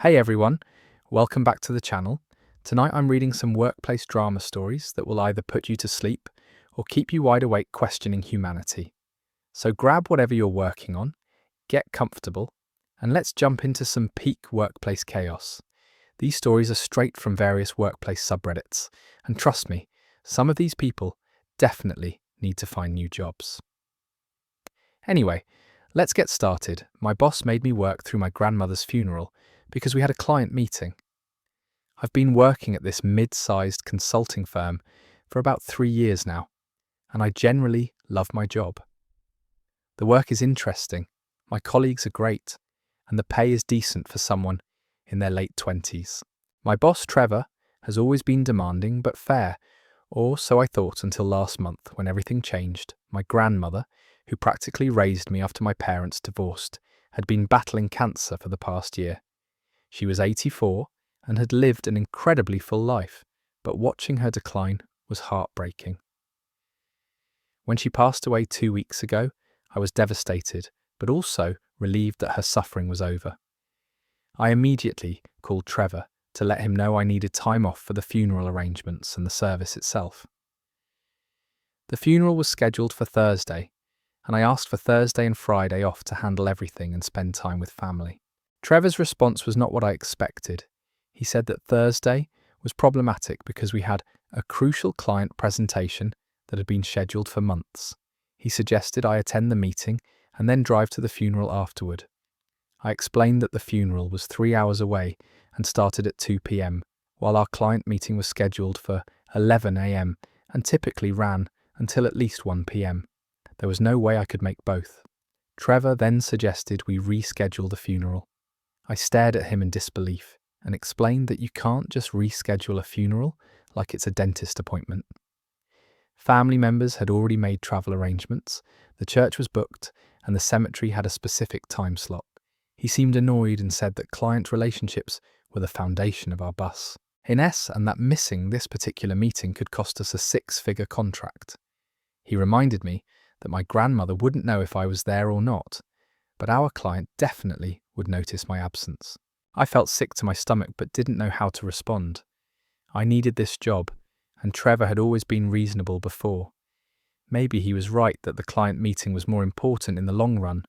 Hey everyone, welcome back to the channel. Tonight I'm reading some workplace drama stories that will either put you to sleep or keep you wide awake questioning humanity. So grab whatever you're working on, get comfortable, and let's jump into some peak workplace chaos. These stories are straight from various workplace subreddits, and trust me, some of these people definitely need to find new jobs. Anyway, let's get started. My boss made me work through my grandmother's funeral because we had a client meeting. I've been working at this mid-sized consulting firm for about 3 years now, and I generally love my job. The work is interesting, my colleagues are great, and the pay is decent for someone in their late 20s. My boss, Trevor, has always been demanding but fair, or so I thought until last month when everything changed. My grandmother, who practically raised me after my parents divorced, had been battling cancer for the past year. She was 84 and had lived an incredibly full life, but watching her decline was heartbreaking. When she passed away 2 weeks ago, I was devastated, but also relieved that her suffering was over. I immediately called Trevor to let him know I needed time off for the funeral arrangements and the service itself. The funeral was scheduled for Thursday, and I asked for Thursday and Friday off to handle everything and spend time with family. Trevor's response was not what I expected. He said that Thursday was problematic because we had a crucial client presentation that had been scheduled for months. He suggested I attend the meeting and then drive to the funeral afterward. I explained that the funeral was 3 hours away and started at 2 p.m, while our client meeting was scheduled for 11 a.m. and typically ran until at least 1 p.m. There was no way I could make both. Trevor then suggested we reschedule the funeral. I stared at him in disbelief and explained that you can't just reschedule a funeral like it's a dentist appointment. Family members had already made travel arrangements, the church was booked, and the cemetery had a specific time slot. He seemed annoyed and said that client relationships were the foundation of our bus. And that missing this particular meeting could cost us a 6-figure contract. He reminded me that my grandmother wouldn't know if I was there or not, but our client definitely would notice my absence. I felt sick to my stomach but didn't know how to respond. I needed this job, and Trevor had always been reasonable before. Maybe he was right that the client meeting was more important in the long run.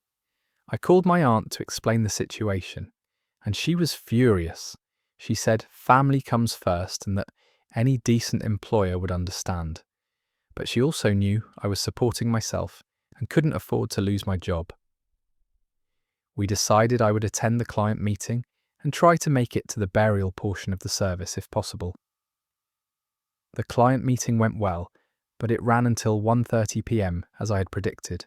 I called my aunt to explain the situation, and she was furious. She said family comes first and that any decent employer would understand. But she also knew I was supporting myself and couldn't afford to lose my job. We decided I would attend the client meeting and try to make it to the burial portion of the service if possible. The client meeting went well, but it ran until 1:30 p.m. as I had predicted.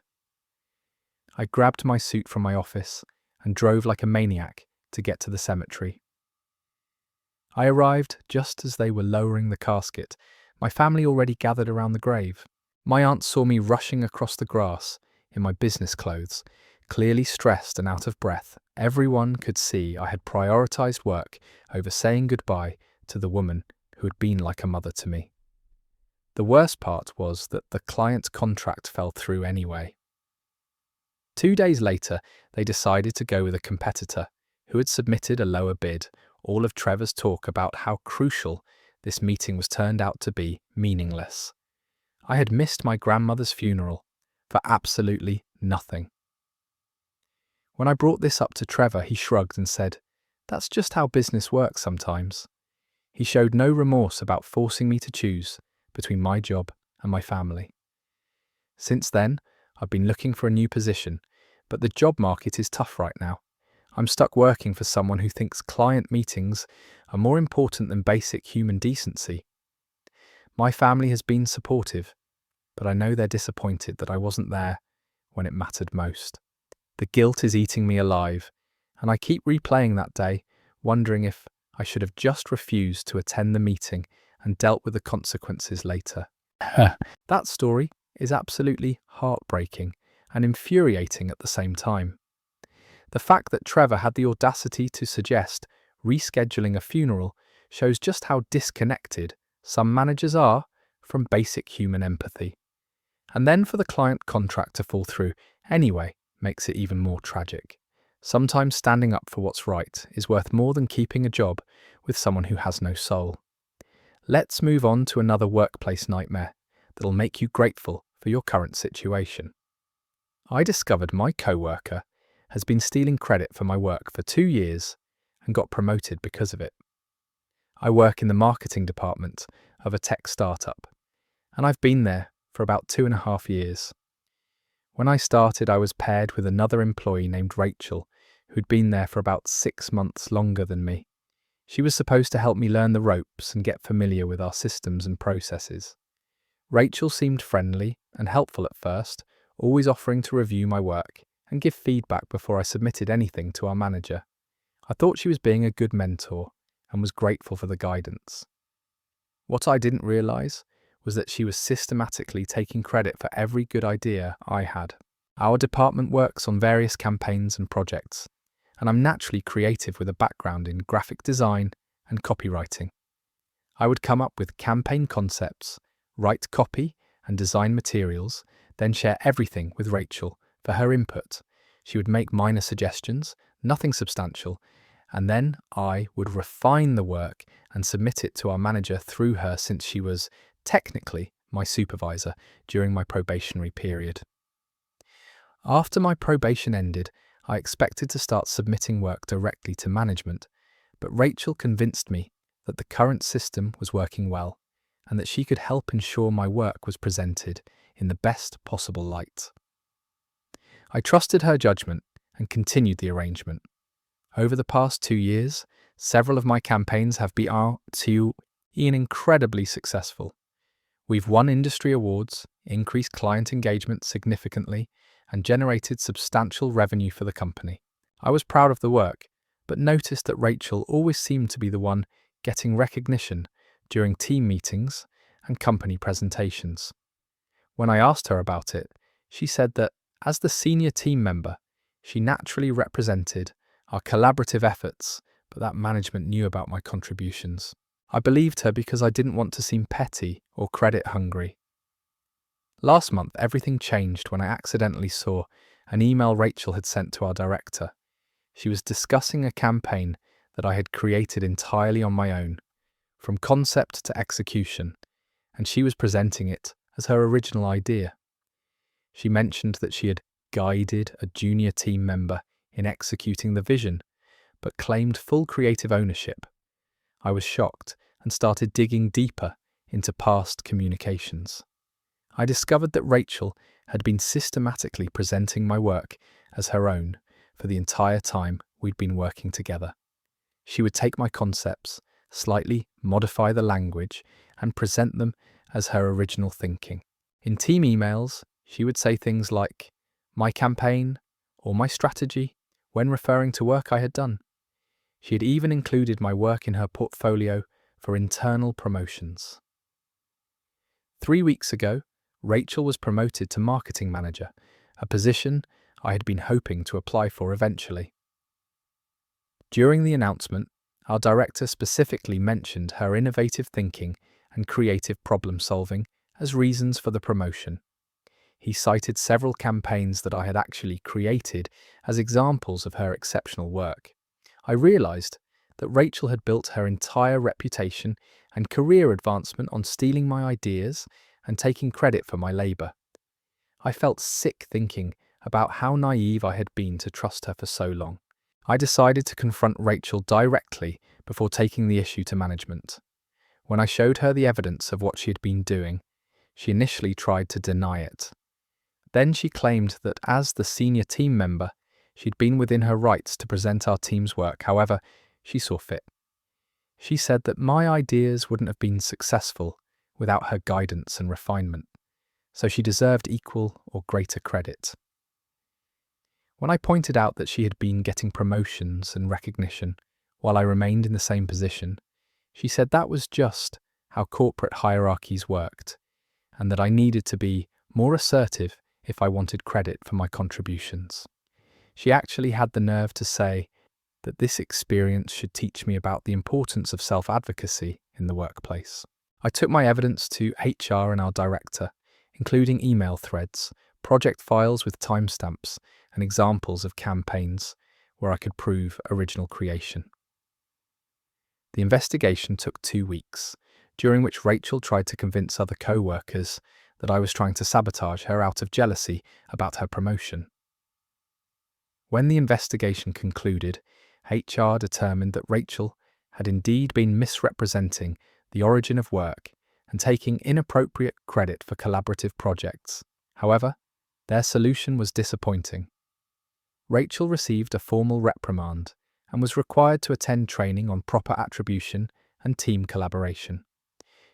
I grabbed my suit from my office and drove like a maniac to get to the cemetery. I arrived just as they were lowering the casket, my family already gathered around the grave. My aunt saw me rushing across the grass in my business clothes, clearly stressed and out of breath. Everyone could see I had prioritized work over saying goodbye to the woman who had been like a mother to me. The worst part was that the client contract fell through anyway. 2 days later, they decided to go with a competitor who had submitted a lower bid. All of Trevor's talk about how crucial this meeting was turned out to be meaningless. I had missed my grandmother's funeral for absolutely nothing. When I brought this up to Trevor, he shrugged and said, "That's just how business works sometimes." He showed no remorse about forcing me to choose between my job and my family. Since then, I've been looking for a new position, but the job market is tough right now. I'm stuck working for someone who thinks client meetings are more important than basic human decency. My family has been supportive, but I know they're disappointed that I wasn't there when it mattered most. The guilt is eating me alive, and I keep replaying that day, wondering if I should have just refused to attend the meeting and dealt with the consequences later. That story is absolutely heartbreaking and infuriating at the same time. The fact that Trevor had the audacity to suggest rescheduling a funeral shows just how disconnected some managers are from basic human empathy. And then for the client contract to fall through anyway makes it even more tragic. Sometimes standing up for what's right is worth more than keeping a job with someone who has no soul. Let's move on to another workplace nightmare that'll make you grateful for your current situation. I discovered my coworker has been stealing credit for my work for 2 years and got promoted because of it. I work in the marketing department of a tech startup, and I've been there for about 2.5 years. When I started, I was paired with another employee named Rachel, who'd been there for about 6 months longer than me. She was supposed to help me learn the ropes and get familiar with our systems and processes. Rachel seemed friendly and helpful at first, always offering to review my work and give feedback before I submitted anything to our manager. I thought she was being a good mentor and was grateful for the guidance. What I didn't realize was that she was systematically taking credit for every good idea I had. Our department works on various campaigns and projects, and I'm naturally creative with a background in graphic design and copywriting. I would come up with campaign concepts, write copy and design materials, then share everything with Rachel for her input. She would make minor suggestions, nothing substantial, and then I would refine the work and submit it to our manager through her, since she was technically my supervisor during my probationary period. After my probation ended, I expected to start submitting work directly to management, but Rachel convinced me that the current system was working well and that she could help ensure my work was presented in the best possible light. I trusted her judgment and continued the arrangement. Over the past 2 years, several of my campaigns have been incredibly successful. We've won industry awards, increased client engagement significantly, and generated substantial revenue for the company. I was proud of the work, but noticed that Rachel always seemed to be the one getting recognition during team meetings and company presentations. When I asked her about it, she said that, as the senior team member, she naturally represented our collaborative efforts, but that management knew about my contributions. I believed her because I didn't want to seem petty or credit hungry. Last month, everything changed when I accidentally saw an email Rachel had sent to our director. She was discussing a campaign that I had created entirely on my own, from concept to execution, and she was presenting it as her original idea. She mentioned that she had guided a junior team member in executing the vision, but claimed full creative ownership. I was shocked and started digging deeper into past communications. I discovered that Rachel had been systematically presenting my work as her own for the entire time we'd been working together. She would take my concepts, slightly modify the language, and present them as her original thinking. In team emails, she would say things like, "my campaign," or "my strategy," when referring to work I had done. She had even included my work in her portfolio for internal promotions. 3 weeks ago, Rachel was promoted to marketing manager, a position I had been hoping to apply for eventually. During the announcement, our director specifically mentioned her innovative thinking and creative problem solving as reasons for the promotion. He cited several campaigns that I had actually created as examples of her exceptional work. I realized that Rachel had built her entire reputation and career advancement on stealing my ideas and taking credit for my labor. I felt sick thinking about how naive I had been to trust her for so long. I decided to confront Rachel directly before taking the issue to management. When I showed her the evidence of what she had been doing, she initially tried to deny it. Then she claimed that as the senior team member, she'd been within her rights to present our team's work however she saw fit. She said that my ideas wouldn't have been successful without her guidance and refinement, so she deserved equal or greater credit. When I pointed out that she had been getting promotions and recognition while I remained in the same position, she said that was just how corporate hierarchies worked, and that I needed to be more assertive if I wanted credit for my contributions. She actually had the nerve to say that this experience should teach me about the importance of self-advocacy in the workplace. I took my evidence to HR and our director, including email threads, project files with timestamps, and examples of campaigns where I could prove original creation. The investigation took 2 weeks, during which Rachel tried to convince other co-workers that I was trying to sabotage her out of jealousy about her promotion. When the investigation concluded, HR determined that Rachel had indeed been misrepresenting the origin of work and taking inappropriate credit for collaborative projects. However, their solution was disappointing. Rachel received a formal reprimand and was required to attend training on proper attribution and team collaboration.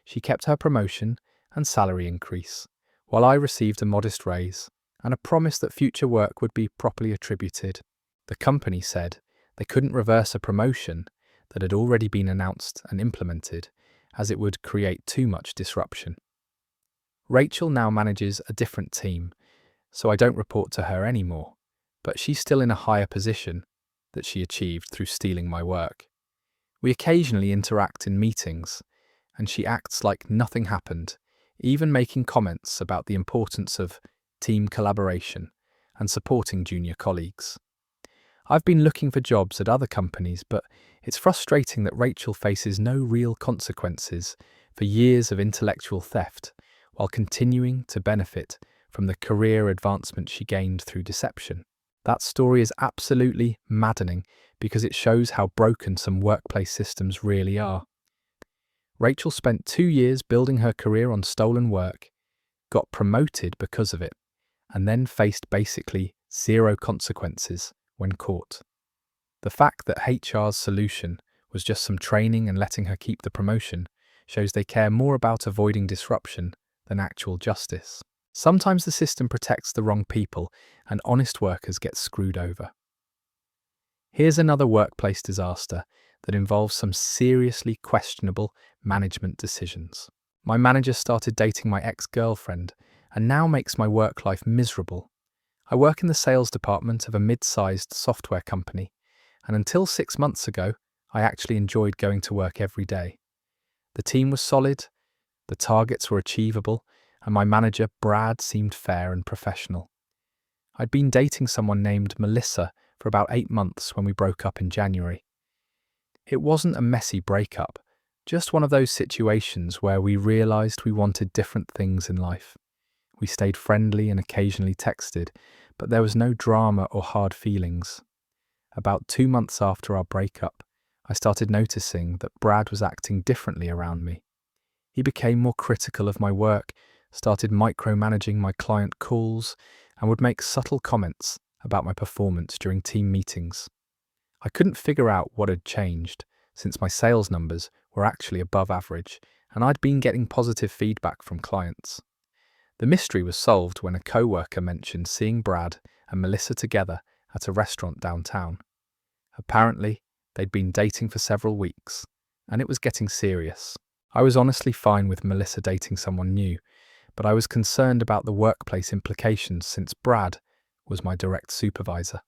She kept her promotion and salary increase, while I received a modest raise and a promise that future work would be properly attributed. The company said they couldn't reverse a promotion that had already been announced and implemented, as it would create too much disruption. Rachel now manages a different team, so I don't report to her anymore, but she's still in a higher position that she achieved through stealing my work. We occasionally interact in meetings, and she acts like nothing happened, even making comments about the importance of team collaboration and supporting junior colleagues. I've been looking for jobs at other companies, but it's frustrating that Rachel faces no real consequences for years of intellectual theft while continuing to benefit from the career advancement she gained through deception. That story is absolutely maddening because it shows how broken some workplace systems really are. Rachel spent 2 years building her career on stolen work, got promoted because of it, and then faced basically zero consequences when caught. The fact that HR's solution was just some training and letting her keep the promotion shows they care more about avoiding disruption than actual justice. Sometimes the system protects the wrong people and honest workers get screwed over. Here's another workplace disaster that involves some seriously questionable management decisions. My manager started dating my ex-girlfriend and now makes my work life miserable. I work in the sales department of a mid-sized software company, and until 6 months ago, I actually enjoyed going to work every day. The team was solid, the targets were achievable, and my manager, Brad, seemed fair and professional. I'd been dating someone named Melissa for about 8 months when we broke up in January. It wasn't a messy breakup, just one of those situations where we realized we wanted different things in life. We stayed friendly and occasionally texted, but there was no drama or hard feelings. About 2 months after our breakup, I started noticing that Brad was acting differently around me. He became more critical of my work, started micromanaging my client calls, and would make subtle comments about my performance during team meetings. I couldn't figure out what had changed, since my sales numbers were actually above average, and I'd been getting positive feedback from clients. The mystery was solved when a co-worker mentioned seeing Brad and Melissa together at a restaurant downtown. Apparently, they'd been dating for several weeks, and it was getting serious. I was honestly fine with Melissa dating someone new, but I was concerned about the workplace implications since Brad was my direct supervisor.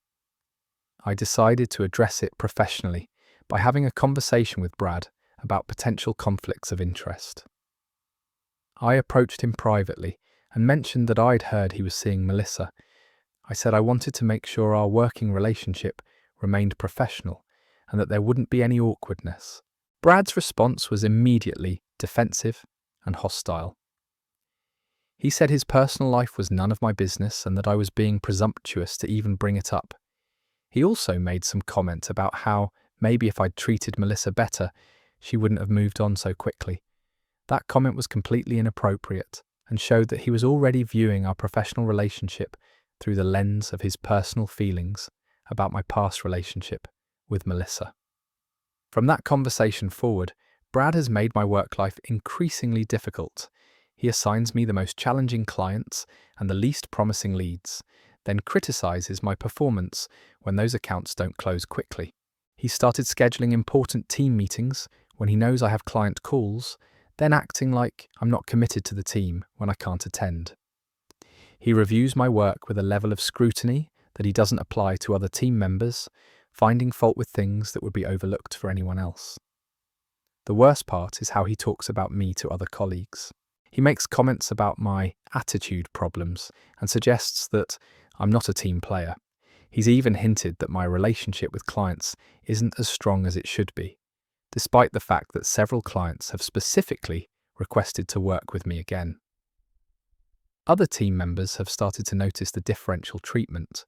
I decided to address it professionally by having a conversation with Brad about potential conflicts of interest. I approached him privately and mentioned that I'd heard he was seeing Melissa. I said I wanted to make sure our working relationship remained professional and that there wouldn't be any awkwardness. Brad's response was immediately defensive and hostile. He said his personal life was none of my business and that I was being presumptuous to even bring it up. He also made some comment about how maybe if I'd treated Melissa better, she wouldn't have moved on so quickly. That comment was completely inappropriate and showed that he was already viewing our professional relationship through the lens of his personal feelings about my past relationship with Melissa. From that conversation forward, Brad has made my work life increasingly difficult. He assigns me the most challenging clients and the least promising leads, then criticizes my performance when those accounts don't close quickly. He started scheduling important team meetings when he knows I have client calls, then acting like I'm not committed to the team when I can't attend. He reviews my work with a level of scrutiny that he doesn't apply to other team members, finding fault with things that would be overlooked for anyone else. The worst part is how he talks about me to other colleagues. He makes comments about my attitude problems and suggests that I'm not a team player. He's even hinted that my relationship with clients isn't as strong as it should be, despite the fact that several clients have specifically requested to work with me again. Other team members have started to notice the differential treatment.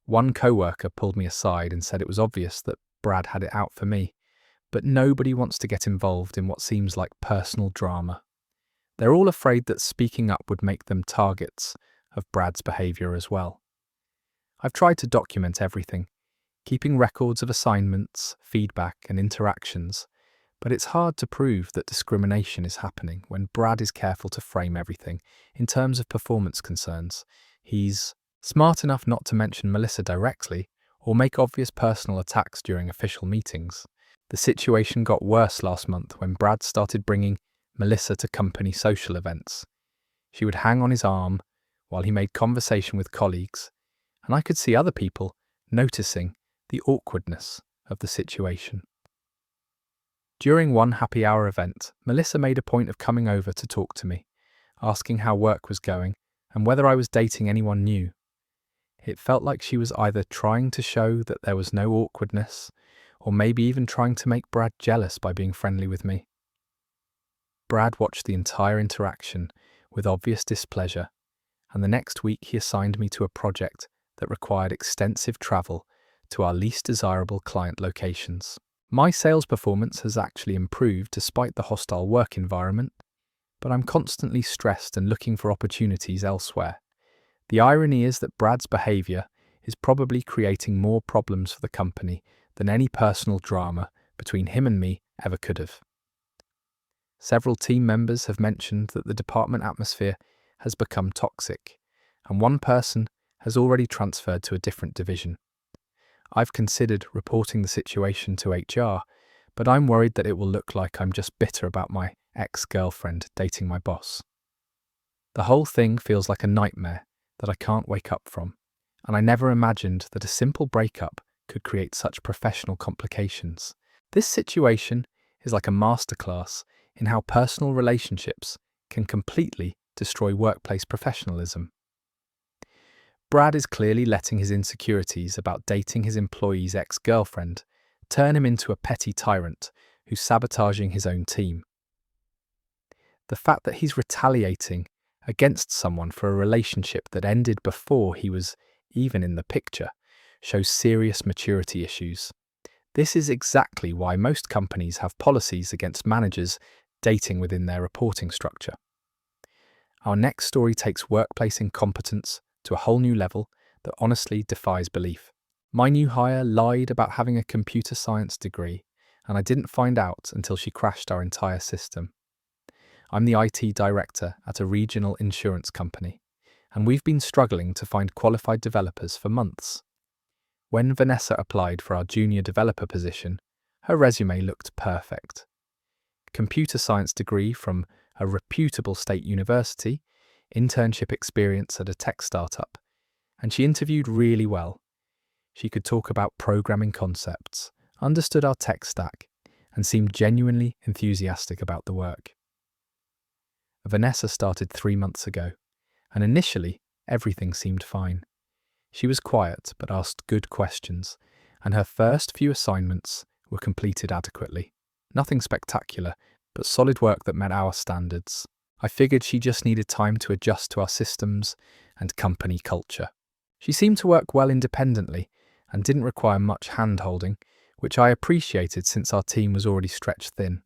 One coworker pulled me aside and said it was obvious that Brad had it out for me, but nobody wants to get involved in what seems like personal drama. They're all afraid that speaking up would make them targets of Brad's behaviour as well. I've tried to document everything, keeping records of assignments, feedback and interactions, but it's hard to prove that discrimination is happening when Brad is careful to frame everything in terms of performance concerns. He's smart enough not to mention Melissa directly or make obvious personal attacks during official meetings. The situation got worse last month when Brad started bringing Melissa to company social events. She would hang on his arm while he made conversation with colleagues, and I could see other people noticing the awkwardness of the situation. During one happy hour event, Melissa made a point of coming over to talk to me, asking how work was going and whether I was dating anyone new. It felt like she was either trying to show that there was no awkwardness, or maybe even trying to make Brad jealous by being friendly with me. Brad watched the entire interaction with obvious displeasure, and the next week he assigned me to a project that required extensive travel to our least desirable client locations. My sales performance has actually improved despite the hostile work environment, but I'm constantly stressed and looking for opportunities elsewhere. The irony is that Brad's behaviour is probably creating more problems for the company than any personal drama between him and me ever could have. Several team members have mentioned that the department atmosphere has become toxic, and one person has already transferred to a different division. I've considered reporting the situation to HR, but I'm worried that it will look like I'm just bitter about my ex-girlfriend dating my boss. The whole thing feels like a nightmare that I can't wake up from, and I never imagined that a simple breakup could create such professional complications. This situation is like a masterclass in how personal relationships can completely destroy workplace professionalism. Brad is clearly letting his insecurities about dating his employee's ex-girlfriend turn him into a petty tyrant who's sabotaging his own team. The fact that he's retaliating against someone for a relationship that ended before he was even in the picture shows serious maturity issues. This is exactly why most companies have policies against managers dating within their reporting structure. Our next story takes workplace incompetence to a whole new level that honestly defies belief. My new hire lied about having a computer science degree, and I didn't find out until she crashed our entire system. I'm the IT director at a regional insurance company, and we've been struggling to find qualified developers for months. When Vanessa applied for our junior developer position, her resume looked perfect. Computer science degree from a reputable state university, internship experience at a tech startup, and she interviewed really well. She could talk about programming concepts, understood our tech stack, and seemed genuinely enthusiastic about the work. Vanessa started 3 months ago, and initially everything seemed fine. She was quiet but asked good questions, and her first few assignments were completed adequately. Nothing spectacular, but solid work that met our standards. I figured she just needed time to adjust to our systems and company culture. She seemed to work well independently and didn't require much hand-holding, which I appreciated since our team was already stretched thin.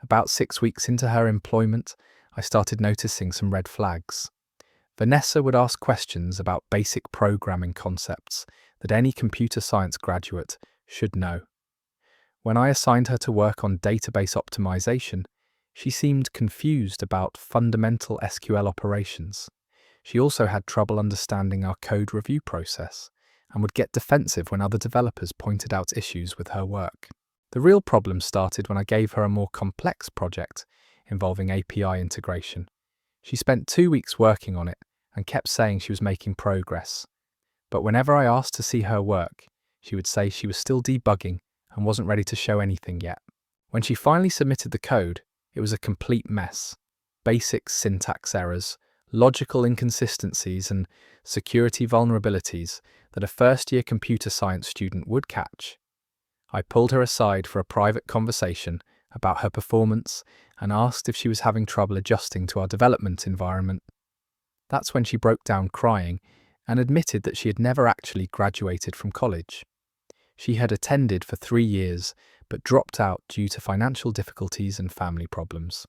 About 6 weeks into her employment, I started noticing some red flags. Vanessa would ask questions about basic programming concepts that any computer science graduate should know. When I assigned her to work on database optimization, she seemed confused about fundamental SQL operations. She also had trouble understanding our code review process and would get defensive when other developers pointed out issues with her work. The real problem started when I gave her a more complex project involving API integration. She spent 2 weeks working on it and kept saying she was making progress. But whenever I asked to see her work, she would say she was still debugging and wasn't ready to show anything yet. When she finally submitted the code, it was a complete mess. Basic syntax errors, logical inconsistencies, and security vulnerabilities that a first-year computer science student would catch. I pulled her aside for a private conversation about her performance and asked if she was having trouble adjusting to our development environment. That's when she broke down crying and admitted that she had never actually graduated from college. She had attended for 3 years, but dropped out due to financial difficulties and family problems.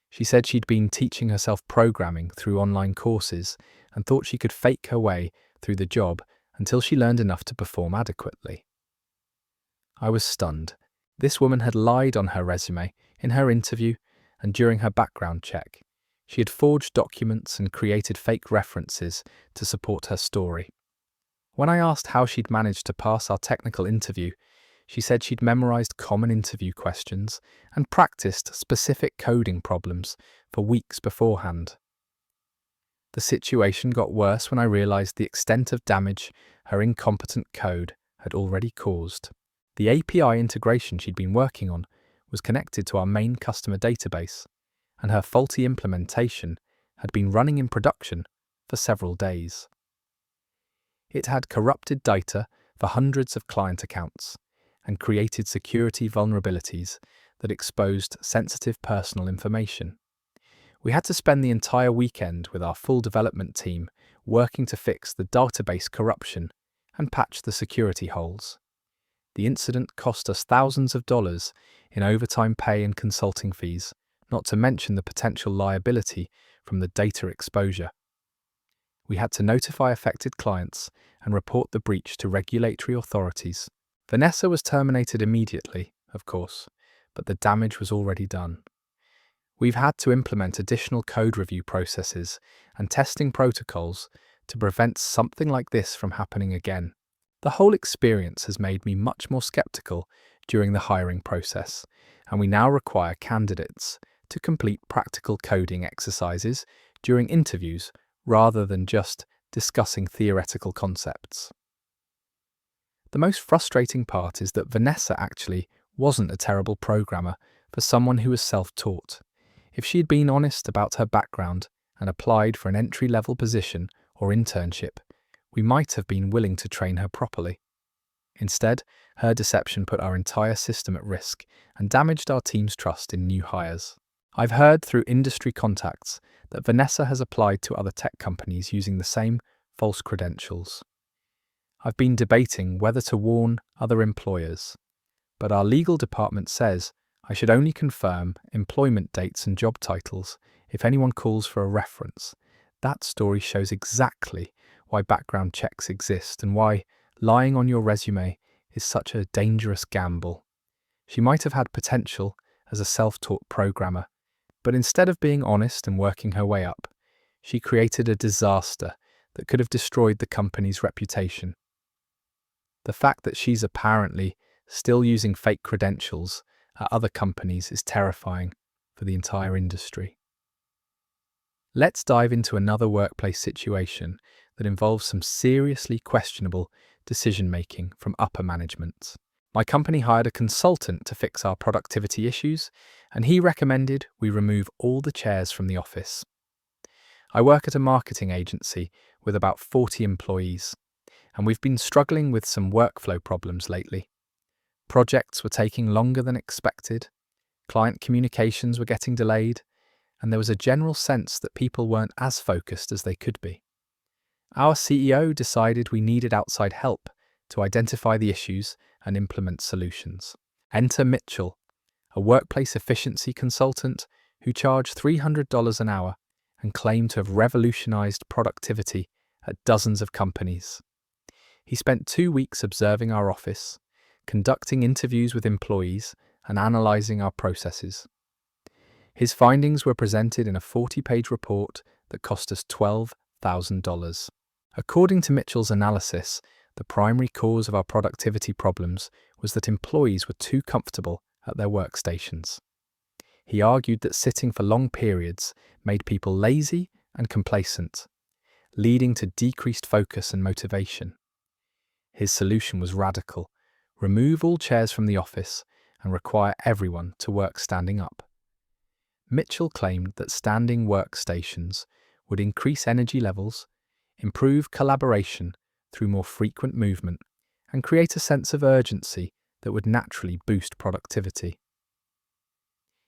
She said she'd been teaching herself programming through online courses and thought she could fake her way through the job until she learned enough to perform adequately. I was stunned. This woman had lied on her resume, in her interview, and during her background check. She had forged documents and created fake references to support her story. When I asked how she'd managed to pass our technical interview, she said she'd memorized common interview questions and practiced specific coding problems for weeks beforehand. The situation got worse when I realized the extent of damage her incompetent code had already caused. The API integration she'd been working on was connected to our main customer database, and her faulty implementation had been running in production for several days. It had corrupted data for hundreds of client accounts and created security vulnerabilities that exposed sensitive personal information. We had to spend the entire weekend with our full development team working to fix the database corruption and patch the security holes. The incident cost us thousands of dollars in overtime pay and consulting fees, not to mention the potential liability from the data exposure. We had to notify affected clients and report the breach to regulatory authorities. Vanessa was terminated immediately, of course, but the damage was already done. We've had to implement additional code review processes and testing protocols to prevent something like this from happening again. The whole experience has made me much more skeptical during the hiring process, and we now require candidates to complete practical coding exercises during interviews rather than just discussing theoretical concepts. The most frustrating part is that Vanessa actually wasn't a terrible programmer for someone who was self-taught. If she had been honest about her background and applied for an entry-level position or internship, we might have been willing to train her properly. Instead, her deception put our entire system at risk and damaged our team's trust in new hires. I've heard through industry contacts that Vanessa has applied to other tech companies using the same false credentials. I've been debating whether to warn other employers, but our legal department says I should only confirm employment dates and job titles if anyone calls for a reference. That story shows exactly why background checks exist and why lying on your resume is such a dangerous gamble. She might have had potential as a self-taught programmer, but instead of being honest and working her way up, she created a disaster that could have destroyed the company's reputation. The fact that she's apparently still using fake credentials at other companies is terrifying for the entire industry. Let's dive into another workplace situation that involves some seriously questionable decision-making from upper management. My company hired a consultant to fix our productivity issues, and he recommended we remove all the chairs from the office. I work at a marketing agency with about 40 employees, and we've been struggling with some workflow problems lately. Projects were taking longer than expected, client communications were getting delayed, and there was a general sense that people weren't as focused as they could be. Our CEO decided we needed outside help to identify the issues and implement solutions. Enter Mitchell, a workplace efficiency consultant who charged $300 an hour and claimed to have revolutionized productivity at dozens of companies. He spent 2 weeks observing our office, conducting interviews with employees, and analyzing our processes. His findings were presented in a 40-page report that cost us $12,000. According to Mitchell's analysis, the primary cause of our productivity problems was that employees were too comfortable at their workstations. He argued that sitting for long periods made people lazy and complacent, leading to decreased focus and motivation. His solution was radical: remove all chairs from the office and require everyone to work standing up. Mitchell claimed that standing workstations would increase energy levels, improve collaboration, through more frequent movement and create a sense of urgency that would naturally boost productivity.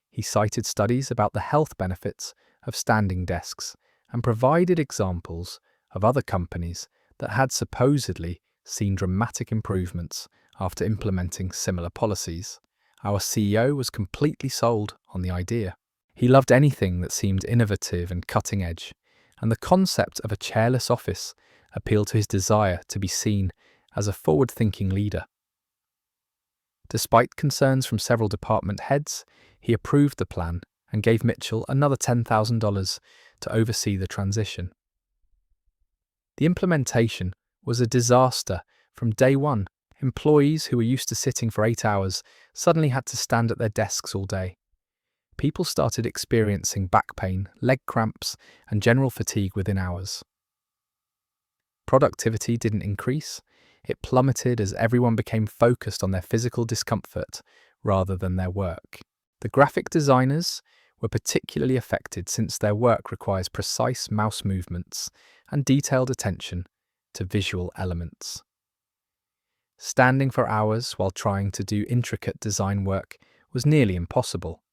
He cited studies about the health benefits of standing desks and provided examples of other companies that had supposedly seen dramatic improvements after implementing similar policies. Our CEO was completely sold on the idea. He loved anything that seemed innovative and cutting edge, and the concept of a chairless office appealed to his desire to be seen as a forward-thinking leader. Despite concerns from several department heads, he approved the plan and gave Mitchell another $10,000 to oversee the transition. The implementation was a disaster from day one. Employees who were used to sitting for 8 hours suddenly had to stand at their desks all day. People started experiencing back pain, leg cramps, and general fatigue within hours. Productivity didn't increase. It plummeted as everyone became focused on their physical discomfort rather than their work. The graphic designers were particularly affected since their work requires precise mouse movements and detailed attention to visual elements. Standing for hours while trying to do intricate design work was nearly impossible,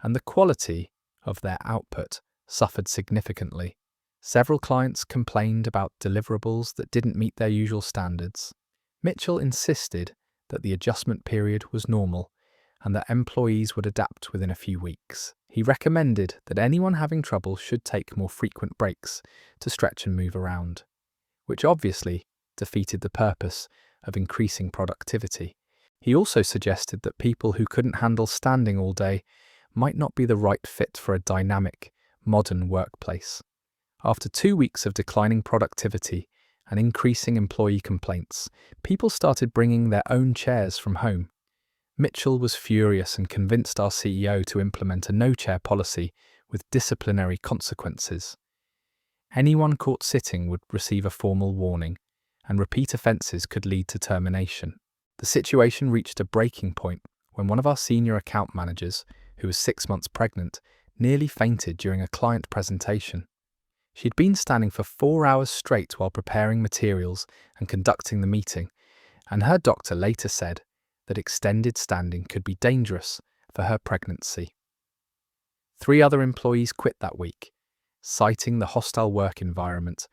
and the quality of their output suffered significantly. Several clients complained about deliverables that didn't meet their usual standards. Mitchell insisted that the adjustment period was normal and that employees would adapt within a few weeks. He recommended that anyone having trouble should take more frequent breaks to stretch and move around, which obviously defeated the purpose of increasing productivity. He also suggested that people who couldn't handle standing all day might not be the right fit for a dynamic, modern workplace. After 2 weeks of declining productivity and increasing employee complaints, people started bringing their own chairs from home. Mitchell was furious and convinced our CEO to implement a no-chair policy with disciplinary consequences. Anyone caught sitting would receive a formal warning, and repeat offences could lead to termination. The situation reached a breaking point when one of our senior account managers, who was 6 months pregnant, nearly fainted during a client presentation. She'd been standing for 4 hours straight while preparing materials and conducting the meeting, and her doctor later said that extended standing could be dangerous for her pregnancy. 3 other employees quit that week, citing the hostile work environment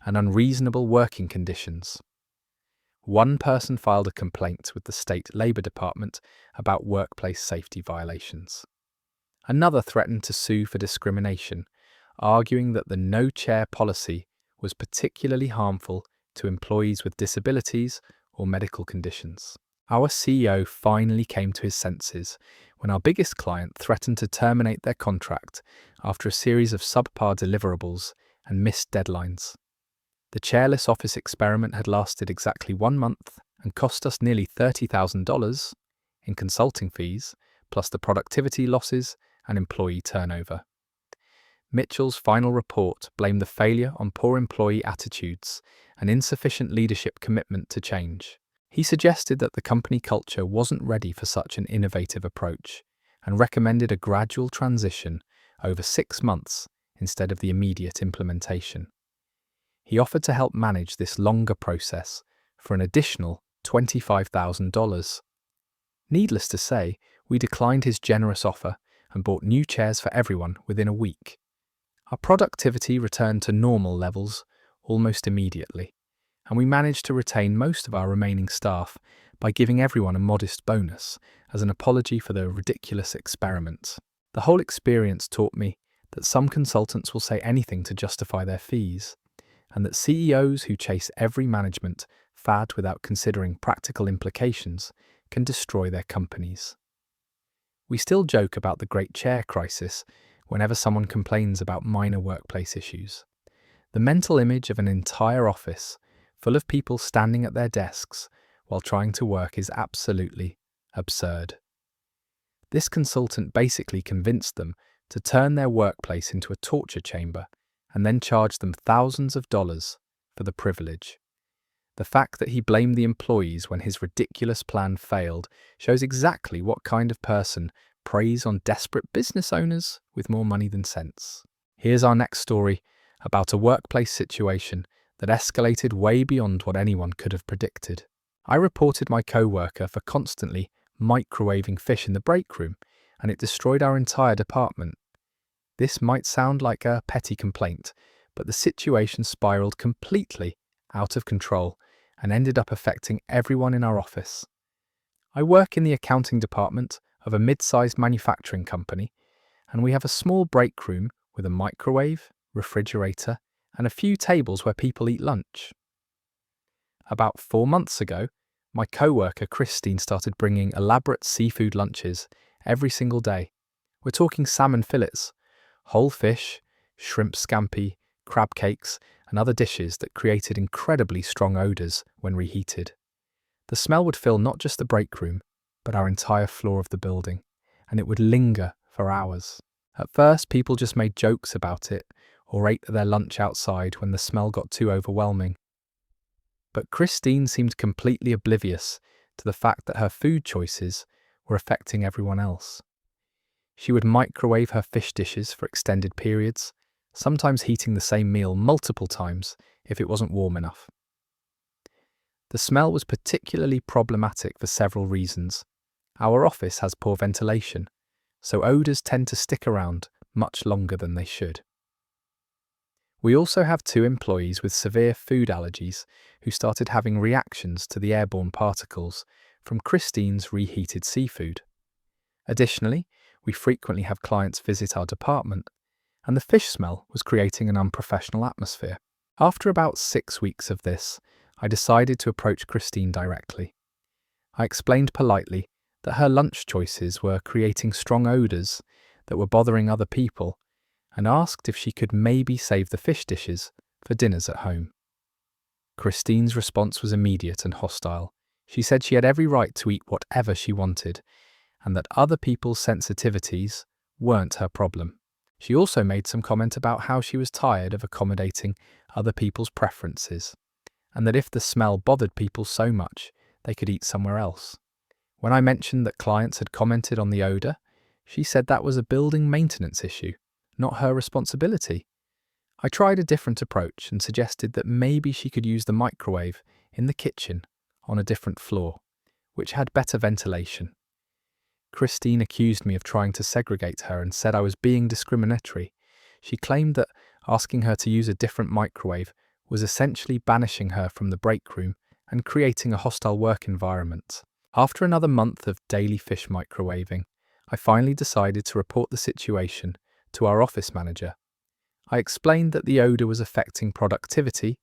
and unreasonable working conditions. One person filed a complaint with the state Labour Department about workplace safety violations. Another threatened to sue for discrimination, arguing that the no-chair policy was particularly harmful to employees with disabilities or medical conditions. Our CEO finally came to his senses when our biggest client threatened to terminate their contract after a series of subpar deliverables and missed deadlines. The chairless office experiment had lasted exactly 1 month and cost us nearly $30,000 in consulting fees, plus the productivity losses and employee turnover. Mitchell's final report blamed the failure on poor employee attitudes and insufficient leadership commitment to change. He suggested that the company culture wasn't ready for such an innovative approach and recommended a gradual transition over 6 months instead of the immediate implementation. He offered to help manage this longer process for an additional $25,000. Needless to say, we declined his generous offer and bought new chairs for everyone within a week. Our productivity returned to normal levels almost immediately, and we managed to retain most of our remaining staff by giving everyone a modest bonus as an apology for the ridiculous experiment. The whole experience taught me that some consultants will say anything to justify their fees, and that CEOs who chase every management fad without considering practical implications can destroy their companies. We still joke about the Great Chair crisis whenever someone complains about minor workplace issues. The mental image of an entire office full of people standing at their desks while trying to work is absolutely absurd. This consultant basically convinced them to turn their workplace into a torture chamber and then charged them thousands of dollars for the privilege. The fact that he blamed the employees when his ridiculous plan failed shows exactly what kind of person preys on desperate business owners with more money than sense. Here's our next story about a workplace situation that escalated way beyond what anyone could have predicted. I reported my co-worker for constantly microwaving fish in the break room, and it destroyed our entire department. This might sound like a petty complaint, but the situation spiraled completely out of control and ended up affecting everyone in our office. I work in the accounting department of a mid-sized manufacturing company, and we have a small break room with a microwave, refrigerator, and a few tables where people eat lunch. About 4 months ago, my co-worker Christine started bringing elaborate seafood lunches every single day. We're talking salmon fillets, whole fish, shrimp scampi, crab cakes, and other dishes that created incredibly strong odours when reheated. The smell would fill not just the break room, but our entire floor of the building, and it would linger for hours. At first, people just made jokes about it or ate their lunch outside when the smell got too overwhelming. But Christine seemed completely oblivious to the fact that her food choices were affecting everyone else. She would microwave her fish dishes for extended periods, sometimes heating the same meal multiple times if it wasn't warm enough. The smell was particularly problematic for several reasons. Our office has poor ventilation, so odours tend to stick around much longer than they should. We also have 2 employees with severe food allergies who started having reactions to the airborne particles from Christine's reheated seafood. Additionally, we frequently have clients visit our department, and the fish smell was creating an unprofessional atmosphere. After about 6 weeks of this, I decided to approach Christine directly. I explained politely that her lunch choices were creating strong odours that were bothering other people, and asked if she could maybe save the fish dishes for dinners at home. Christine's response was immediate and hostile. She said she had every right to eat whatever she wanted, and that other people's sensitivities weren't her problem. She also made some comment about how she was tired of accommodating other people's preferences, and that if the smell bothered people so much, they could eat somewhere else. When I mentioned that clients had commented on the odour, she said that was a building maintenance issue, not her responsibility. I tried a different approach and suggested that maybe she could use the microwave in the kitchen on a different floor, which had better ventilation. Christine accused me of trying to segregate her and said I was being discriminatory. She claimed that asking her to use a different microwave was essentially banishing her from the break room and creating a hostile work environment. After another month of daily fish microwaving, I finally decided to report the situation to our office manager. I explained that the odour was affecting productivity,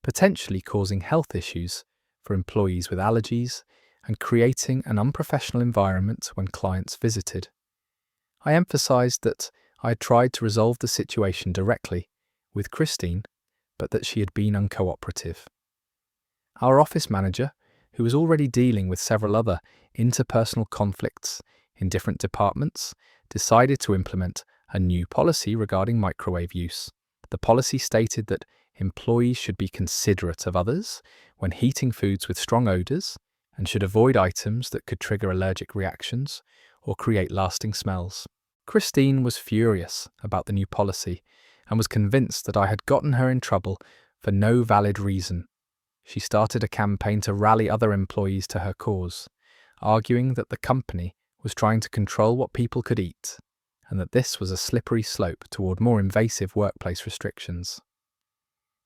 potentially causing health issues for employees with allergies, and creating an unprofessional environment when clients visited. I emphasised that I had tried to resolve the situation directly with Christine, but that she had been uncooperative. Our office manager, who was already dealing with several other interpersonal conflicts in different departments, decided to implement a new policy regarding microwave use. The policy stated that employees should be considerate of others when heating foods with strong odours and should avoid items that could trigger allergic reactions or create lasting smells. Christine was furious about the new policy and was convinced that I had gotten her in trouble for no valid reason. She started a campaign to rally other employees to her cause, arguing that the company was trying to control what people could eat, and that this was a slippery slope toward more invasive workplace restrictions.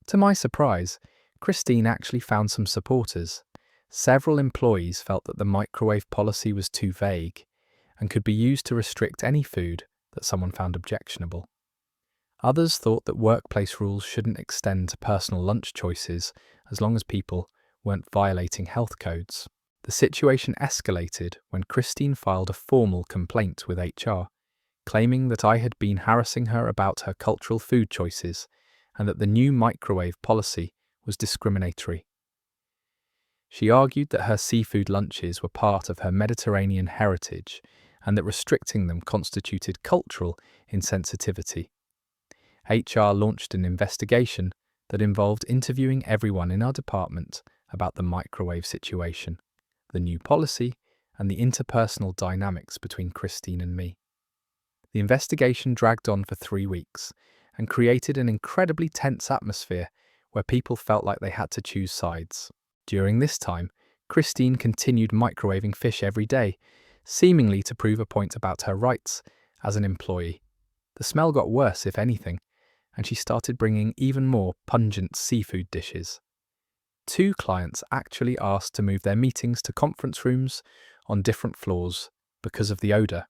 To my surprise, Christine actually found some supporters. Several employees felt that the microwave policy was too vague and could be used to restrict any food that someone found objectionable. Others thought that workplace rules shouldn't extend to personal lunch choices as long as people weren't violating health codes. The situation escalated when Christine filed a formal complaint with HR, claiming that I had been harassing her about her cultural food choices and that the new microwave policy was discriminatory. She argued that her seafood lunches were part of her Mediterranean heritage and that restricting them constituted cultural insensitivity. HR launched an investigation that involved interviewing everyone in our department about the microwave situation, the new policy, and the interpersonal dynamics between Christine and me. The investigation dragged on for 3 weeks and created an incredibly tense atmosphere where people felt like they had to choose sides. During this time, Christine continued microwaving fish every day, seemingly to prove a point about her rights as an employee. The smell got worse, if anything, and she started bringing even more pungent seafood dishes. 2 clients actually asked to move their meetings to conference rooms on different floors because of the odour.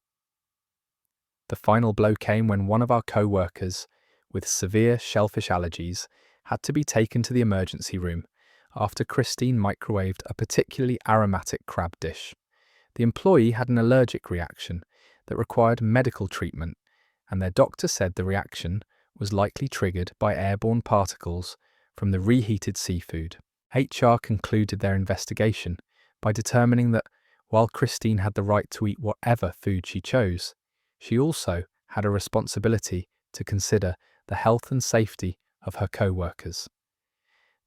The final blow came when one of our co-workers with severe shellfish allergies had to be taken to the emergency room after Christine microwaved a particularly aromatic crab dish. The employee had an allergic reaction that required medical treatment, and their doctor said the reaction was likely triggered by airborne particles from the reheated seafood. HR concluded their investigation by determining that while Christine had the right to eat whatever food she chose, she also had a responsibility to consider the health and safety of her co-workers.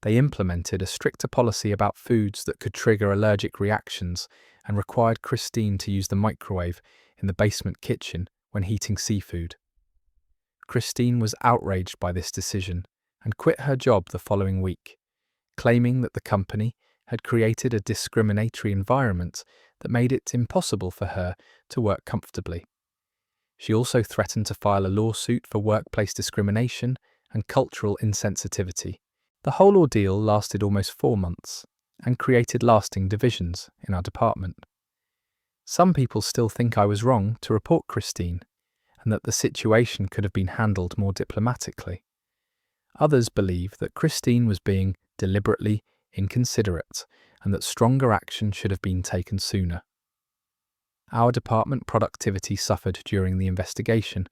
They implemented a stricter policy about foods that could trigger allergic reactions and required Christine to use the microwave in the basement kitchen when heating seafood. Christine was outraged by this decision and quit her job the following week, claiming that the company had created a discriminatory environment that made it impossible for her to work comfortably. She also threatened to file a lawsuit for workplace discrimination and cultural insensitivity. The whole ordeal lasted almost 4 months and created lasting divisions in our department. Some people still think I was wrong to report Christine and that the situation could have been handled more diplomatically. Others believe that Christine was being deliberately inconsiderate and that stronger action should have been taken sooner. Our department productivity suffered during the investigation,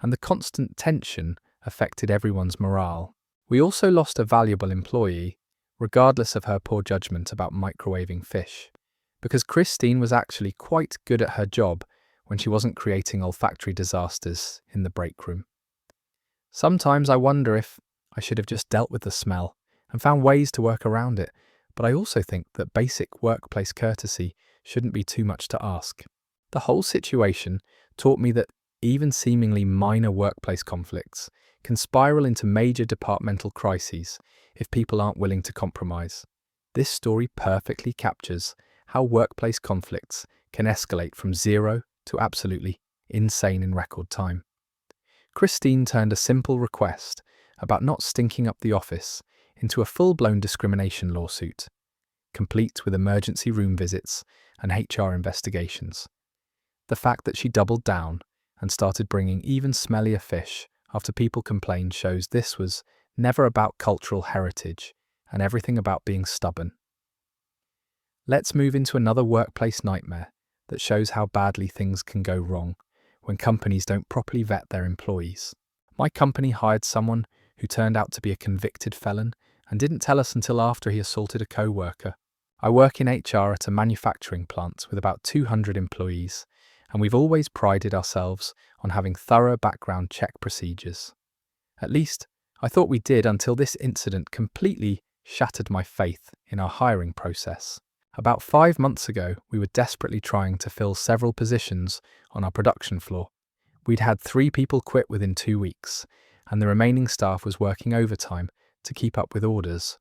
and the constant tension affected everyone's morale. We also lost a valuable employee, regardless of her poor judgment about microwaving fish, because Christine was actually quite good at her job when she wasn't creating olfactory disasters in the break room. Sometimes I wonder if I should have just dealt with the smell and found ways to work around it, but I also think that basic workplace courtesy shouldn't be too much to ask. The whole situation taught me that even seemingly minor workplace conflicts can spiral into major departmental crises if people aren't willing to compromise. This story perfectly captures how workplace conflicts can escalate from zero to absolutely insane in record time. Christine turned a simple request about not stinking up the office into a full-blown discrimination lawsuit, complete with emergency room visits and HR investigations. The fact that she doubled down and started bringing even smellier fish after people complained shows this was never about cultural heritage and everything about being stubborn. Let's move into another workplace nightmare that shows how badly things can go wrong when companies don't properly vet their employees. My company hired someone who turned out to be a convicted felon and didn't tell us until after he assaulted a co-worker. I work in HR at a manufacturing plant with about 200 employees, and we've always prided ourselves on having thorough background check procedures. At least, I thought we did until this incident completely shattered my faith in our hiring process. About 5 months ago, we were desperately trying to fill several positions on our production floor. We'd had 3 people quit within 2 weeks, and the remaining staff was working overtime to keep up with orders.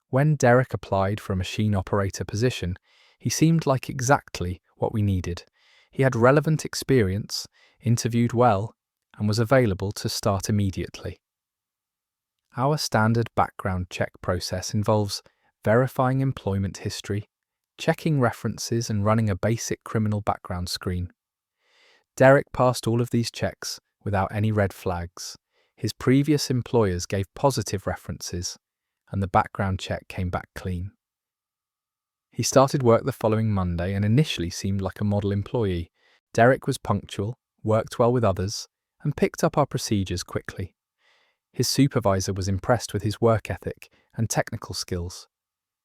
When Derek applied for a machine operator position, he seemed like exactly what we needed. He had relevant experience, interviewed well, and was available to start immediately. Our standard background check process involves verifying employment history, checking references, and running a basic criminal background screen. Derek passed all of these checks without any red flags. His previous employers gave positive references, and the background check came back clean. He started work the following Monday and initially seemed like a model employee. Derek was punctual, worked well with others, and picked up our procedures quickly. His supervisor was impressed with his work ethic and technical skills.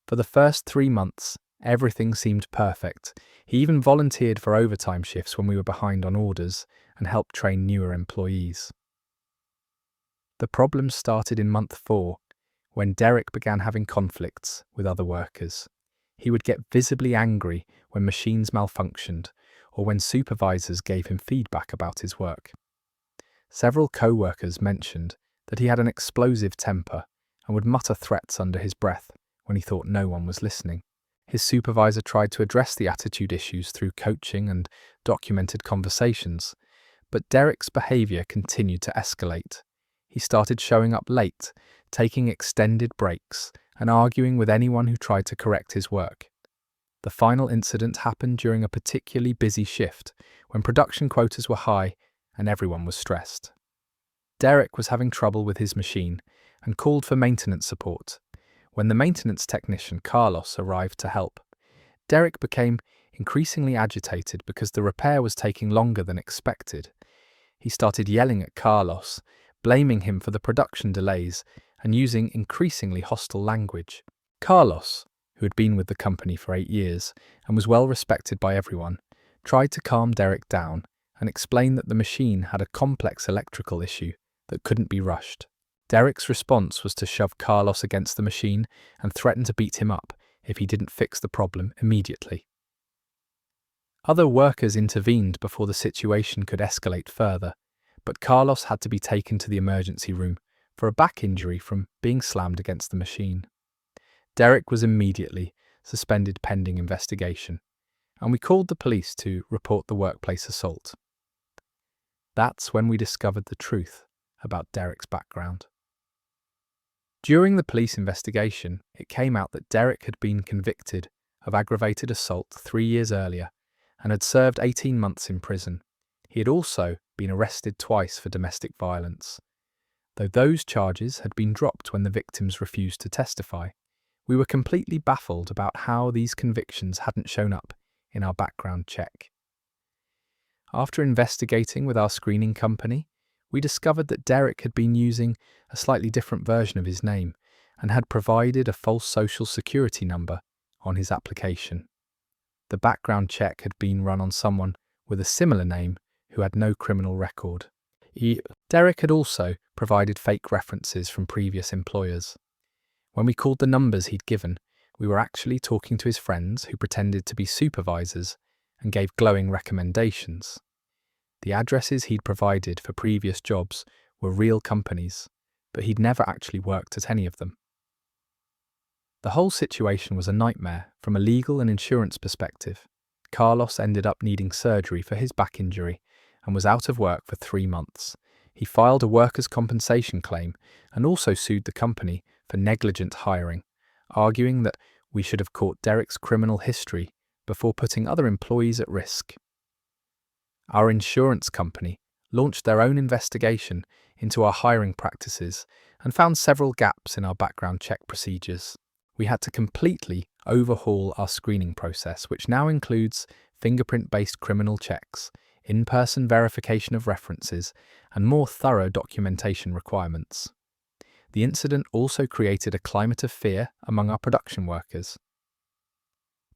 For the first 3 months, everything seemed perfect. He even volunteered for overtime shifts when we were behind on orders and helped train newer employees. The problems started in month 4, when Derek began having conflicts with other workers. He would get visibly angry when machines malfunctioned or when supervisors gave him feedback about his work. Several co-workers mentioned that he had an explosive temper and would mutter threats under his breath when he thought no one was listening. His supervisor tried to address the attitude issues through coaching and documented conversations, but Derek's behavior continued to escalate. He started showing up late, taking extended breaks, and arguing with anyone who tried to correct his work. The final incident happened during a particularly busy shift, when production quotas were high and everyone was stressed. Derek was having trouble with his machine and called for maintenance support. When the maintenance technician, Carlos, arrived to help, Derek became increasingly agitated because the repair was taking longer than expected. He started yelling at Carlos, blaming him for the production delays and using increasingly hostile language. Carlos, who had been with the company for 8 years and was well respected by everyone, tried to calm Derek down and explain that the machine had a complex electrical issue that couldn't be rushed. Derek's response was to shove Carlos against the machine and threaten to beat him up if he didn't fix the problem immediately. Other workers intervened before the situation could escalate further, but Carlos had to be taken to the emergency room for a back injury from being slammed against the machine. Derek was immediately suspended pending investigation, and we called the police to report the workplace assault. That's when we discovered the truth about Derek's background. During the police investigation, it came out that Derek had been convicted of aggravated assault 3 years earlier and had served 18 months in prison. He had also been arrested twice for domestic violence. Though those charges had been dropped when the victims refused to testify, we were completely baffled about how these convictions hadn't shown up in our background check. After investigating with our screening company, we discovered that Derek had been using a slightly different version of his name and had provided a false social security number on his application. The background check had been run on someone with a similar name who had no criminal record. Derek had also provided fake references from previous employers. When we called the numbers he'd given, we were actually talking to his friends who pretended to be supervisors and gave glowing recommendations. The addresses he'd provided for previous jobs were real companies, but he'd never actually worked at any of them. The whole situation was a nightmare from a legal and insurance perspective. Carlos ended up needing surgery for his back injury and was out of work for 3 months. He filed a workers' compensation claim and also sued the company for negligent hiring, arguing that we should have caught Derek's criminal history before putting other employees at risk. Our insurance company launched their own investigation into our hiring practices and found several gaps in our background check procedures. We had to completely overhaul our screening process, which now includes fingerprint-based criminal checks, in-person verification of references, and more thorough documentation requirements. The incident also created a climate of fear among our production workers.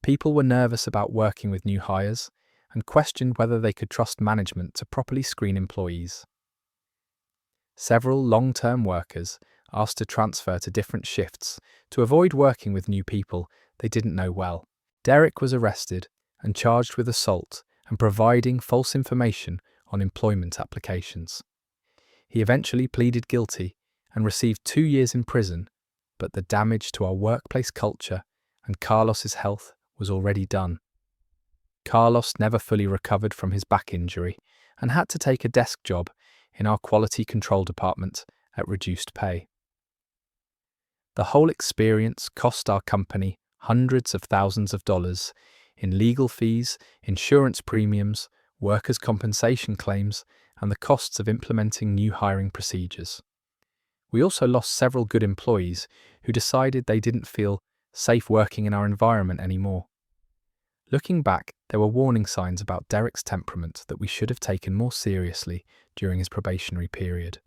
People were nervous about working with new hires and questioned whether they could trust management to properly screen employees. Several long-term workers asked to transfer to different shifts to avoid working with new people they didn't know well. Derek was arrested and charged with assault and providing false information on employment applications. He eventually pleaded guilty and received 2 years in prison, but the damage to our workplace culture and Carlos's health was already done. Carlos never fully recovered from his back injury and had to take a desk job in our quality control department at reduced pay. The whole experience cost our company hundreds of thousands of dollars in legal fees, insurance premiums, workers' compensation claims, and the costs of implementing new hiring procedures. We also lost several good employees who decided they didn't feel safe working in our environment anymore. Looking back, there were warning signs about Derek's temperament that we should have taken more seriously during his probationary period.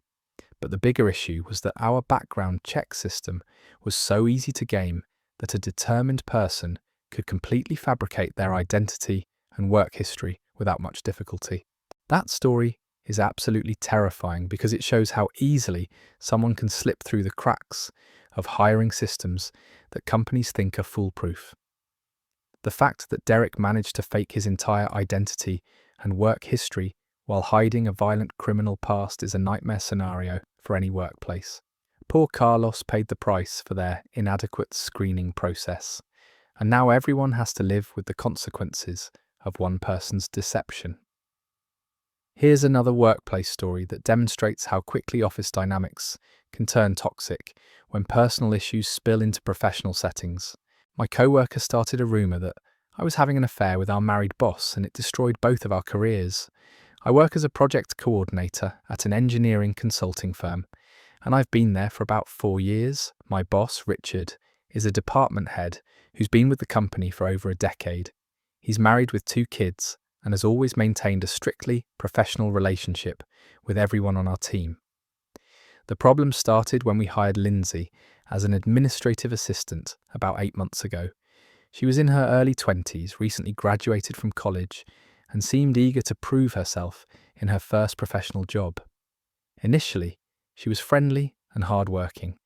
But the bigger issue was that our background check system was so easy to game that a determined person could completely fabricate their identity and work history without much difficulty. That story is absolutely terrifying because it shows how easily someone can slip through the cracks of hiring systems that companies think are foolproof. The fact that Derek managed to fake his entire identity and work history while hiding a violent criminal past is a nightmare scenario for any workplace. Poor Carlos paid the price for their inadequate screening process, and now everyone has to live with the consequences of one person's deception. Here's another workplace story that demonstrates how quickly office dynamics can turn toxic when personal issues spill into professional settings. My coworker started a rumor that I was having an affair with our married boss, and it destroyed both of our careers. I work as a project coordinator at an engineering consulting firm, and I've been there for about 4 years. My boss, Richard, is a department head who's been with the company for over a decade. He's married with 2 kids and has always maintained a strictly professional relationship with everyone on our team. The problem started when we hired Lindsay as an administrative assistant about 8 months ago. She was in her early 20s, recently graduated from college, and seemed eager to prove herself in her first professional job. Initially, she was friendly and hardworking,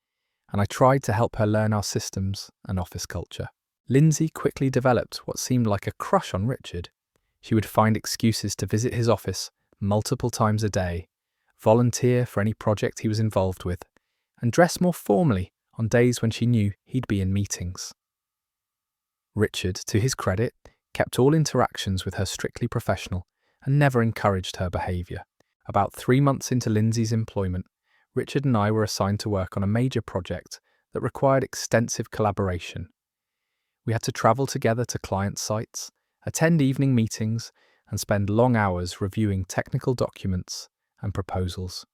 and I tried to help her learn our systems and office culture. Lindsay quickly developed what seemed like a crush on Richard. She would find excuses to visit his office multiple times a day, volunteer for any project he was involved with, and dress more formally on days when she knew he'd be in meetings. Richard, to his credit, kept all interactions with her strictly professional and never encouraged her behaviour. About 3 months into Lindsay's employment, Richard and I were assigned to work on a major project that required extensive collaboration. We had to travel together to client sites, attend evening meetings, and spend long hours reviewing technical documents and proposals.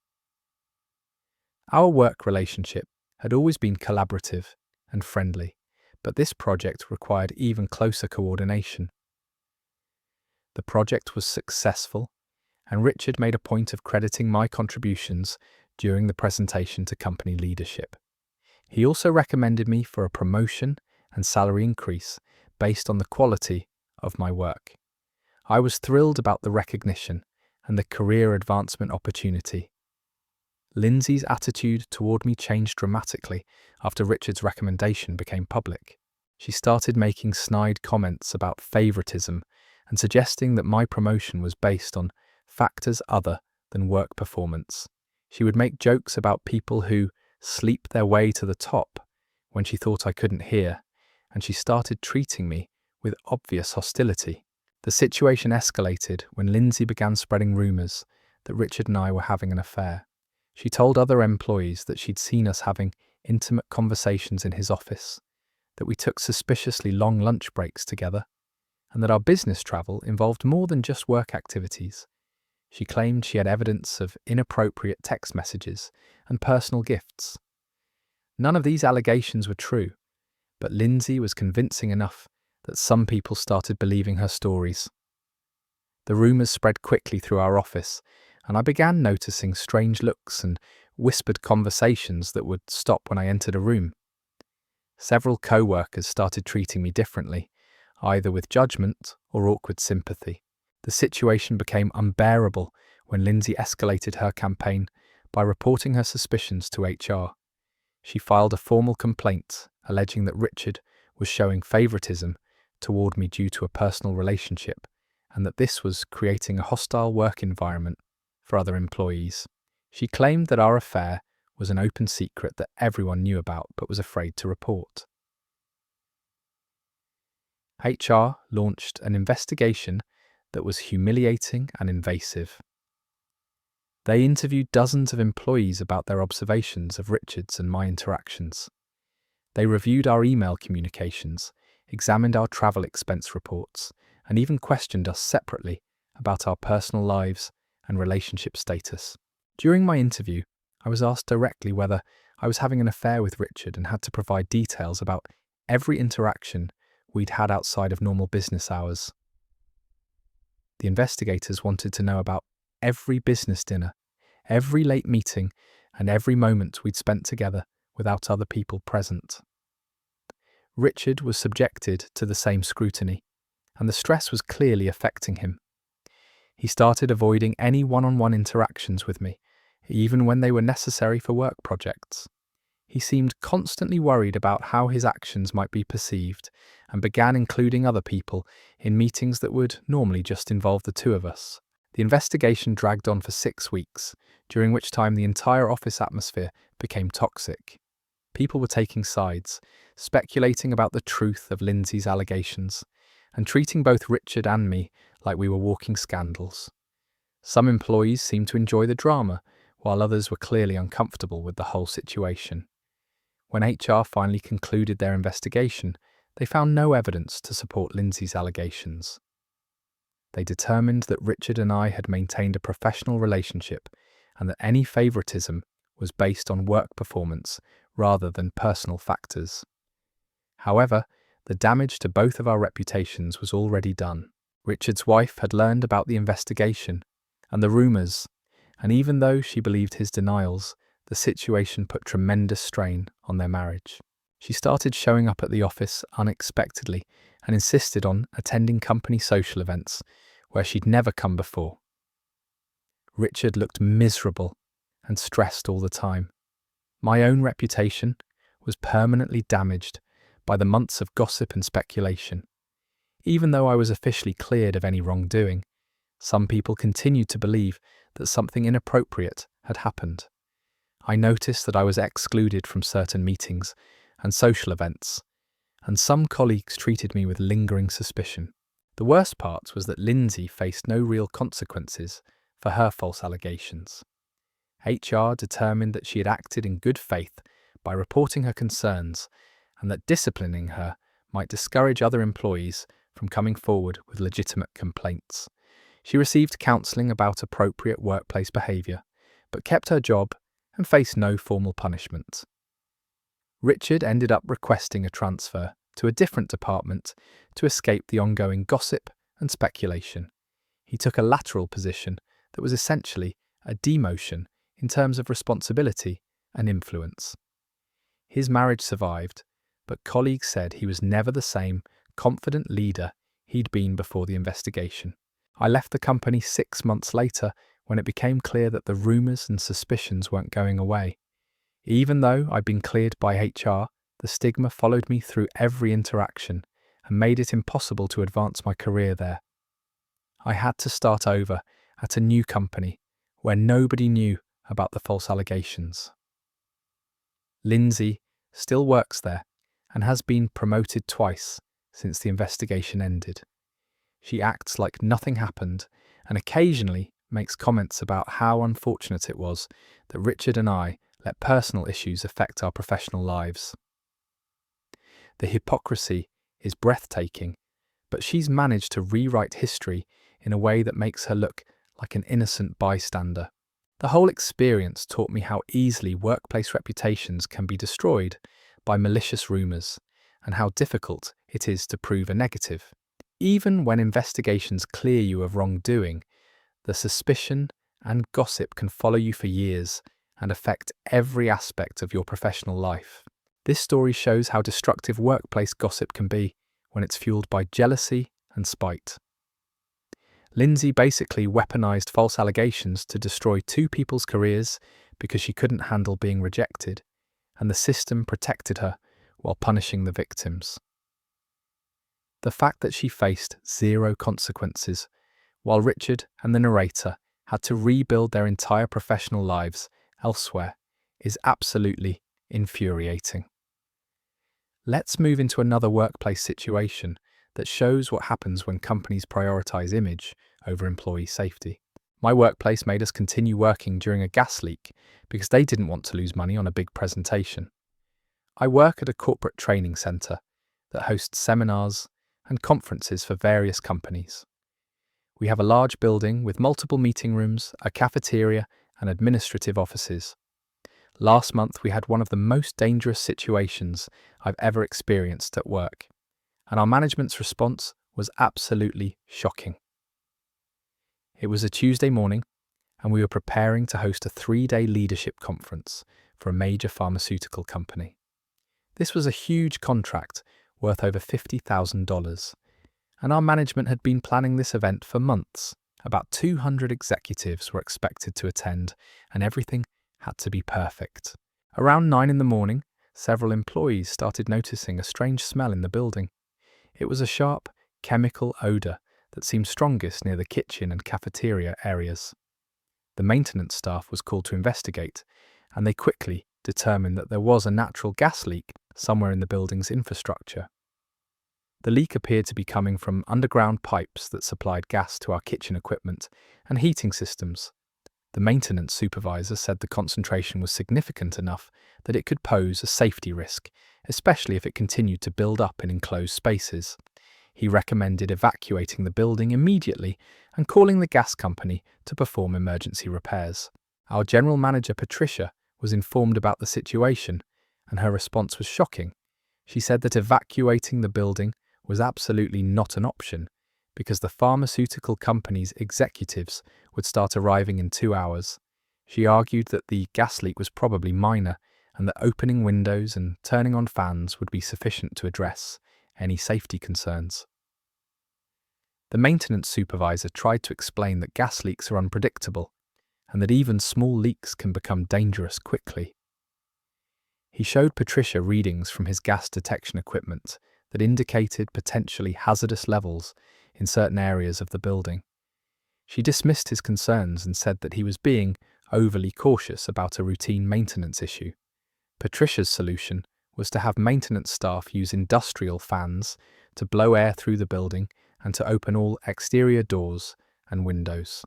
Our work relationship had always been collaborative and friendly, but this project required even closer coordination. The project was successful, and Richard made a point of crediting my contributions during the presentation to company leadership. He also recommended me for a promotion and salary increase based on the quality of my work. I was thrilled about the recognition and the career advancement opportunity. Lindsay's attitude toward me changed dramatically after Richard's recommendation became public. She started making snide comments about favoritism and suggesting that my promotion was based on factors other than work performance. She would make jokes about people who sleep their way to the top when she thought I couldn't hear, and she started treating me with obvious hostility. The situation escalated when Lindsay began spreading rumours that Richard and I were having an affair. She told other employees that she'd seen us having intimate conversations in his office, that we took suspiciously long lunch breaks together, and that our business travel involved more than just work activities. She claimed she had evidence of inappropriate text messages and personal gifts. None of these allegations were true, but Lindsay was convincing enough that some people started believing her stories. The rumours spread quickly through our office, and I began noticing strange looks and whispered conversations that would stop when I entered a room. Several co-workers started treating me differently, either with judgment or awkward sympathy. The situation became unbearable when Lindsay escalated her campaign by reporting her suspicions to HR. She filed a formal complaint alleging that Richard was showing favoritism toward me due to a personal relationship, and that this was creating a hostile work environment for other employees. She claimed that our affair was an open secret that everyone knew about but was afraid to report. HR launched an investigation that was humiliating and invasive. They interviewed dozens of employees about their observations of Richard's and my interactions. They reviewed our email communications, examined our travel expense reports, and even questioned us separately about our personal lives and relationship status. During my interview, I was asked directly whether I was having an affair with Richard and had to provide details about every interaction we'd had outside of normal business hours. The investigators wanted to know about every business dinner, every late meeting, and every moment we'd spent together without other people present. Richard was subjected to the same scrutiny, and the stress was clearly affecting him. He started avoiding any one-on-one interactions with me, even when they were necessary for work projects. He seemed constantly worried about how his actions might be perceived and began including other people in meetings that would normally just involve the two of us. The investigation dragged on for 6 weeks, during which time the entire office atmosphere became toxic. People were taking sides, speculating about the truth of Lindsay's allegations, and treating both Richard and me like we were walking scandals. Some employees seemed to enjoy the drama, while others were clearly uncomfortable with the whole situation. When HR finally concluded their investigation, they found no evidence to support Lindsay's allegations. They determined that Richard and I had maintained a professional relationship and that any favoritism was based on work performance rather than personal factors. However, the damage to both of our reputations was already done. Richard's wife had learned about the investigation and the rumours, and even though she believed his denials, the situation put tremendous strain on their marriage. She started showing up at the office unexpectedly and insisted on attending company social events where she'd never come before. Richard looked miserable and stressed all the time. My own reputation was permanently damaged by the months of gossip and speculation. Even though I was officially cleared of any wrongdoing, some people continued to believe that something inappropriate had happened. I noticed that I was excluded from certain meetings and social events, and some colleagues treated me with lingering suspicion. The worst part was that Lindsay faced no real consequences for her false allegations. HR determined that she had acted in good faith by reporting her concerns and that disciplining her might discourage other employees from coming forward with legitimate complaints. She received counselling about appropriate workplace behaviour, but kept her job and faced no formal punishment. Richard ended up requesting a transfer to a different department to escape the ongoing gossip and speculation. He took a lateral position that was essentially a demotion in terms of responsibility and influence. His marriage survived, but colleagues said he was never the same confident leader he'd been before the investigation. I left the company 6 months later when it became clear that the rumours and suspicions weren't going away. Even though I'd been cleared by HR, the stigma followed me through every interaction and made it impossible to advance my career there. I had to start over at a new company where nobody knew about the false allegations. Lindsay still works there and has been promoted twice since the investigation ended. She acts like nothing happened and occasionally makes comments about how unfortunate it was that Richard and I let personal issues affect our professional lives. The hypocrisy is breathtaking, but she's managed to rewrite history in a way that makes her look like an innocent bystander. The whole experience taught me how easily workplace reputations can be destroyed by malicious rumours and how difficult it is to prove a negative. Even when investigations clear you of wrongdoing, the suspicion and gossip can follow you for years and affect every aspect of your professional life. This story shows how destructive workplace gossip can be when it's fueled by jealousy and spite. Lindsay basically weaponized false allegations to destroy two people's careers because she couldn't handle being rejected, and the system protected her while punishing the victims. The fact that she faced zero consequences, while Richard and the narrator had to rebuild their entire professional lives elsewhere, is absolutely infuriating. Let's move into another workplace situation that shows what happens when companies prioritize image over employee safety. My workplace made us continue working during a gas leak because they didn't want to lose money on a big presentation. I work at a corporate training centre that hosts seminars and conferences for various companies. We have a large building with multiple meeting rooms, a cafeteria, and administrative offices. Last month we had one of the most dangerous situations I've ever experienced at work, and our management's response was absolutely shocking. It was a Tuesday morning, and we were preparing to host a 3-day leadership conference for a major pharmaceutical company. This was a huge contract worth over $50,000, and our management had been planning this event for months. About 200 executives were expected to attend, and everything had to be perfect. Around 9 in the morning, several employees started noticing a strange smell in the building. It was a sharp, chemical odour that seemed strongest near the kitchen and cafeteria areas. The maintenance staff was called to investigate, and they quickly determined that there was a natural gas leak somewhere in the building's infrastructure. The leak appeared to be coming from underground pipes that supplied gas to our kitchen equipment and heating systems. The maintenance supervisor said the concentration was significant enough that it could pose a safety risk, especially if it continued to build up in enclosed spaces. He recommended evacuating the building immediately and calling the gas company to perform emergency repairs. Our general manager, Patricia, was informed about the situation, and her response was shocking. She said that evacuating the building was absolutely not an option because the pharmaceutical company's executives would start arriving in 2 hours. She argued that the gas leak was probably minor and that opening windows and turning on fans would be sufficient to address any safety concerns. The maintenance supervisor tried to explain that gas leaks are unpredictable and that even small leaks can become dangerous quickly. He showed Patricia readings from his gas detection equipment that indicated potentially hazardous levels in certain areas of the building. She dismissed his concerns and said that he was being overly cautious about a routine maintenance issue. Patricia's solution was to have maintenance staff use industrial fans to blow air through the building and to open all exterior doors and windows.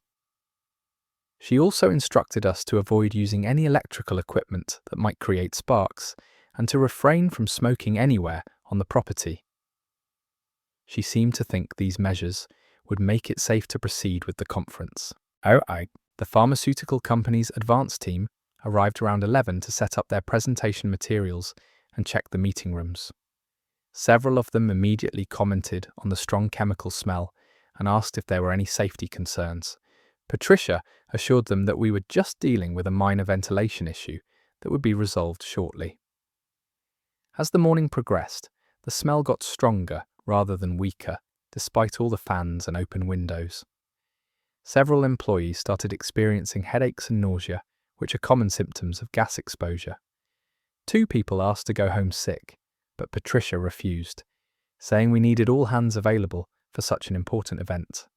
She also instructed us to avoid using any electrical equipment that might create sparks and to refrain from smoking anywhere on the property. She seemed to think these measures would make it safe to proceed with the conference. The pharmaceutical company's advance team arrived around 11 to set up their presentation materials and check the meeting rooms. Several of them immediately commented on the strong chemical smell and asked if there were any safety concerns. Patricia assured them that we were just dealing with a minor ventilation issue that would be resolved shortly. As the morning progressed, the smell got stronger rather than weaker, despite all the fans and open windows. Several employees started experiencing headaches and nausea, which are common symptoms of gas exposure. 2 people asked to go home sick, but Patricia refused, saying we needed all hands available for such an important event.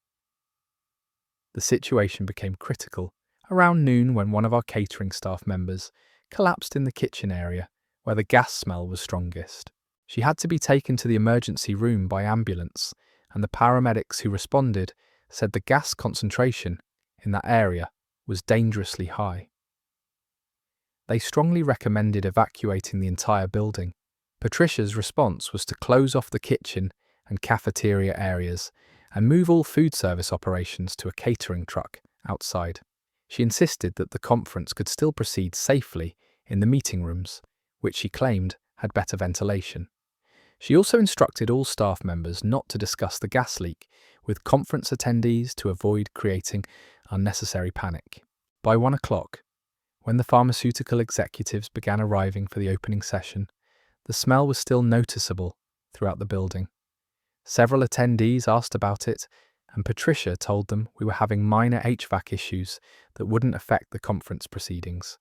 The situation became critical around noon when one of our catering staff members collapsed in the kitchen area where the gas smell was strongest. She had to be taken to the emergency room by ambulance, and the paramedics who responded said the gas concentration in that area was dangerously high. They strongly recommended evacuating the entire building. Patricia's response was to close off the kitchen and cafeteria areas and move all food service operations to a catering truck outside. She insisted that the conference could still proceed safely in the meeting rooms, which she claimed had better ventilation. She also instructed all staff members not to discuss the gas leak with conference attendees to avoid creating unnecessary panic. By 1 o'clock, when the pharmaceutical executives began arriving for the opening session, the smell was still noticeable throughout the building. Several attendees asked about it, and Patricia told them we were having minor HVAC issues that wouldn't affect the conference proceedings.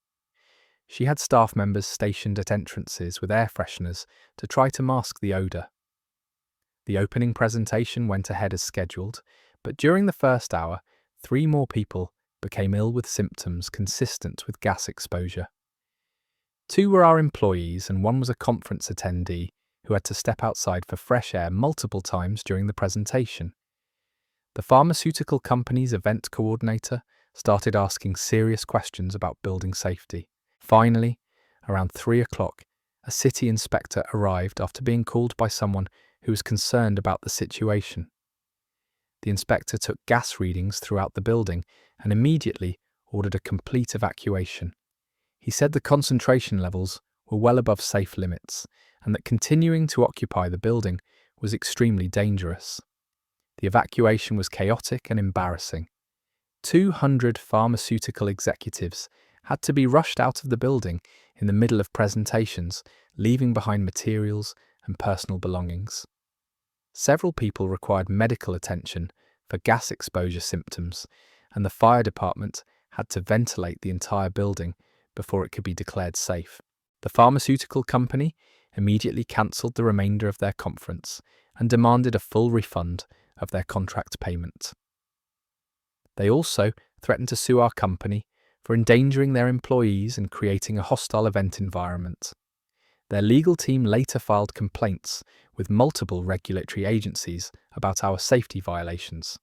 She had staff members stationed at entrances with air fresheners to try to mask the odour. The opening presentation went ahead as scheduled, but during the first hour, 3 more people became ill with symptoms consistent with gas exposure. 2 were our employees and 1 was a conference attendee who had to step outside for fresh air multiple times during the presentation. The pharmaceutical company's event coordinator started asking serious questions about building safety. Finally, around 3 o'clock, a city inspector arrived after being called by someone who was concerned about the situation. The inspector took gas readings throughout the building and immediately ordered a complete evacuation. He said the concentration levels were well above safe limits and that continuing to occupy the building was extremely dangerous. The evacuation was chaotic and embarrassing. 200 pharmaceutical executives had to be rushed out of the building in the middle of presentations, leaving behind materials and personal belongings. Several people required medical attention for gas exposure symptoms, and the fire department had to ventilate the entire building before it could be declared safe. The pharmaceutical company immediately cancelled the remainder of their conference and demanded a full refund of their contract payment. They also threatened to sue our company for endangering their employees and creating a hostile event environment. Their legal team later filed complaints with multiple regulatory agencies about our safety violations.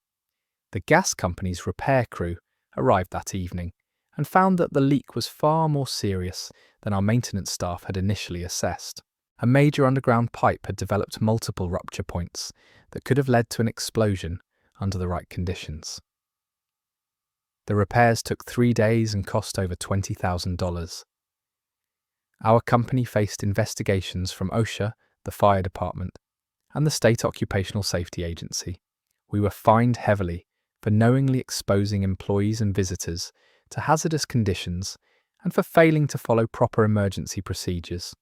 The gas company's repair crew arrived that evening and found that the leak was far more serious than our maintenance staff had initially assessed. A major underground pipe had developed multiple rupture points that could have led to an explosion under the right conditions. The repairs took 3 days and cost over $20,000. Our company faced investigations from OSHA, the fire department, and the State Occupational Safety Agency. We were fined heavily for knowingly exposing employees and visitors to hazardous conditions and for failing to follow proper emergency procedures.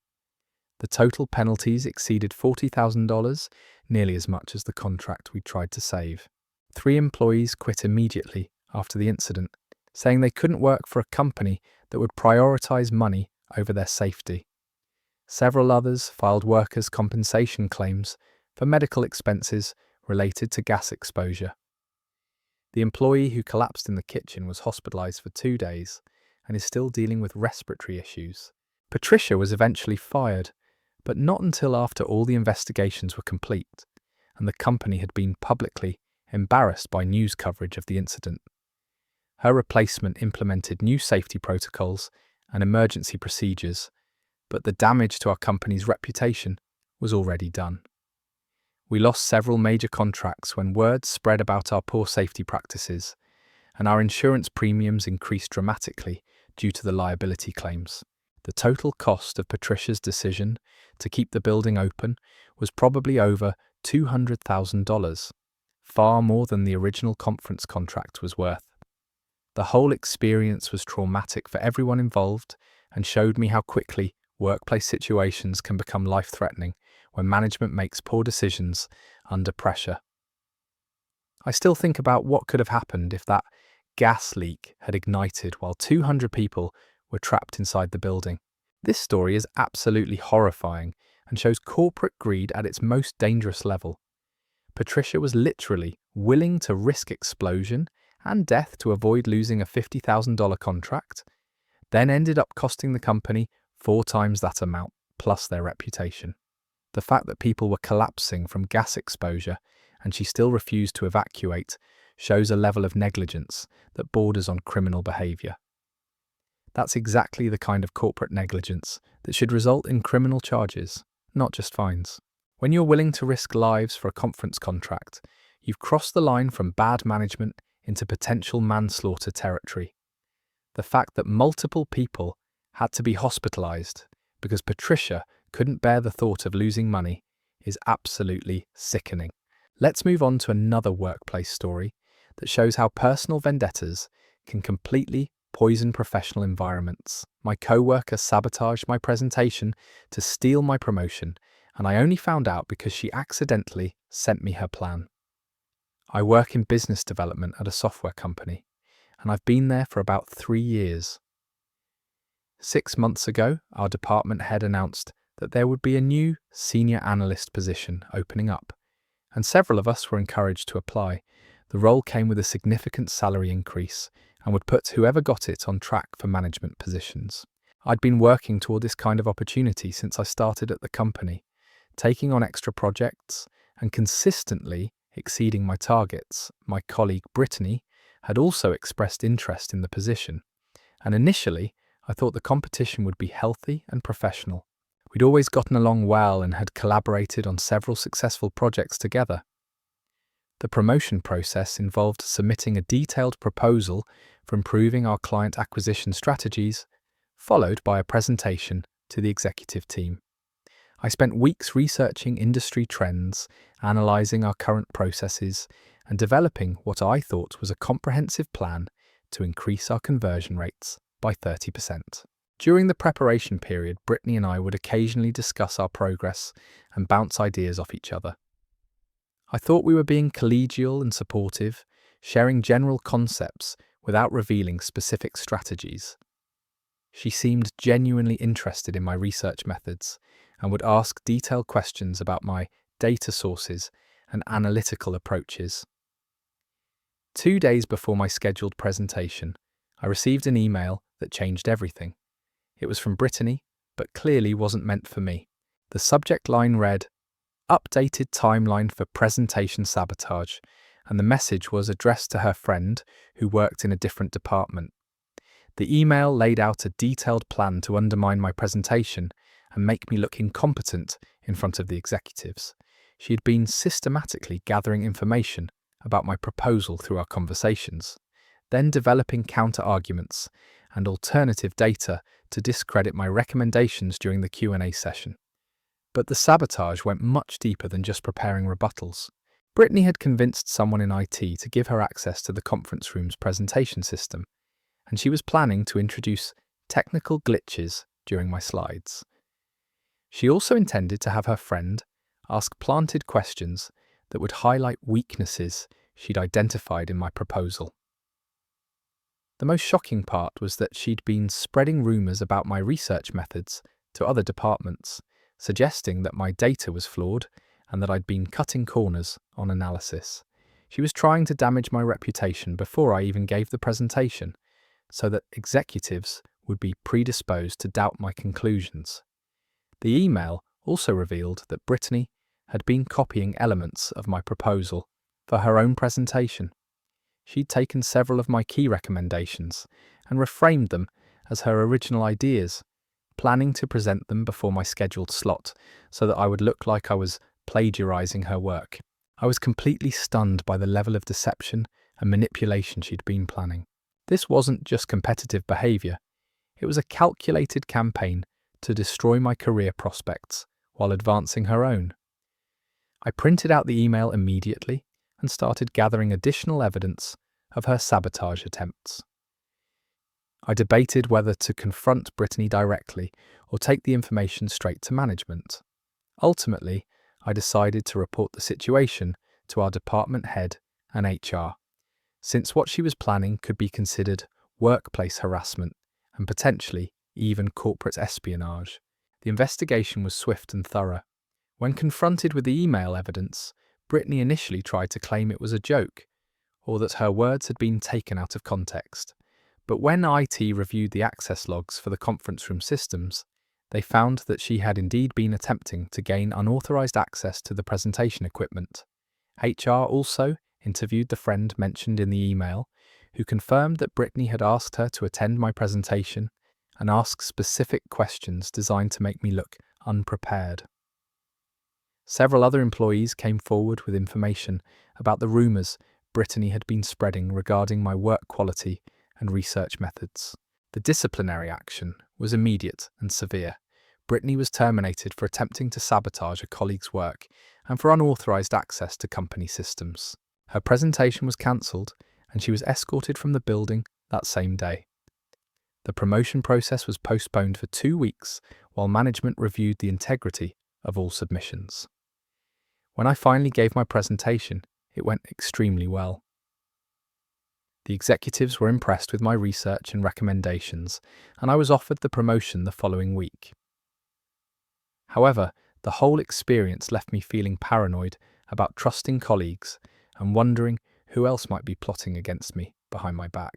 The total penalties exceeded $40,000, nearly as much as the contract we tried to save. 3 employees quit immediately after the incident, saying they couldn't work for a company that would prioritize money over their safety. Several others filed workers' compensation claims for medical expenses related to gas exposure. The employee who collapsed in the kitchen was hospitalized for 2 days and is still dealing with respiratory issues. Patricia was eventually fired, but not until after all the investigations were complete and the company had been publicly embarrassed by news coverage of the incident. Her replacement implemented new safety protocols and emergency procedures, but the damage to our company's reputation was already done. We lost several major contracts when word spread about our poor safety practices, and our insurance premiums increased dramatically due to the liability claims. The total cost of Patricia's decision to keep the building open was probably over $200,000, far more than the original conference contract was worth. The whole experience was traumatic for everyone involved and showed me how quickly workplace situations can become life-threatening when management makes poor decisions under pressure. I still think about what could have happened if that gas leak had ignited while 200 people were trapped inside the building. This story is absolutely horrifying and shows corporate greed at its most dangerous level. Patricia was literally willing to risk explosion and death to avoid losing a $50,000 contract, then ended up costing the company 4 times that amount, plus their reputation. The fact that people were collapsing from gas exposure and she still refused to evacuate shows a level of negligence that borders on criminal behaviour. That's exactly the kind of corporate negligence that should result in criminal charges, not just fines. When you're willing to risk lives for a conference contract, you've crossed the line from bad management into potential manslaughter territory. The fact that multiple people had to be hospitalized because Patricia couldn't bear the thought of losing money is absolutely sickening. Let's move on to another workplace story that shows how personal vendettas can completely poison professional environments. My co-worker sabotaged my presentation to steal my promotion, and I only found out because she accidentally sent me her plan. I work in business development at a software company, and I've been there for about 3 years. 6 months ago, our department head announced that there would be a new senior analyst position opening up, and several of us were encouraged to apply. The role came with a significant salary increase and would put whoever got it on track for management positions. I'd been working toward this kind of opportunity since I started at the company, taking on extra projects and consistently exceeding my targets. My colleague Brittany had also expressed interest in the position, and initially I thought the competition would be healthy and professional. We'd always gotten along well and had collaborated on several successful projects together. The promotion process involved submitting a detailed proposal for improving our client acquisition strategies, followed by a presentation to the executive team. I spent weeks researching industry trends, analysing our current processes, and developing what I thought was a comprehensive plan to increase our conversion rates by 30%. During the preparation period, Brittany and I would occasionally discuss our progress and bounce ideas off each other. I thought we were being collegial and supportive, sharing general concepts without revealing specific strategies. She seemed genuinely interested in my research methods and would ask detailed questions about my data sources and analytical approaches. 2 days before my scheduled presentation, I received an email that changed everything. It was from Brittany, but clearly wasn't meant for me. The subject line read, "Updated timeline for presentation sabotage," and the message was addressed to her friend who worked in a different department. The email laid out a detailed plan to undermine my presentation and make me look incompetent in front of the executives. She had been systematically gathering information about my proposal through our conversations, then developing counter-arguments and alternative data to discredit my recommendations during the Q&A session. But the sabotage went much deeper than just preparing rebuttals. Brittany had convinced someone in IT to give her access to the conference room's presentation system, and she was planning to introduce technical glitches during my slides. She also intended to have her friend ask planted questions that would highlight weaknesses she'd identified in my proposal. The most shocking part was that she'd been spreading rumours about my research methods to other departments, suggesting that my data was flawed and that I'd been cutting corners on analysis. She was trying to damage my reputation before I even gave the presentation, so that executives would be predisposed to doubt my conclusions. The email also revealed that Brittany had been copying elements of my proposal for her own presentation. She'd taken several of my key recommendations and reframed them as her original ideas, planning to present them before my scheduled slot so that I would look like I was plagiarizing her work. I was completely stunned by the level of deception and manipulation she'd been planning. This wasn't just competitive behavior, it was a calculated campaign to destroy my career prospects while advancing her own. I printed out the email immediately and started gathering additional evidence of her sabotage attempts. I debated whether to confront Brittany directly or take the information straight to management. Ultimately, I decided to report the situation to our department head and HR, since what she was planning could be considered workplace harassment and potentially even corporate espionage. The investigation was swift and thorough. When confronted with the email evidence, Brittany initially tried to claim it was a joke, or that her words had been taken out of context. But when IT reviewed the access logs for the conference room systems, they found that she had indeed been attempting to gain unauthorized access to the presentation equipment. HR also interviewed the friend mentioned in the email, who confirmed that Brittany had asked her to attend my presentation and ask specific questions designed to make me look unprepared. Several other employees came forward with information about the rumours Brittany had been spreading regarding my work quality and research methods. The disciplinary action was immediate and severe. Brittany was terminated for attempting to sabotage a colleague's work and for unauthorised access to company systems. Her presentation was cancelled and she was escorted from the building that same day. The promotion process was postponed for 2 weeks while management reviewed the integrity of all submissions. When I finally gave my presentation, it went extremely well. The executives were impressed with my research and recommendations, and I was offered the promotion the following week. However, the whole experience left me feeling paranoid about trusting colleagues and wondering who else might be plotting against me behind my back.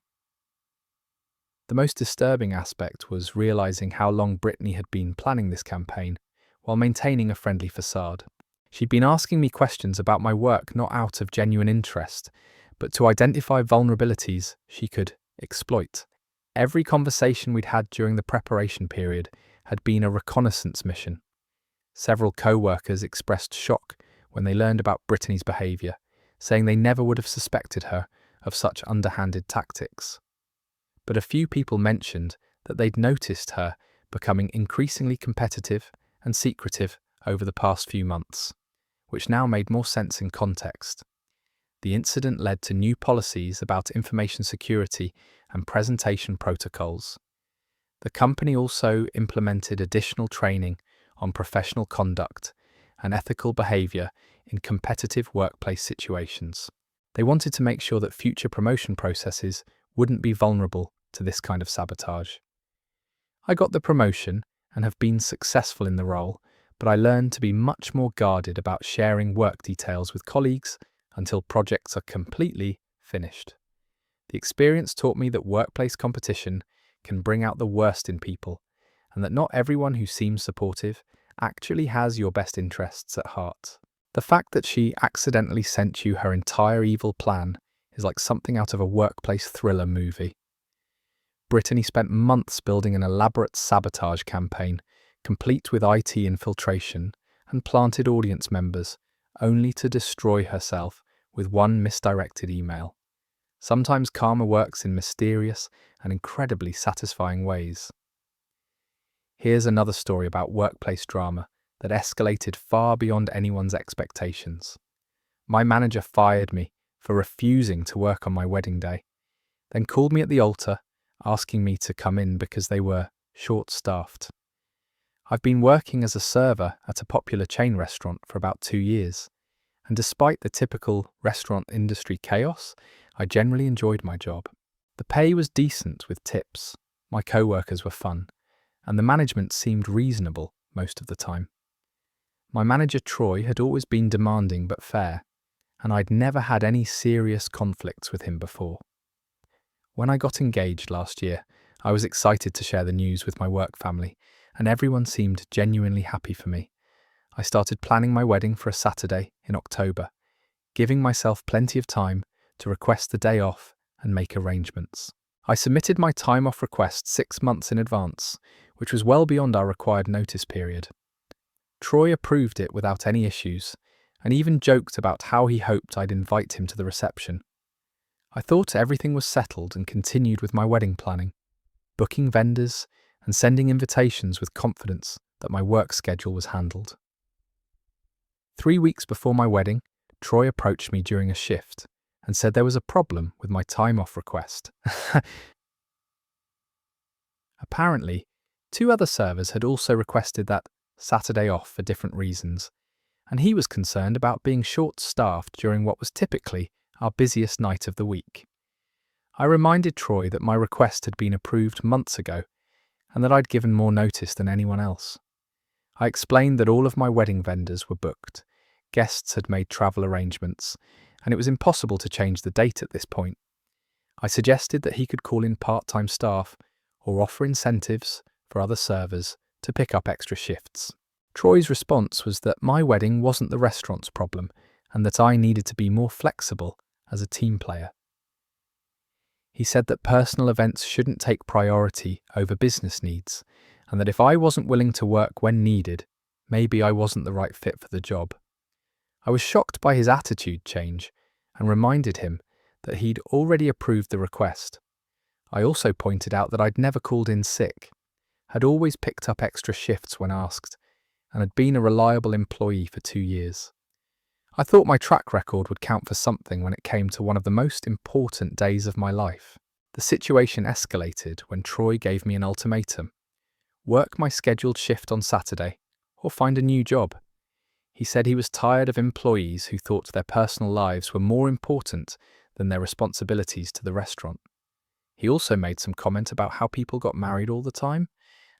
The most disturbing aspect was realizing how long Brittany had been planning this campaign while maintaining a friendly facade. She'd been asking me questions about my work not out of genuine interest, but to identify vulnerabilities she could exploit. Every conversation we'd had during the preparation period had been a reconnaissance mission. Several co-workers expressed shock when they learned about Brittany's behaviour, saying they never would have suspected her of such underhanded tactics. But a few people mentioned that they'd noticed her becoming increasingly competitive and secretive over the past few months, which now made more sense in context. The incident led to new policies about information security and presentation protocols. The company also implemented additional training on professional conduct and ethical behaviour in competitive workplace situations. They wanted to make sure that future promotion processes wouldn't be vulnerable to this kind of sabotage. I got the promotion and have been successful in the role, but I learned to be much more guarded about sharing work details with colleagues until projects are completely finished. The experience taught me that workplace competition can bring out the worst in people, and that not everyone who seems supportive actually has your best interests at heart. The fact that she accidentally sent you her entire evil plan is like something out of a workplace thriller movie. Brittany spent months building an elaborate sabotage campaign, complete with IT infiltration and planted audience members, only to destroy herself with one misdirected email. Sometimes karma works in mysterious and incredibly satisfying ways. Here's another story about workplace drama that escalated far beyond anyone's expectations. My manager fired me for refusing to work on my wedding day, then called me at the altar, asking me to come in because they were short-staffed. I've been working as a server at a popular chain restaurant for about 2 years, and despite the typical restaurant industry chaos, I generally enjoyed my job. The pay was decent with tips, my co-workers were fun, and the management seemed reasonable most of the time. My manager Troy had always been demanding but fair, and I'd never had any serious conflicts with him before. When I got engaged last year, I was excited to share the news with my work family, and everyone seemed genuinely happy for me. I started planning my wedding for a Saturday in October, giving myself plenty of time to request the day off and make arrangements. I submitted my time off request 6 months in advance, which was well beyond our required notice period. Troy approved it without any issues, and even joked about how he hoped I'd invite him to the reception. I thought everything was settled and continued with my wedding planning, booking vendors and sending invitations with confidence that my work schedule was handled. 3 weeks before my wedding, Troy approached me during a shift and said there was a problem with my time off request. Apparently, 2 other servers had also requested that Saturday off for different reasons, and he was concerned about being short-staffed during what was typically our busiest night of the week. I reminded Troy that my request had been approved months ago and that I'd given more notice than anyone else. I explained that all of my wedding vendors were booked, guests had made travel arrangements, and it was impossible to change the date at this point. I suggested that he could call in part-time staff or offer incentives for other servers to pick up extra shifts. Troy's response was that my wedding wasn't the restaurant's problem and that I needed to be more flexible as a team player. He said that personal events shouldn't take priority over business needs, and that if I wasn't willing to work when needed, maybe I wasn't the right fit for the job. I was shocked by his attitude change and reminded him that he'd already approved the request. I also pointed out that I'd never called in sick, had always picked up extra shifts when asked, and had been a reliable employee for 2 years. I thought my track record would count for something when it came to one of the most important days of my life. The situation escalated when Troy gave me an ultimatum: work my scheduled shift on Saturday or find a new job. He said he was tired of employees who thought their personal lives were more important than their responsibilities to the restaurant. He also made some comment about how people got married all the time,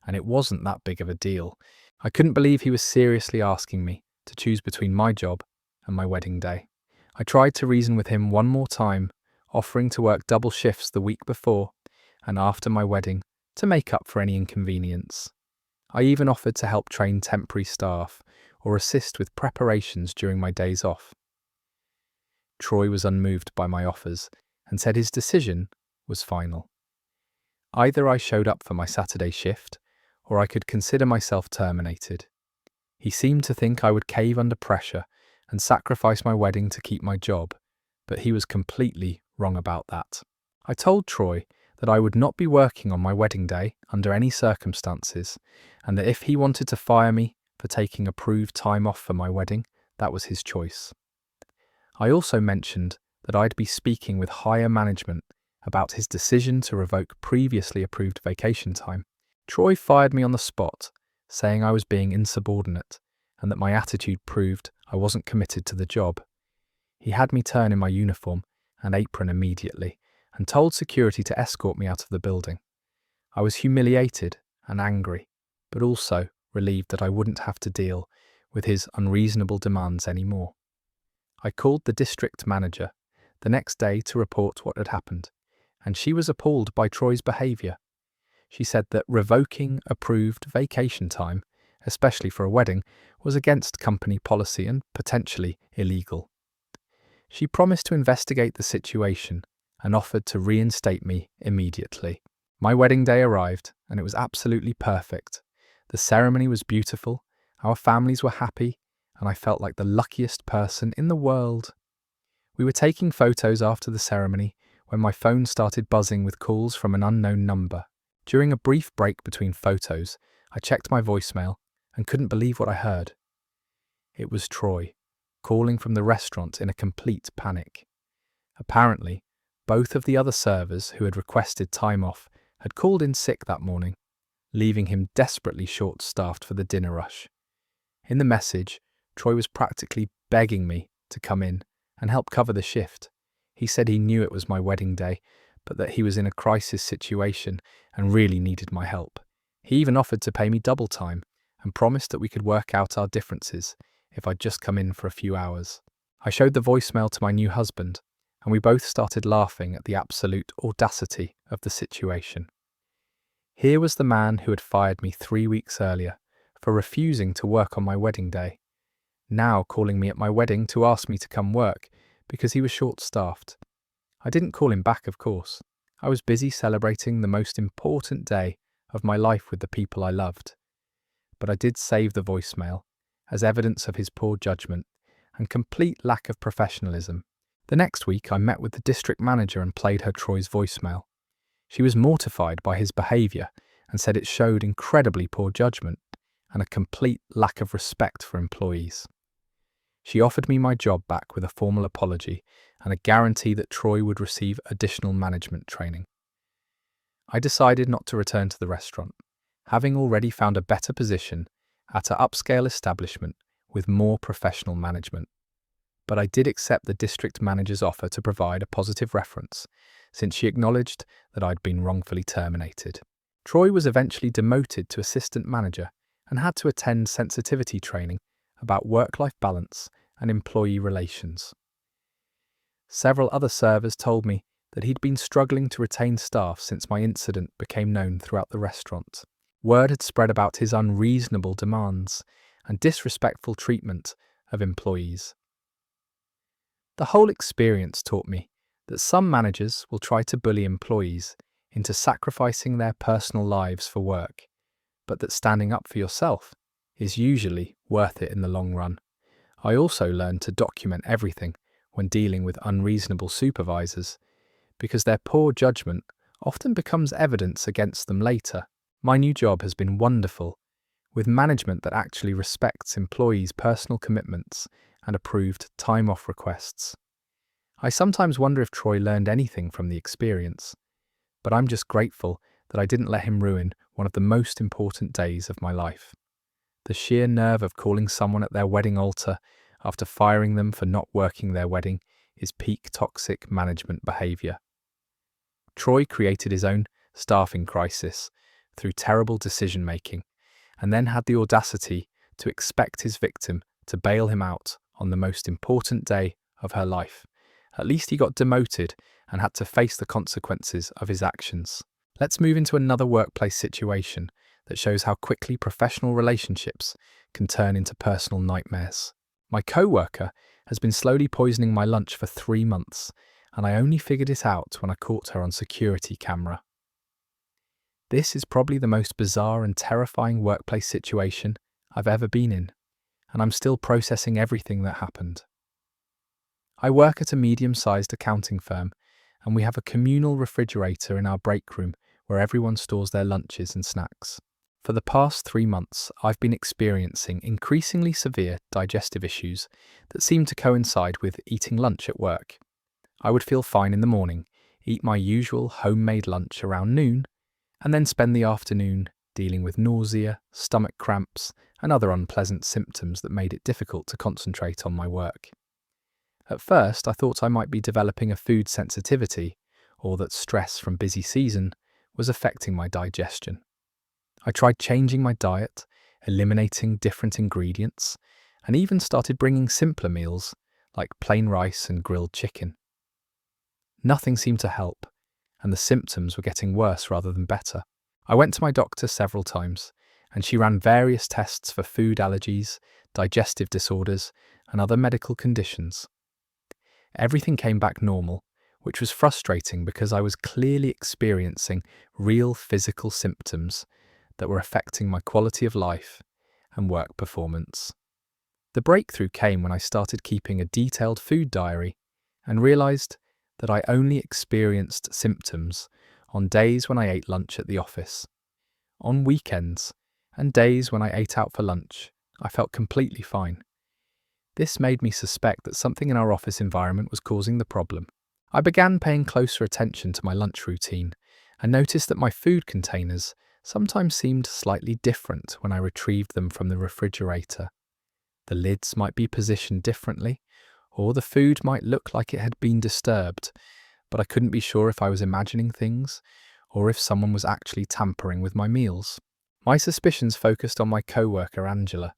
and it wasn't that big of a deal. I couldn't believe he was seriously asking me to choose between my job and my wedding day. I tried to reason with him one more time, offering to work double shifts the week before and after my wedding to make up for any inconvenience. I even offered to help train temporary staff or assist with preparations during my days off. Troy was unmoved by my offers and said his decision was final. Either I showed up for my Saturday shift, or I could consider myself terminated. He seemed to think I would cave under pressure and sacrifice my wedding to keep my job, but he was completely wrong about that. I told Troy that I would not be working on my wedding day under any circumstances, and that if he wanted to fire me for taking approved time off for my wedding, that was his choice. I also mentioned that I'd be speaking with higher management about his decision to revoke previously approved vacation time. Troy fired me on the spot, saying I was being insubordinate and that my attitude proved I wasn't committed to the job. He had me turn in my uniform and apron immediately and told security to escort me out of the building. I was humiliated and angry, but also relieved that I wouldn't have to deal with his unreasonable demands anymore. I called the district manager the next day to report what had happened, and she was appalled by Troy's behaviour. She said that revoking approved vacation time, especially for a wedding, was against company policy and potentially illegal. She promised to investigate the situation and offered to reinstate me immediately. My wedding day arrived, and it was absolutely perfect. The ceremony was beautiful, our families were happy, and I felt like the luckiest person in the world. We were taking photos after the ceremony when my phone started buzzing with calls from an unknown number. During a brief break between photos, I checked my voicemail and couldn't believe what I heard. It was Troy, calling from the restaurant in a complete panic. Apparently, both of the other servers who had requested time off had called in sick that morning, leaving him desperately short-staffed for the dinner rush. In the message, Troy was practically begging me to come in and help cover the shift. He said he knew it was my wedding day, but that he was in a crisis situation and really needed my help. He even offered to pay me double time and promised that we could work out our differences if I'd just come in for a few hours. I showed the voicemail to my new husband, and we both started laughing at the absolute audacity of the situation. Here was the man who had fired me 3 weeks earlier for refusing to work on my wedding day, now calling me at my wedding to ask me to come work because he was short-staffed. I didn't call him back, of course. I was busy celebrating the most important day of my life with the people I loved. But I did save the voicemail as evidence of his poor judgment and complete lack of professionalism. The next week, I met with the district manager and played her Troy's voicemail. She was mortified by his behaviour and said it showed incredibly poor judgment and a complete lack of respect for employees. She offered me my job back with a formal apology and a guarantee that Troy would receive additional management training. I decided not to return to the restaurant, having already found a better position at an upscale establishment with more professional management. But I did accept the district manager's offer to provide a positive reference, since she acknowledged that I'd been wrongfully terminated. Troy was eventually demoted to assistant manager and had to attend sensitivity training about work-life balance and employee relations. Several other servers told me that he'd been struggling to retain staff since my incident became known throughout the restaurant. Word had spread about his unreasonable demands and disrespectful treatment of employees. The whole experience taught me that some managers will try to bully employees into sacrificing their personal lives for work, but that standing up for yourself is usually worth it in the long run. I also learned to document everything when dealing with unreasonable supervisors, because their poor judgment often becomes evidence against them later. My new job has been wonderful, with management that actually respects employees' personal commitments and approved time-off requests. I sometimes wonder if Troy learned anything from the experience, but I'm just grateful that I didn't let him ruin one of the most important days of my life. The sheer nerve of calling someone at their wedding altar after firing them for not working their wedding is peak toxic management behaviour. Troy created his own staffing crisis through terrible decision-making, and then had the audacity to expect his victim to bail him out on the most important day of her life. At least he got demoted and had to face the consequences of his actions. Let's move into another workplace situation that shows how quickly professional relationships can turn into personal nightmares. My co-worker has been slowly poisoning my lunch for 3 months, and I only figured it out when I caught her on security camera. This is probably the most bizarre and terrifying workplace situation I've ever been in, and I'm still processing everything that happened. I work at a medium-sized accounting firm, and we have a communal refrigerator in our break room where everyone stores their lunches and snacks. For the past 3 months, I've been experiencing increasingly severe digestive issues that seem to coincide with eating lunch at work. I would feel fine in the morning, eat my usual homemade lunch around noon, and then spend the afternoon dealing with nausea, stomach cramps, and other unpleasant symptoms that made it difficult to concentrate on my work. At first, I thought I might be developing a food sensitivity, or that stress from busy season was affecting my digestion. I tried changing my diet, eliminating different ingredients, and even started bringing simpler meals like plain rice and grilled chicken. Nothing seemed to help, and the symptoms were getting worse rather than better. I went to my doctor several times, and she ran various tests for food allergies, digestive disorders, and other medical conditions. Everything came back normal, which was frustrating because I was clearly experiencing real physical symptoms that were affecting my quality of life and work performance. The breakthrough came when I started keeping a detailed food diary and realized that I only experienced symptoms on days when I ate lunch at the office. On weekends and days when I ate out for lunch, I felt completely fine. This made me suspect that something in our office environment was causing the problem. I began paying closer attention to my lunch routine and noticed that my food containers sometimes seemed slightly different when I retrieved them from the refrigerator. The lids might be positioned differently, or the food might look like it had been disturbed, but I couldn't be sure if I was imagining things or if someone was actually tampering with my meals. My suspicions focused on my co-worker Angela,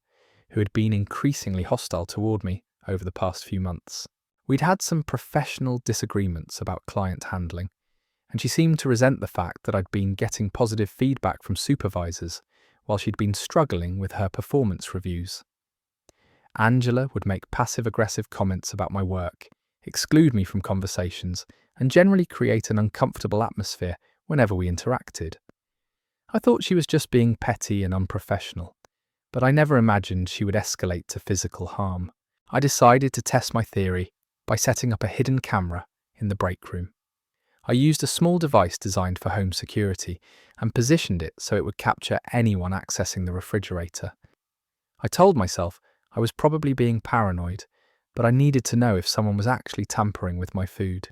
who had been increasingly hostile toward me over the past few months. We'd had some professional disagreements about client handling, and she seemed to resent the fact that I'd been getting positive feedback from supervisors while she'd been struggling with her performance reviews. Angela would make passive-aggressive comments about my work, exclude me from conversations, and generally create an uncomfortable atmosphere whenever we interacted. I thought she was just being petty and unprofessional, but I never imagined she would escalate to physical harm. I decided to test my theory by setting up a hidden camera in the break room. I used a small device designed for home security and positioned it so it would capture anyone accessing the refrigerator. I told myself I was probably being paranoid, but I needed to know if someone was actually tampering with my food.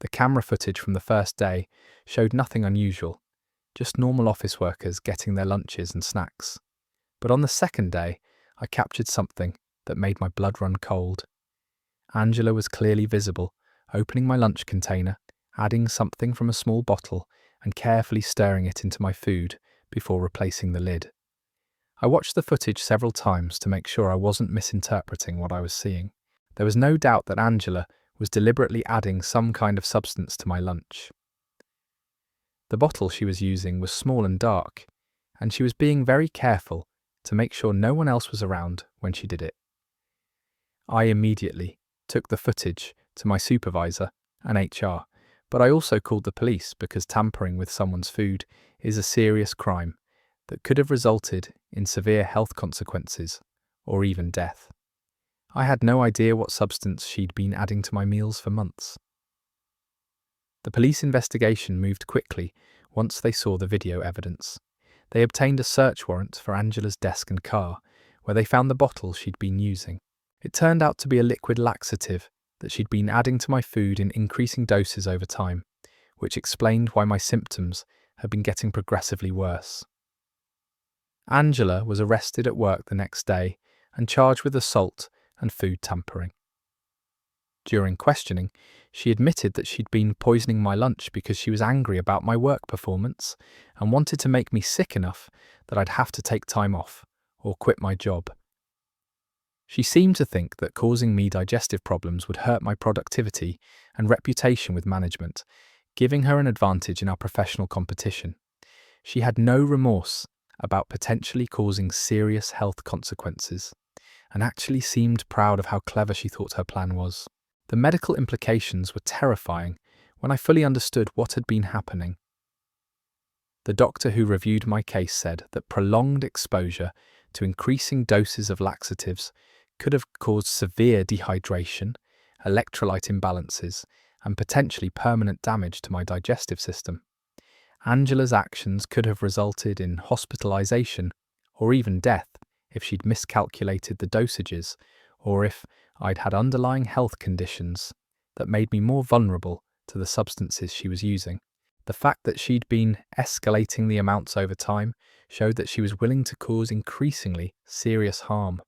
The camera footage from the first day showed nothing unusual, just normal office workers getting their lunches and snacks. But on the second day, I captured something that made my blood run cold. Angela was clearly visible, opening my lunch container, adding something from a small bottle, and carefully stirring it into my food before replacing the lid. I watched the footage several times to make sure I wasn't misinterpreting what I was seeing. There was no doubt that Angela was deliberately adding some kind of substance to my lunch. The bottle she was using was small and dark, and she was being very careful to make sure no one else was around when she did it. I immediately took the footage to my supervisor and HR, but I also called the police because tampering with someone's food is a serious crime that could have resulted in severe health consequences or even death. I had no idea what substance she'd been adding to my meals for months. The police investigation moved quickly once they saw the video evidence. They obtained a search warrant for Angela's desk and car, where they found the bottle she'd been using. It turned out to be a liquid laxative that she'd been adding to my food in increasing doses over time, which explained why my symptoms had been getting progressively worse. Angela was arrested at work the next day and charged with assault and food tampering. During questioning, she admitted that she'd been poisoning my lunch because she was angry about my work performance and wanted to make me sick enough that I'd have to take time off or quit my job. She seemed to think that causing me digestive problems would hurt my productivity and reputation with management, giving her an advantage in our professional competition. She had no remorse about potentially causing serious health consequences, and actually seemed proud of how clever she thought her plan was. The medical implications were terrifying when I fully understood what had been happening. The doctor who reviewed my case said that prolonged exposure to increasing doses of laxatives could have caused severe dehydration, electrolyte imbalances, and potentially permanent damage to my digestive system. Angela's actions could have resulted in hospitalization or even death if she'd miscalculated the dosages, or if I'd had underlying health conditions that made me more vulnerable to the substances she was using. The fact that she'd been escalating the amounts over time showed that she was willing to cause increasingly serious harm.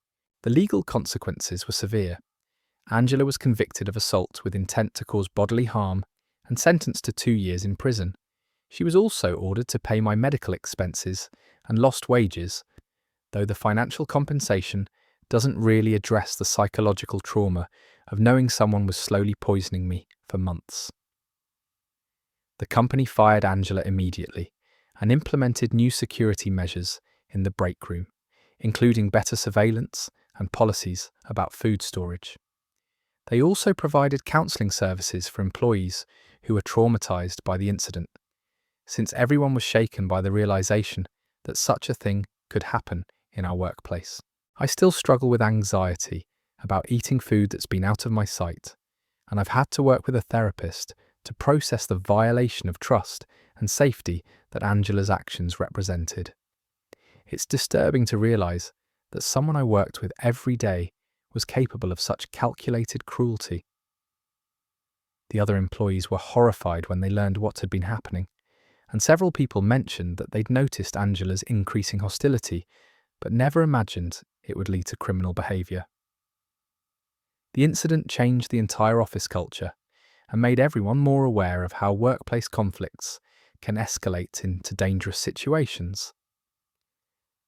The legal consequences were severe. Angela was convicted of assault with intent to cause bodily harm and sentenced to 2 years in prison. She was also ordered to pay my medical expenses and lost wages, though the financial compensation doesn't really address the psychological trauma of knowing someone was slowly poisoning me for months. The company fired Angela immediately and implemented new security measures in the break room, including better surveillance and policies about food storage. They also provided counselling services for employees who were traumatised by the incident, since everyone was shaken by the realisation that such a thing could happen in our workplace. I still struggle with anxiety about eating food that's been out of my sight, and I've had to work with a therapist to process the violation of trust and safety that Angela's actions represented. It's disturbing to realise that someone I worked with every day was capable of such calculated cruelty. The other employees were horrified when they learned what had been happening, and several people mentioned that they'd noticed Angela's increasing hostility, but never imagined it would lead to criminal behaviour. The incident changed the entire office culture and made everyone more aware of how workplace conflicts can escalate into dangerous situations.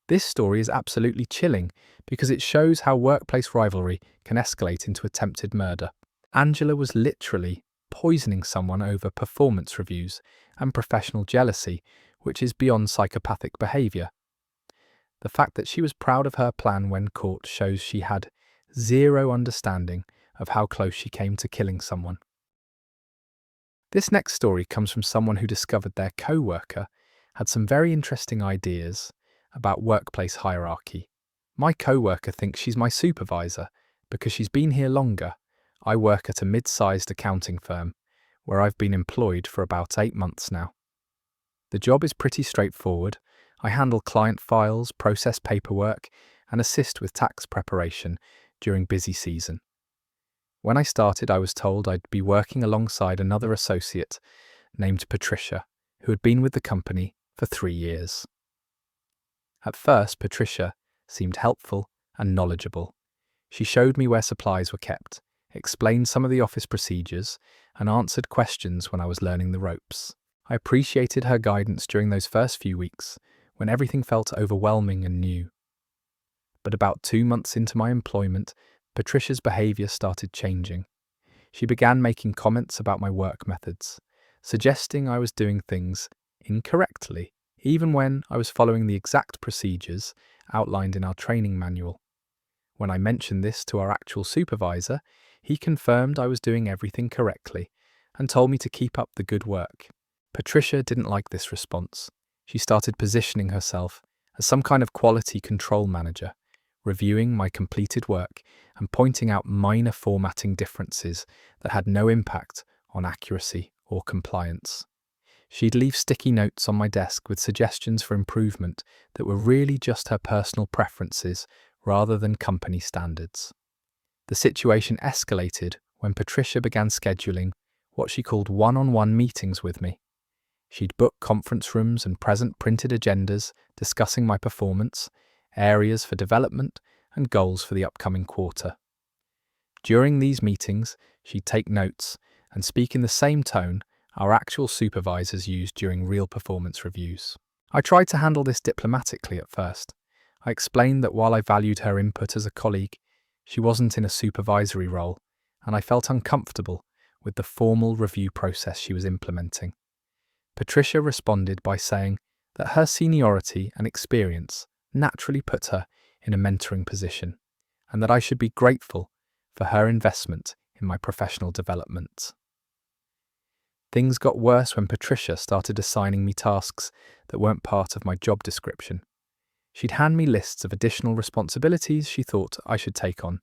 This story is absolutely chilling because it shows how workplace rivalry can escalate into attempted murder. Angela was literally poisoning someone over performance reviews and professional jealousy, which is beyond psychopathic behaviour. The fact that she was proud of her plan when caught shows she had zero understanding of how close she came to killing someone. This next story comes from someone who discovered their co-worker had some very interesting ideas about workplace hierarchy. My co-worker thinks she's my supervisor because she's been here longer. I work at a mid-sized accounting firm where I've been employed for about 8 months now. The job is pretty straightforward. I handle client files, process paperwork, and assist with tax preparation during busy season. When I started, I was told I'd be working alongside another associate named Patricia, who had been with the company for 3 years. At first, Patricia seemed helpful and knowledgeable. She showed me where supplies were kept, explained some of the office procedures, and answered questions when I was learning the ropes. I appreciated her guidance during those first few weeks, when everything felt overwhelming and new. But about 2 months into my employment, Patricia's behaviour started changing. She began making comments about my work methods, suggesting I was doing things incorrectly, even when I was following the exact procedures outlined in our training manual. When I mentioned this to our actual supervisor, he confirmed I was doing everything correctly and told me to keep up the good work. Patricia didn't like this response. She started positioning herself as some kind of quality control manager, reviewing my completed work and pointing out minor formatting differences that had no impact on accuracy or compliance. She'd leave sticky notes on my desk with suggestions for improvement that were really just her personal preferences rather than company standards. The situation escalated when Patricia began scheduling what she called one-on-one meetings with me. She'd book conference rooms and present printed agendas discussing my performance, areas for development, and goals for the upcoming quarter. During these meetings, she'd take notes and speak in the same tone our actual supervisors used during real performance reviews. I tried to handle this diplomatically at first. I explained that while I valued her input as a colleague, she wasn't in a supervisory role, and I felt uncomfortable with the formal review process she was implementing. Patricia responded by saying that her seniority and experience naturally put her in a mentoring position, and that I should be grateful for her investment in my professional development. Things got worse when Patricia started assigning me tasks that weren't part of my job description. She'd hand me lists of additional responsibilities she thought I should take on,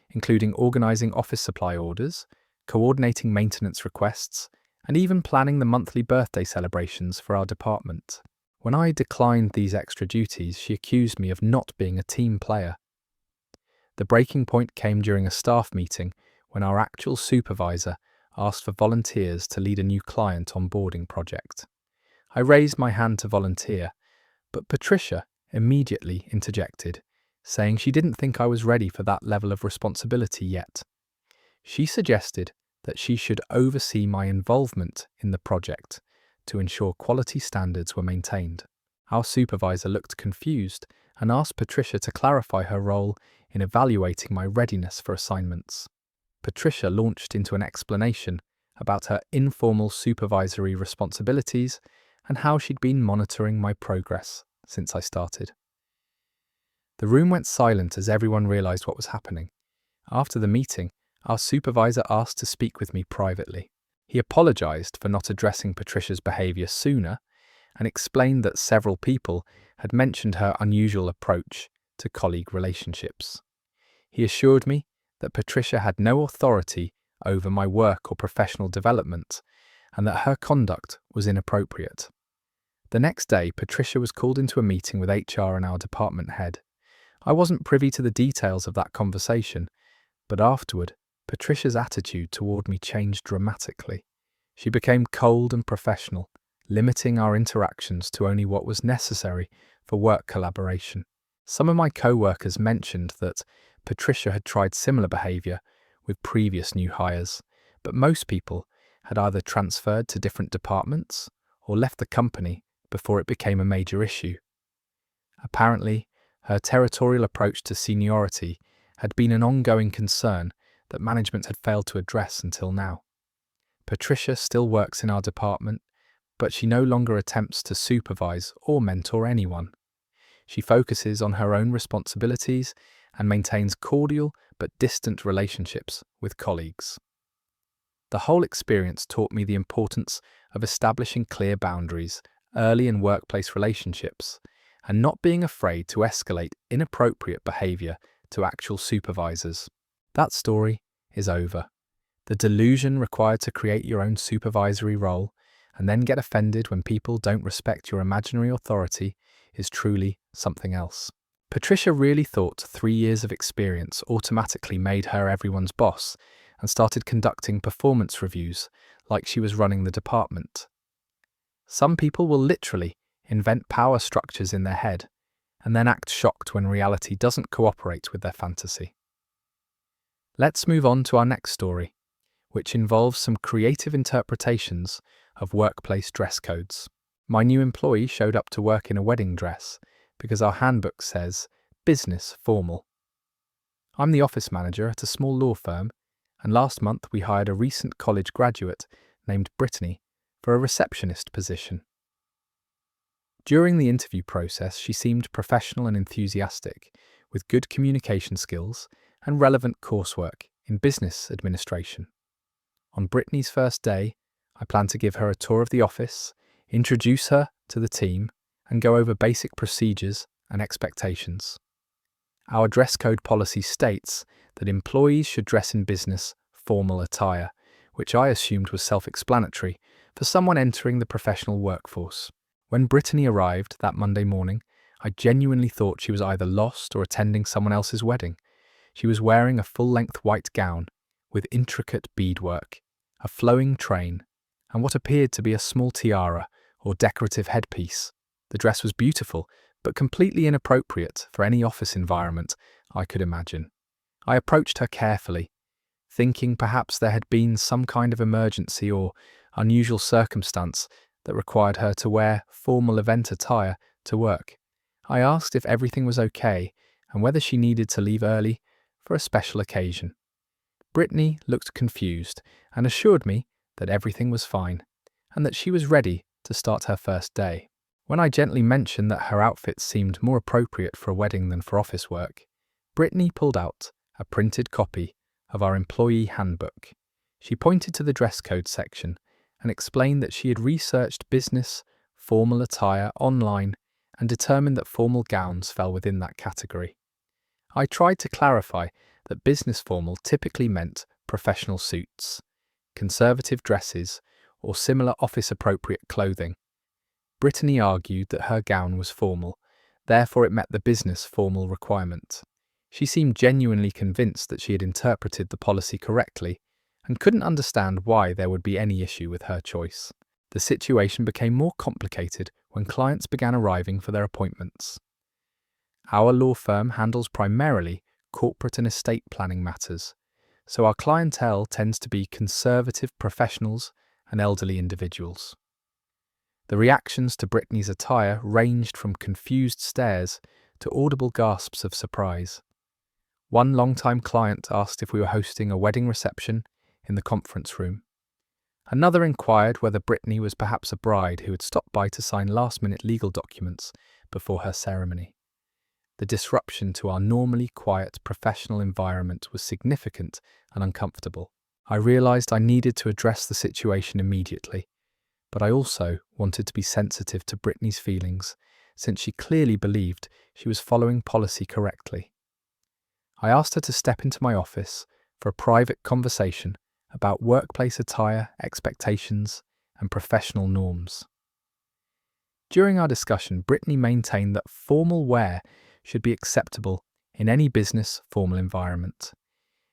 including organising office supply orders, coordinating maintenance requests, and even planning the monthly birthday celebrations for our department. When I declined these extra duties, she accused me of not being a team player. The breaking point came during a staff meeting when our actual supervisor asked for volunteers to lead a new client onboarding project. I raised my hand to volunteer, but Patricia immediately interjected, saying she didn't think I was ready for that level of responsibility yet. She suggested that she should oversee my involvement in the project to ensure quality standards were maintained. Our supervisor looked confused and asked Patricia to clarify her role in evaluating my readiness for assignments. Patricia launched into an explanation about her informal supervisory responsibilities and how she'd been monitoring my progress since I started. The room went silent as everyone realized what was happening. After the meeting, our supervisor asked to speak with me privately. He apologized for not addressing Patricia's behavior sooner and explained that several people had mentioned her unusual approach to colleague relationships. He assured me that Patricia had no authority over my work or professional development and that her conduct was inappropriate. The next day, Patricia was called into a meeting with HR and our department head. I wasn't privy to the details of that conversation, but afterward, Patricia's attitude toward me changed dramatically. She became cold and professional, limiting our interactions to only what was necessary for work collaboration. Some of my co-workers mentioned that Patricia had tried similar behavior with previous new hires, but most people had either transferred to different departments or left the company before it became a major issue. Apparently, her territorial approach to seniority had been an ongoing concern that management had failed to address until now. Patricia still works in our department, but she no longer attempts to supervise or mentor anyone. She focuses on her own responsibilities and maintains cordial but distant relationships with colleagues. The whole experience taught me the importance of establishing clear boundaries early in workplace relationships and not being afraid to escalate inappropriate behavior to actual supervisors. That story is over. The delusion required to create your own supervisory role and then get offended when people don't respect your imaginary authority is truly something else. Patricia really thought 3 years of experience automatically made her everyone's boss and started conducting performance reviews like she was running the department. Some people will literally invent power structures in their head and then act shocked when reality doesn't cooperate with their fantasy. Let's move on to our next story, which involves some creative interpretations of workplace dress codes. My new employee showed up to work in a wedding dress because our handbook says business formal. I'm the office manager at a small law firm, and last month we hired a recent college graduate named Brittany for a receptionist position. During the interview process, she seemed professional and enthusiastic, with good communication skills and relevant coursework in business administration. On Brittany's first day, I plan to give her a tour of the office, introduce her to the team, and go over basic procedures and expectations. Our dress code policy states that employees should dress in business formal attire, which I assumed was self-explanatory for someone entering the professional workforce. When Brittany arrived that Monday morning, I genuinely thought she was either lost or attending someone else's wedding. She was wearing a full-length white gown with intricate beadwork, a flowing train, and what appeared to be a small tiara or decorative headpiece. The dress was beautiful, but completely inappropriate for any office environment I could imagine. I approached her carefully, thinking perhaps there had been some kind of emergency or unusual circumstance that required her to wear formal event attire to work. I asked if everything was okay and whether she needed to leave early for a special occasion. Brittany looked confused and assured me that everything was fine and that she was ready to start her first day. When I gently mentioned that her outfit seemed more appropriate for a wedding than for office work, Brittany pulled out a printed copy of our employee handbook. She pointed to the dress code section and explained that she had researched business formal attire online and determined that formal gowns fell within that category. I tried to clarify that business formal typically meant professional suits, conservative dresses, or similar office-appropriate clothing. Brittany argued that her gown was formal, therefore it met the business formal requirement. She seemed genuinely convinced that she had interpreted the policy correctly and couldn't understand why there would be any issue with her choice. The situation became more complicated when clients began arriving for their appointments. Our law firm handles primarily corporate and estate planning matters, so our clientele tends to be conservative professionals and elderly individuals. The reactions to Brittany's attire ranged from confused stares to audible gasps of surprise. One long-time client asked if we were hosting a wedding reception in the conference room. Another inquired whether Brittany was perhaps a bride who had stopped by to sign last-minute legal documents before her ceremony. The disruption to our normally quiet professional environment was significant and uncomfortable. I realized I needed to address the situation immediately, but I also wanted to be sensitive to Brittany's feelings, since she clearly believed she was following policy correctly. I asked her to step into my office for a private conversation about workplace attire, expectations, and professional norms. During our discussion, Brittany maintained that formal wear should be acceptable in any business formal environment.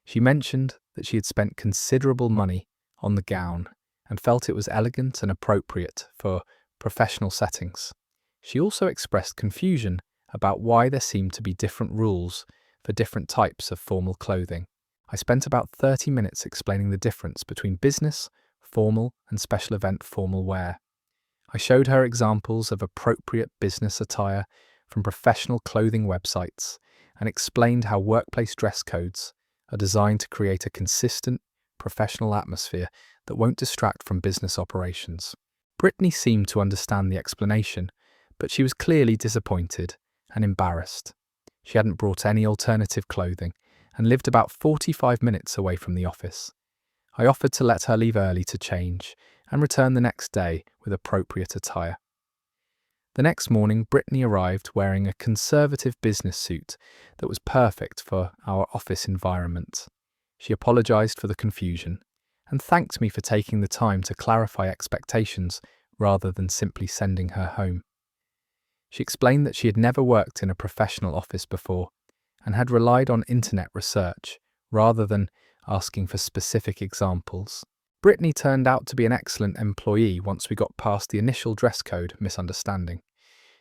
She mentioned that she had spent considerable money on the gown and felt it was elegant and appropriate for professional settings. She also expressed confusion about why there seemed to be different rules for different types of formal clothing. I spent about 30 minutes explaining the difference between business, formal, and special event formal wear. I showed her examples of appropriate business attire from professional clothing websites and explained how workplace dress codes are designed to create a consistent, professional atmosphere that won't distract from business operations. Brittany seemed to understand the explanation, but she was clearly disappointed and embarrassed. She hadn't brought any alternative clothing and lived about 45 minutes away from the office. I offered to let her leave early to change and return the next day with appropriate attire. The next morning, Brittany arrived wearing a conservative business suit that was perfect for our office environment. She apologized for the confusion and thanked me for taking the time to clarify expectations rather than simply sending her home. She explained that she had never worked in a professional office before and had relied on internet research rather than asking for specific examples. Brittany turned out to be an excellent employee once we got past the initial dress code misunderstanding.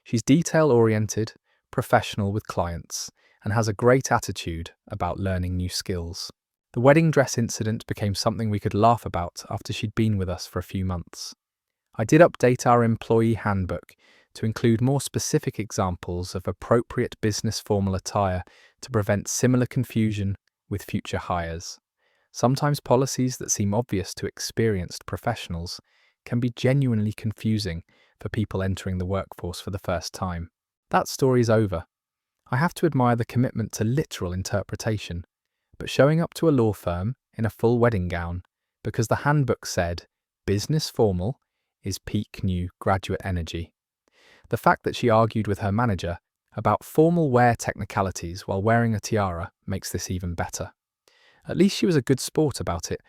She's detail-oriented, professional with clients, and has a great attitude about learning new skills. The wedding dress incident became something we could laugh about after she'd been with us for a few months. I did update our employee handbook to include more specific examples of appropriate business formal attire to prevent similar confusion with future hires. Sometimes policies that seem obvious to experienced professionals can be genuinely confusing for people entering the workforce for the first time. That story's over. I have to admire the commitment to literal interpretation, but showing up to a law firm in a full wedding gown because the handbook said business formal is peak new graduate energy. The fact that she argued with her manager about formal wear technicalities while wearing a tiara makes this even better. At least she was a good sport about it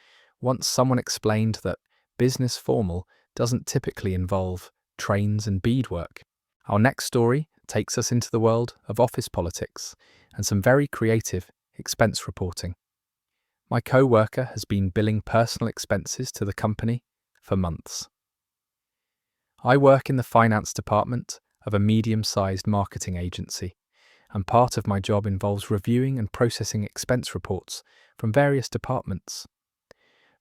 once someone explained that business formal doesn't typically involve trains and beadwork. Our next story takes us into the world of office politics and some very creative expense reporting. My co-worker has been billing personal expenses to the company for months. I work in the finance department of a medium-sized marketing agency, and part of my job involves reviewing and processing expense reports from various departments.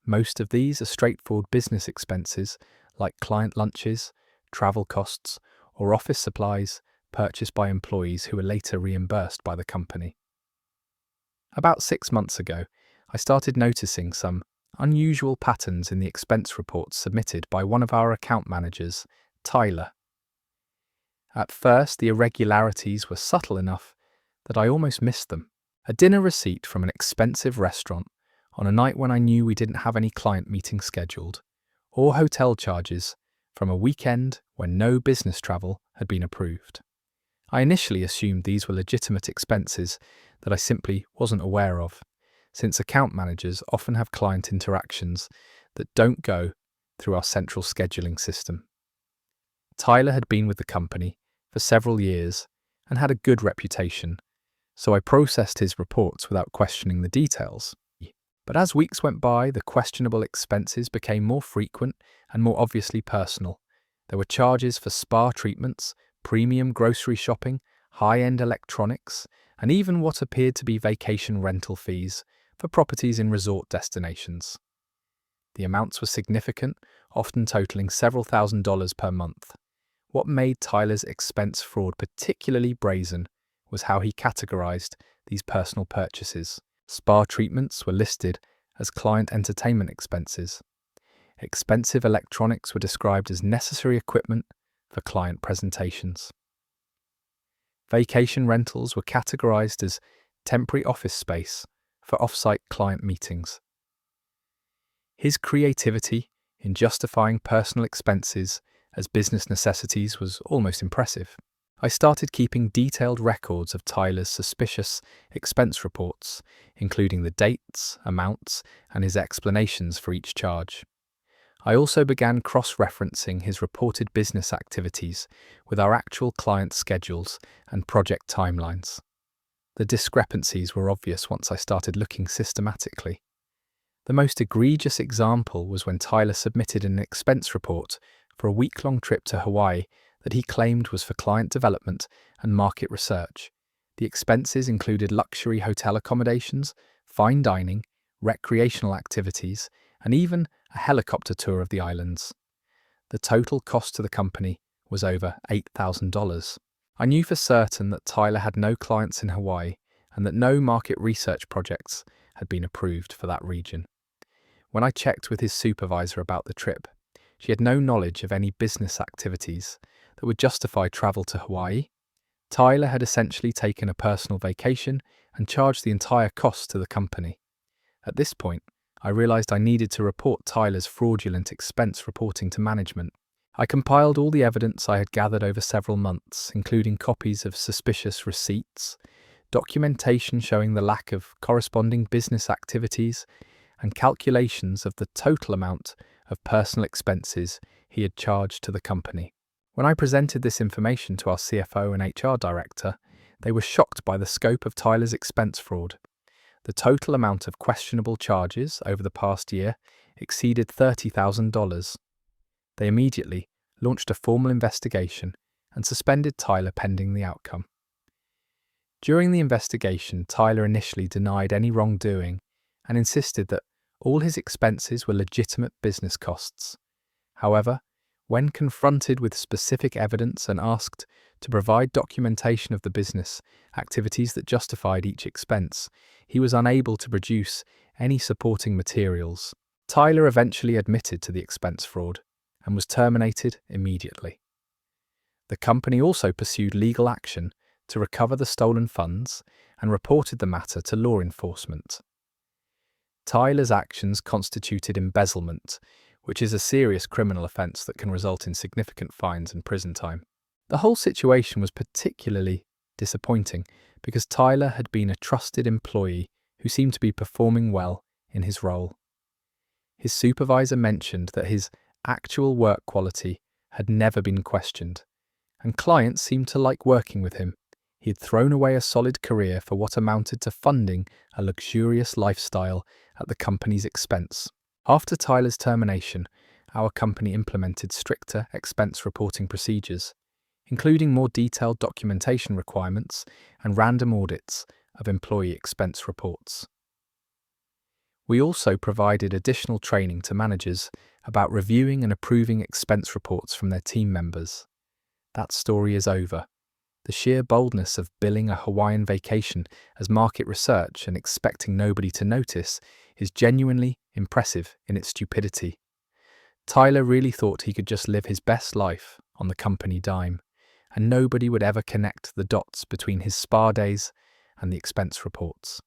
Most of these are straightforward business expenses like client lunches, travel costs, or office supplies purchased by employees who are later reimbursed by the company. About 6 months ago, I started noticing some unusual patterns in the expense reports submitted by one of our account managers, Tyler. At first, the irregularities were subtle enough that I almost missed them. A dinner receipt from an expensive restaurant on a night when I knew we didn't have any client meetings scheduled, or hotel charges from a weekend when no business travel had been approved. I initially assumed these were legitimate expenses that I simply wasn't aware of, since account managers often have client interactions that don't go through our central scheduling system. Tyler had been with the company for several years and had a good reputation, so I processed his reports without questioning the details. But as weeks went by, the questionable expenses became more frequent and more obviously personal. There were charges for spa treatments, premium grocery shopping, high-end electronics, and even what appeared to be vacation rental fees for properties in resort destinations. The amounts were significant, often totaling several $1,000s per month. What made Tyler's expense fraud particularly brazen was how he categorized these personal purchases. Spa treatments were listed as client entertainment expenses, Expensive electronics were described as necessary equipment for client presentations. Vacation rentals were categorized as temporary office space for off-site client meetings. His creativity in justifying personal expenses as business necessities was almost impressive. I started keeping detailed records of Tyler's suspicious expense reports, including the dates, amounts, and his explanations for each charge. I also began cross-referencing his reported business activities with our actual client schedules and project timelines. The discrepancies were obvious once I started looking systematically. The most egregious example was when Tyler submitted an expense report for a week-long trip to Hawaii that he claimed was for client development and market research. The expenses included luxury hotel accommodations, fine dining, recreational activities, and even a helicopter tour of the islands. The total cost to the company was over $8,000. I knew for certain that Tyler had no clients in Hawaii and that no market research projects had been approved for that region. When I checked with his supervisor about the trip, she had no knowledge of any business activities that would justify travel to Hawaii. Tyler had essentially taken a personal vacation and charged the entire cost to the company. At this point, I realized I needed to report Tyler's fraudulent expense reporting to management. I compiled all the evidence I had gathered over several months, including copies of suspicious receipts, documentation showing the lack of corresponding business activities, and calculations of the total amount of personal expenses he had charged to the company. When I presented this information to our CFO and HR director, they were shocked by the scope of Tyler's expense fraud. The total amount of questionable charges over the past year exceeded $30,000. They immediately launched a formal investigation and suspended Tyler pending the outcome. During the investigation, Tyler initially denied any wrongdoing and insisted that all his expenses were legitimate business costs. However, when confronted with specific evidence and asked to provide documentation of the business activities that justified each expense, he was unable to produce any supporting materials. Tyler eventually admitted to the expense fraud and was terminated immediately. The company also pursued legal action to recover the stolen funds and reported the matter to law enforcement. Tyler's actions constituted embezzlement, which is a serious criminal offence that can result in significant fines and prison time. The whole situation was particularly disappointing because Tyler had been a trusted employee who seemed to be performing well in his role. His supervisor mentioned that his actual work quality had never been questioned, and clients seemed to like working with him. He had thrown away a solid career for what amounted to funding a luxurious lifestyle at the company's expense. After Tyler's termination, our company implemented stricter expense reporting procedures, including more detailed documentation requirements and random audits of employee expense reports. We also provided additional training to managers about reviewing and approving expense reports from their team members. That story is over. The sheer boldness of billing a Hawaiian vacation as market research and expecting nobody to notice is genuinely impressive in its stupidity. Tyler really thought he could just live his best life on the company dime, and nobody would ever connect the dots between his spa days and the expense reports.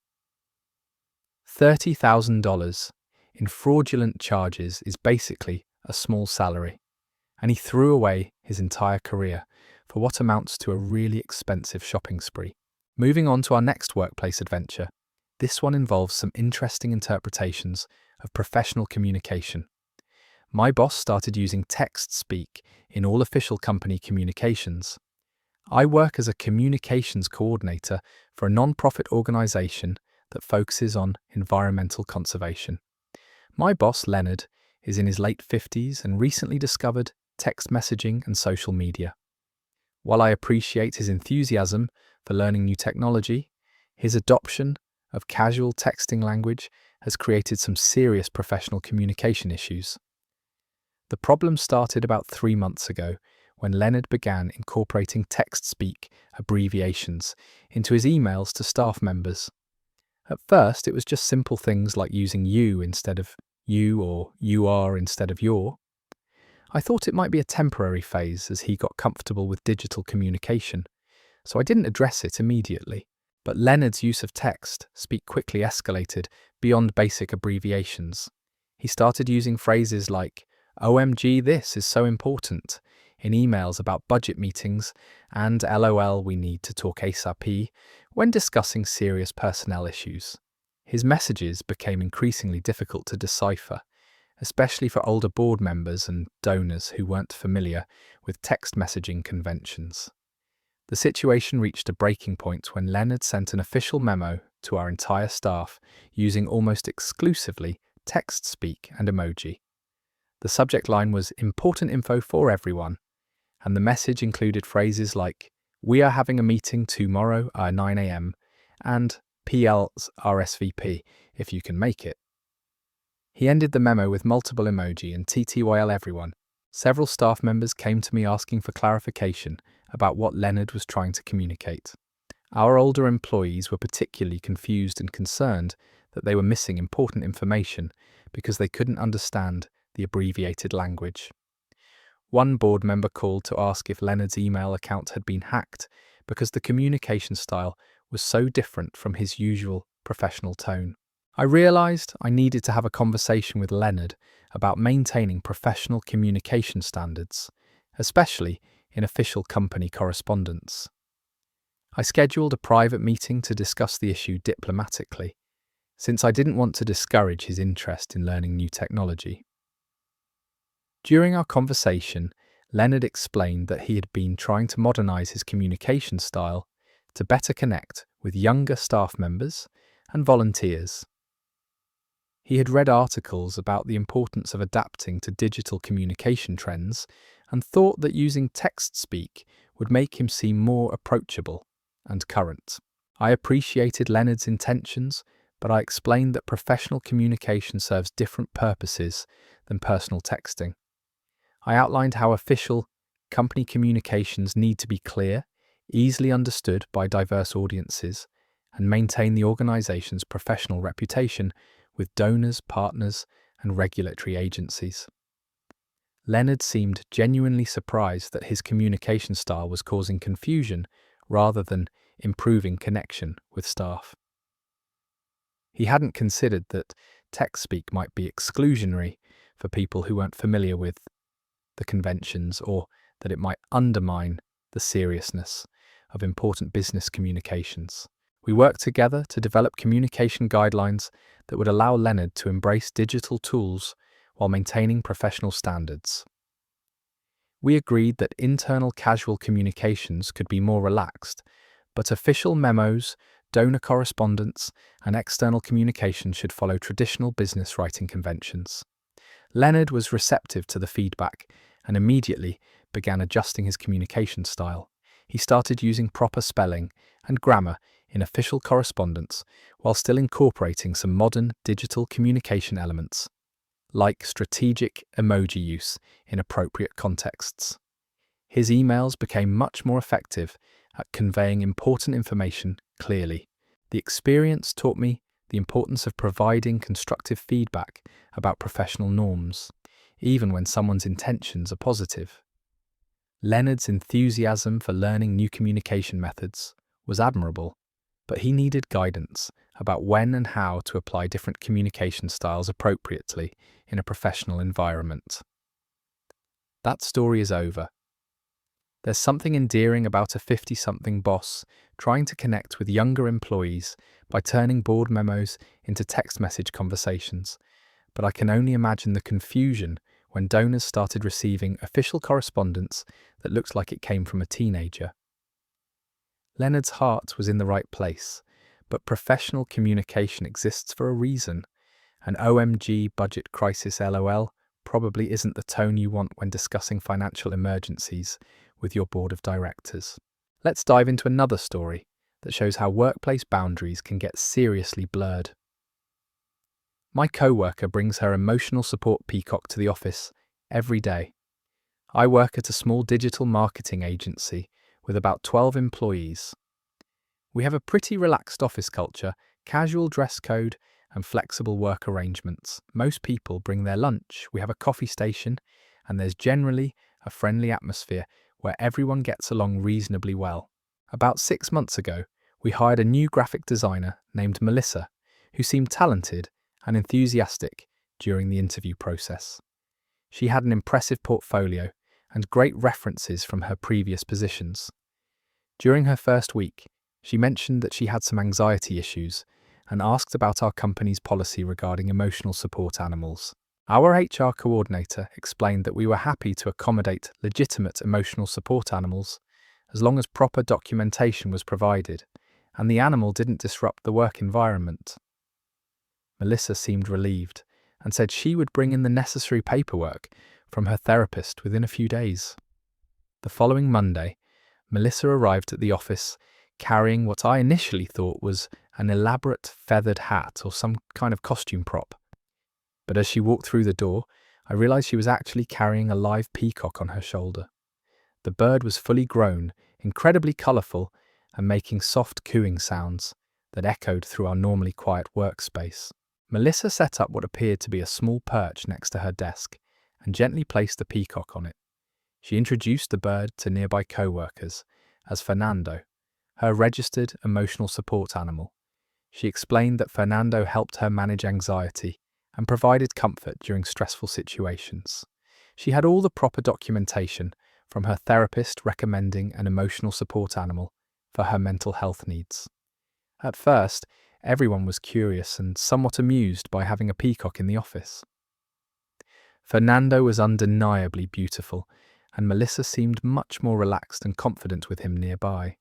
$30,000 in fraudulent charges is basically a small salary, and he threw away his entire career for what amounts to a really expensive shopping spree. Moving on to our next workplace adventure, this one involves some interesting interpretations of professional communication. My boss started using text speak in all official company communications. I work as a communications coordinator for a non-profit organization that focuses on environmental conservation. My boss, Leonard, is in his late 50s and recently discovered text messaging and social media. While I appreciate his enthusiasm for learning new technology, his adoption of casual texting language has created some serious professional communication issues. The problem started about 3 months ago when Leonard began incorporating text-speak abbreviations into his emails to staff members. At first, it was just simple things like using you instead of you or you are instead of your. I thought it might be a temporary phase as he got comfortable with digital communication, so I didn't address it immediately. But Leonard's use of text speak quickly escalated beyond basic abbreviations. He started using phrases like, OMG, this is so important, in emails about budget meetings, and LOL, we need to talk ASAP, when discussing serious personnel issues. His messages became increasingly difficult to decipher, especially for older board members and donors who weren't familiar with text messaging conventions. The situation reached a breaking point when Leonard sent an official memo to our entire staff using almost exclusively text speak and emoji. The subject line was important info for everyone, and the message included phrases like, we are having a meeting tomorrow at 9 a.m. and PL's RSVP if you can make it. He ended the memo with multiple emoji and TTYL everyone. Several staff members came to me asking for clarification about what Leonard was trying to communicate. Our older employees were particularly confused and concerned that they were missing important information because they couldn't understand the abbreviated language. One board member called to ask if Leonard's email account had been hacked because the communication style was so different from his usual professional tone. I realized I needed to have a conversation with Leonard about maintaining professional communication standards, especially in official company correspondence. I scheduled a private meeting to discuss the issue diplomatically, since I didn't want to discourage his interest in learning new technology. During our conversation, Leonard explained that he had been trying to modernize his communication style to better connect with younger staff members and volunteers. He had read articles about the importance of adapting to digital communication trends and thought that using text speak would make him seem more approachable and current. I appreciated Leonard's intentions, but I explained that professional communication serves different purposes than personal texting. I outlined how official company communications need to be clear, easily understood by diverse audiences, and maintain the organization's professional reputation with donors, partners, and regulatory agencies. Leonard seemed genuinely surprised that his communication style was causing confusion rather than improving connection with staff. He hadn't considered that text speak might be exclusionary for people who weren't familiar with the conventions, or that it might undermine the seriousness of important business communications. We worked together to develop communication guidelines that would allow Leonard to embrace digital tools while maintaining professional standards. We agreed that internal casual communications could be more relaxed, but official memos, donor correspondence, and external communication should follow traditional business writing conventions. Leonard was receptive to the feedback and immediately began adjusting his communication style. He started using proper spelling and grammar in official correspondence while still incorporating some modern digital communication elements, like strategic emoji use in appropriate contexts. His emails became much more effective at conveying important information clearly. The experience taught me the importance of providing constructive feedback about professional norms, even when someone's intentions are positive. Leonard's enthusiasm for learning new communication methods was admirable, but he needed guidance about when and how to apply different communication styles appropriately in a professional environment. That story is over. There's something endearing about a 50-something boss trying to connect with younger employees by turning board memos into text message conversations, but I can only imagine the confusion when donors started receiving official correspondence that looked like it came from a teenager. Leonard's heart was in the right place, but professional communication exists for a reason. An OMG budget crisis LOL probably isn't the tone you want when discussing financial emergencies with your board of directors. Let's dive into another story that shows how workplace boundaries can get seriously blurred. My co-worker brings her emotional support Peacock to the office every day. I work at a small digital marketing agency with about 12 employees. We have a pretty relaxed office culture, casual dress code, and flexible work arrangements. Most people bring their lunch, we have a coffee station, and there's generally a friendly atmosphere where everyone gets along reasonably well. About 6 months ago, we hired a new graphic designer named Melissa, who seemed talented and enthusiastic during the interview process. She had an impressive portfolio and great references from her previous positions. During her first week, she mentioned that she had some anxiety issues and asked about our company's policy regarding emotional support animals. Our HR coordinator explained that we were happy to accommodate legitimate emotional support animals as long as proper documentation was provided and the animal didn't disrupt the work environment. Melissa seemed relieved and said she would bring in the necessary paperwork from her therapist within a few days. The following Monday, Melissa arrived at the office carrying what I initially thought was an elaborate feathered hat or some kind of costume prop. But as she walked through the door, I realized she was actually carrying a live peacock on her shoulder. The bird was fully grown, incredibly colorful, and making soft cooing sounds that echoed through our normally quiet workspace. Melissa set up what appeared to be a small perch next to her desk and gently placed the peacock on it. She introduced the bird to nearby co-workers as Fernando, her registered emotional support animal. She explained that Fernando helped her manage anxiety and provided comfort during stressful situations. She had all the proper documentation from her therapist recommending an emotional support animal for her mental health needs. At first, everyone was curious and somewhat amused by having a peacock in the office. Fernando was undeniably beautiful, and Melissa seemed much more relaxed and confident with him nearby.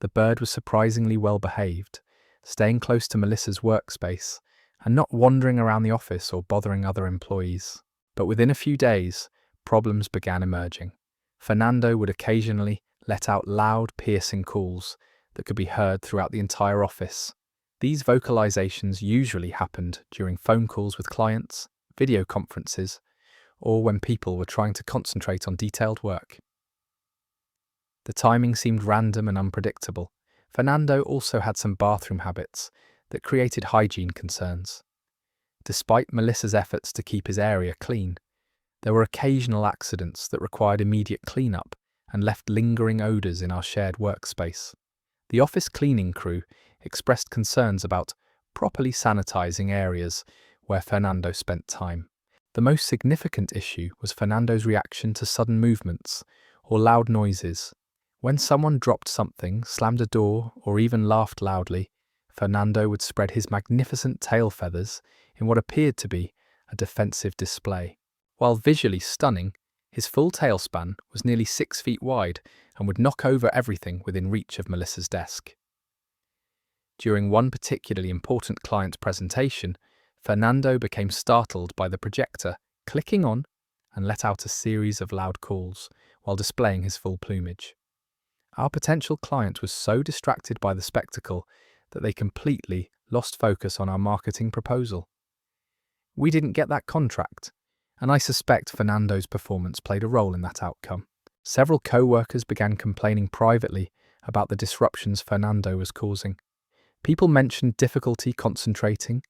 The bird was surprisingly well behaved, staying close to Melissa's workspace and not wandering around the office or bothering other employees. But within a few days, problems began emerging. Fernando would occasionally let out loud, piercing calls that could be heard throughout the entire office. These vocalizations usually happened during phone calls with clients, video conferences, or when people were trying to concentrate on detailed work. The timing seemed random and unpredictable. Fernando also had some bathroom habits that created hygiene concerns. Despite Melissa's efforts to keep his area clean, there were occasional accidents that required immediate cleanup and left lingering odors in our shared workspace. The office cleaning crew expressed concerns about properly sanitizing areas where Fernando spent time. The most significant issue was Fernando's reaction to sudden movements or loud noises. When someone dropped something, slammed a door, or even laughed loudly, Fernando would spread his magnificent tail feathers in what appeared to be a defensive display. While visually stunning, his full tailspan was nearly 6 feet wide and would knock over everything within reach of Melissa's desk. During one particularly important client presentation, Fernando became startled by the projector clicking on and let out a series of loud calls while displaying his full plumage. Our potential client was so distracted by the spectacle that they completely lost focus on our marketing proposal. We didn't get that contract, and I suspect Fernando's performance played a role in that outcome. Several co-workers began complaining privately about the disruptions Fernando was causing. People mentioned difficulty concentrating,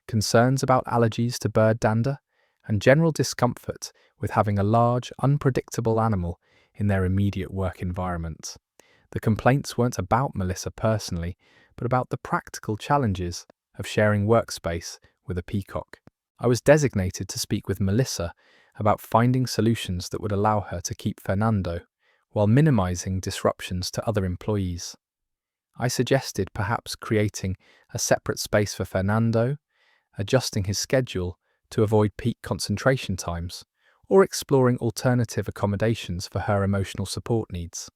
concerns about allergies to bird dander, and general discomfort with having a large, unpredictable animal in their immediate work environment. The complaints weren't about Melissa personally, but about the practical challenges of sharing workspace with a peacock. I was designated to speak with Melissa about finding solutions that would allow her to keep Fernando while minimizing disruptions to other employees. I suggested perhaps creating a separate space for Fernando, adjusting his schedule to avoid peak concentration times, or exploring alternative accommodations for her emotional support needs.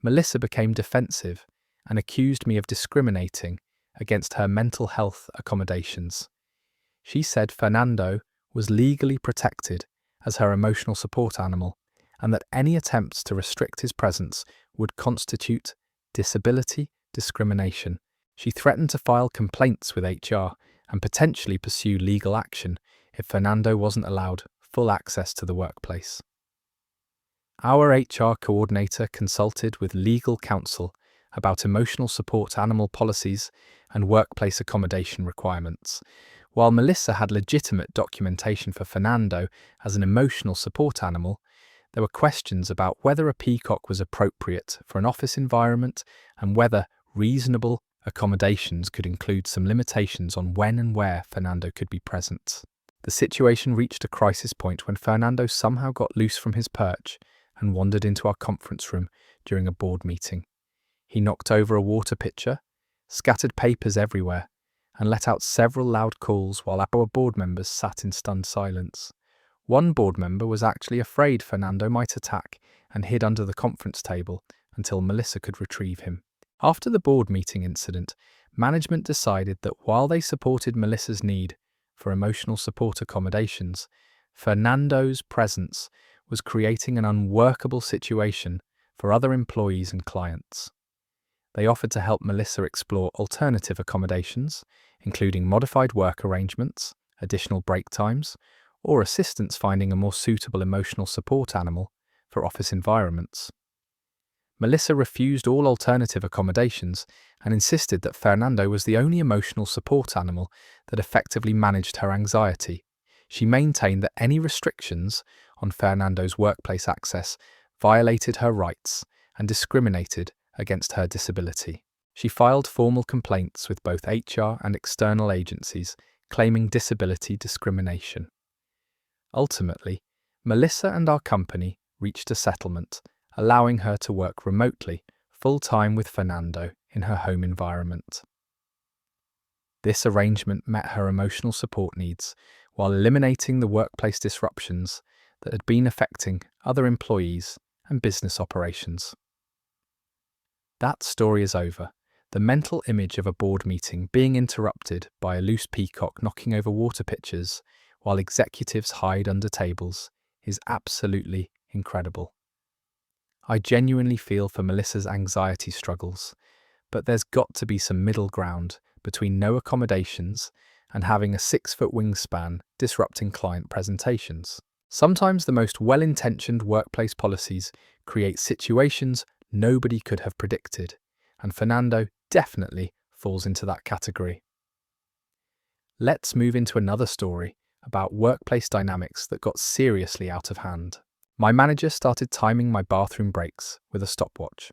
Melissa became defensive and accused me of discriminating against her mental health accommodations. She said Fernando was legally protected as her emotional support animal and that any attempts to restrict his presence would constitute disability discrimination. She threatened to file complaints with HR and potentially pursue legal action if Fernando wasn't allowed full access to the workplace. Our HR coordinator consulted with legal counsel about emotional support animal policies and workplace accommodation requirements. While Melissa had legitimate documentation for Fernando as an emotional support animal, there were questions about whether a peacock was appropriate for an office environment and whether reasonable accommodations could include some limitations on when and where Fernando could be present. The situation reached a crisis point when Fernando somehow got loose from his perch and wandered into our conference room during a board meeting. He knocked over a water pitcher, scattered papers everywhere, and let out several loud calls while our board members sat in stunned silence. One board member was actually afraid Fernando might attack and hid under the conference table until Melissa could retrieve him. After the board meeting incident, management decided that while they supported Melissa's need for emotional support accommodations, Fernando's presence was creating an unworkable situation for other employees and clients. They offered to help Melissa explore alternative accommodations, including modified work arrangements, additional break times, or assistance finding a more suitable emotional support animal for office environments. Melissa refused all alternative accommodations and insisted that Fernando was the only emotional support animal that effectively managed her anxiety. She maintained that any restrictions on Fernando's workplace access violated her rights and discriminated against her disability. She filed formal complaints with both HR and external agencies, claiming disability discrimination. Ultimately, Melissa and our company reached a settlement, allowing her to work remotely, full-time with Fernando in her home environment. This arrangement met her emotional support needs while eliminating the workplace disruptions that had been affecting other employees and business operations. That story is over. The mental image of a board meeting being interrupted by a loose peacock knocking over water pitchers while executives hide under tables is absolutely incredible. I genuinely feel for Melissa's anxiety struggles, but there's got to be some middle ground between no accommodations and having a 6-foot wingspan disrupting client presentations. Sometimes the most well-intentioned workplace policies create situations nobody could have predicted, and Fernando definitely falls into that category. Let's move into another story about workplace dynamics that got seriously out of hand. My manager started timing my bathroom breaks with a stopwatch.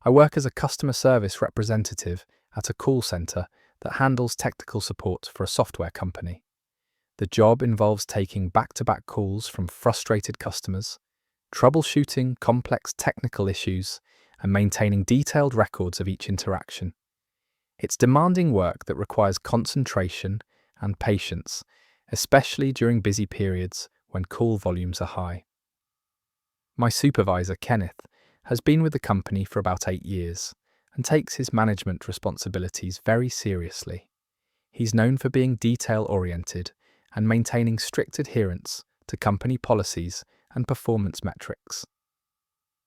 I work as a customer service representative at a call center that handles technical support for a software company. The job involves taking back-to-back calls from frustrated customers, troubleshooting complex technical issues, and maintaining detailed records of each interaction. It's demanding work that requires concentration and patience, especially during busy periods when call volumes are high. My supervisor, Kenneth, has been with the company for about 8 years and takes his management responsibilities very seriously. He's known for being detail-oriented and maintaining strict adherence to company policies and performance metrics.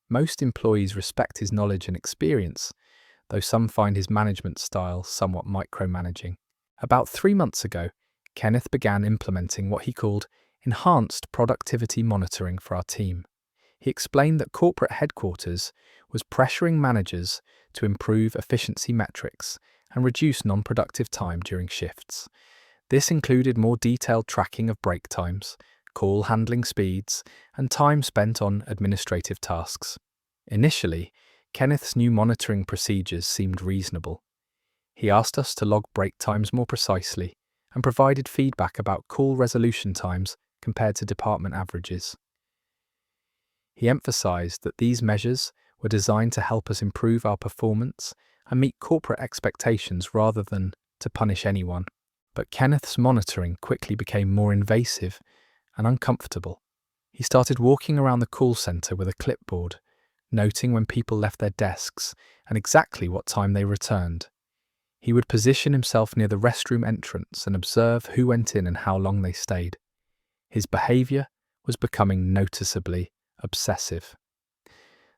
Most employees respect his knowledge and experience, though some find his management style somewhat micromanaging. About 3 months ago, Kenneth began implementing what he called enhanced productivity monitoring for our team. He explained that corporate headquarters was pressuring managers to improve efficiency metrics and reduce non-productive time during shifts. This included more detailed tracking of break times, call handling speeds, and time spent on administrative tasks. Initially, Kenneth's new monitoring procedures seemed reasonable. He asked us to log break times more precisely and provided feedback about call resolution times compared to department averages. He emphasized that these measures were designed to help us improve our performance and meet corporate expectations rather than to punish anyone. But Kenneth's monitoring quickly became more invasive and uncomfortable. He started walking around the call center with a clipboard, noting when people left their desks and exactly what time they returned. He would position himself near the restroom entrance and observe who went in and how long they stayed. His behavior was becoming noticeably obsessive.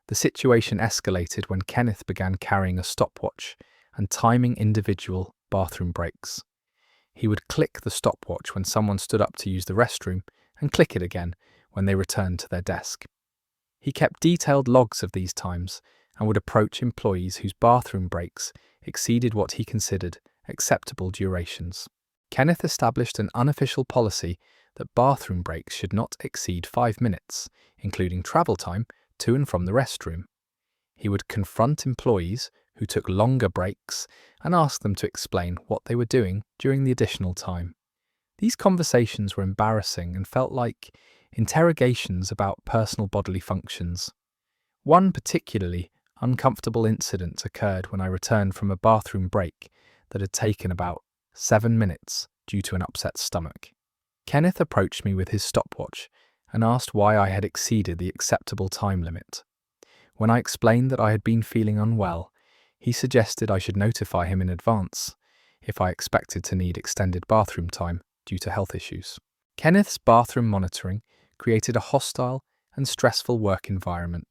The situation escalated when Kenneth began carrying a stopwatch and timing individual bathroom breaks. He would click the stopwatch when someone stood up to use the restroom and click it again when they returned to their desk. He kept detailed logs of these times and would approach employees whose bathroom breaks exceeded what he considered acceptable durations. Kenneth established an unofficial policy that bathroom breaks should not exceed 5 minutes, including travel time to and from the restroom. He would confront employees who took longer breaks and ask them to explain what they were doing during the additional time. These conversations were embarrassing and felt like interrogations about personal bodily functions. One particularly uncomfortable incident occurred when I returned from a bathroom break that had taken about 7 minutes due to an upset stomach. Kenneth approached me with his stopwatch and asked why I had exceeded the acceptable time limit. When I explained that I had been feeling unwell, he suggested I should notify him in advance if I expected to need extended bathroom time due to health issues. Kenneth's bathroom monitoring created a hostile and stressful work environment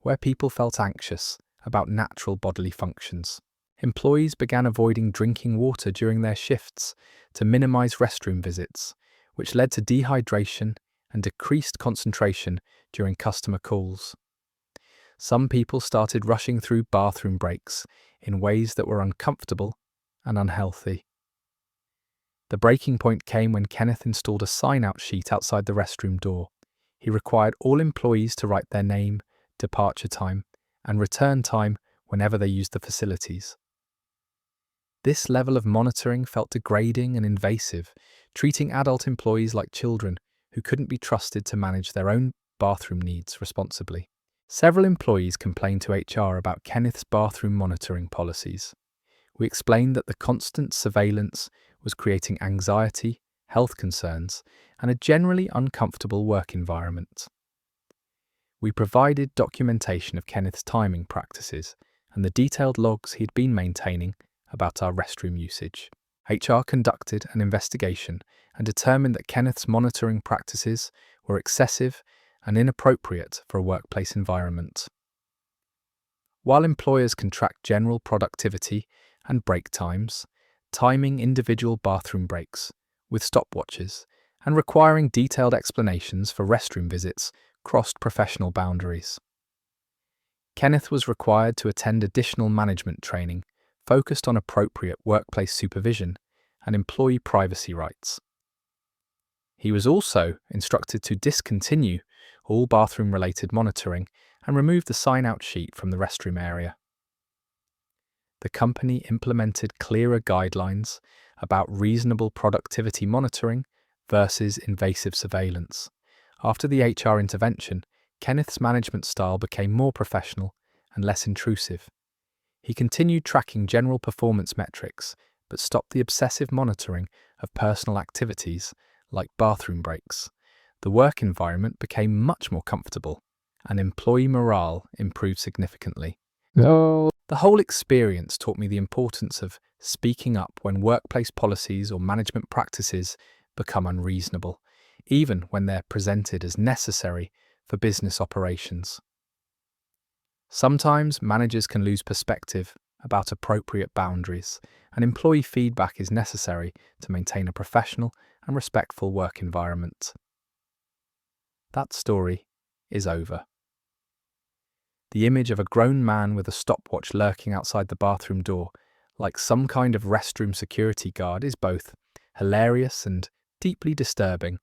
where people felt anxious about natural bodily functions. Employees began avoiding drinking water during their shifts to minimize restroom visits, which led to dehydration and decreased concentration during customer calls. Some people started rushing through bathroom breaks in ways that were uncomfortable and unhealthy. The breaking point came when Kenneth installed a sign-out sheet outside the restroom door. He required all employees to write their name, departure time, and return time whenever they used the facilities. This level of monitoring felt degrading and invasive, treating adult employees like children who couldn't be trusted to manage their own bathroom needs responsibly. Several employees complained to HR about Kenneth's bathroom monitoring policies. We explained that the constant surveillance was creating anxiety, health concerns, and a generally uncomfortable work environment. We provided documentation of Kenneth's timing practices and the detailed logs he'd been maintaining about our restroom usage. HR conducted an investigation and determined that Kenneth's monitoring practices were excessive and inappropriate for a workplace environment. While employers can track general productivity and break times, timing individual bathroom breaks with stopwatches and requiring detailed explanations for restroom visits crossed professional boundaries. Kenneth was required to attend additional management training focused on appropriate workplace supervision and employee privacy rights. He was also instructed to discontinue all bathroom-related monitoring and remove the sign-out sheet from the restroom area. The company implemented clearer guidelines about reasonable productivity monitoring versus invasive surveillance. After the HR intervention, Kenneth's management style became more professional and less intrusive. He continued tracking general performance metrics, but stopped the obsessive monitoring of personal activities like bathroom breaks. The work environment became much more comfortable, and employee morale improved significantly. The whole experience taught me the importance of speaking up when workplace policies or management practices become unreasonable, even when they're presented as necessary for business operations. Sometimes managers can lose perspective about appropriate boundaries, and employee feedback is necessary to maintain a professional and respectful work environment. That story is over. The image of a grown man with a stopwatch lurking outside the bathroom door, like some kind of restroom security guard, is both hilarious and deeply disturbing.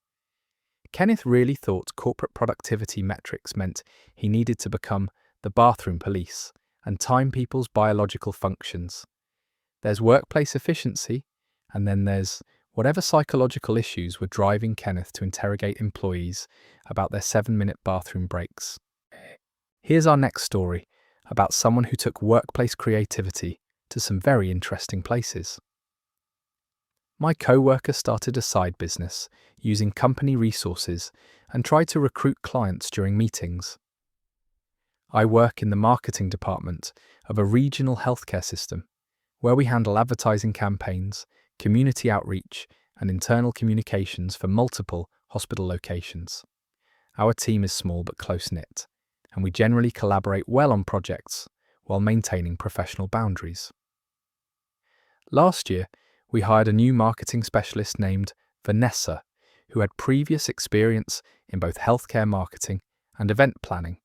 Kenneth really thought corporate productivity metrics meant he needed to become the bathroom police and time people's biological functions. There's workplace efficiency, and then there's whatever psychological issues were driving Kenneth to interrogate employees about their 7-minute bathroom breaks. Here's our next story about someone who took workplace creativity to some very interesting places. My co-worker started a side business using company resources and tried to recruit clients during meetings. I work in the marketing department of a regional healthcare system, where we handle advertising campaigns, community outreach, and internal communications for multiple hospital locations. Our team is small but close-knit, and we generally collaborate well on projects while maintaining professional boundaries. Last year, we hired a new marketing specialist named Vanessa, who had previous experience in both healthcare marketing and event planning.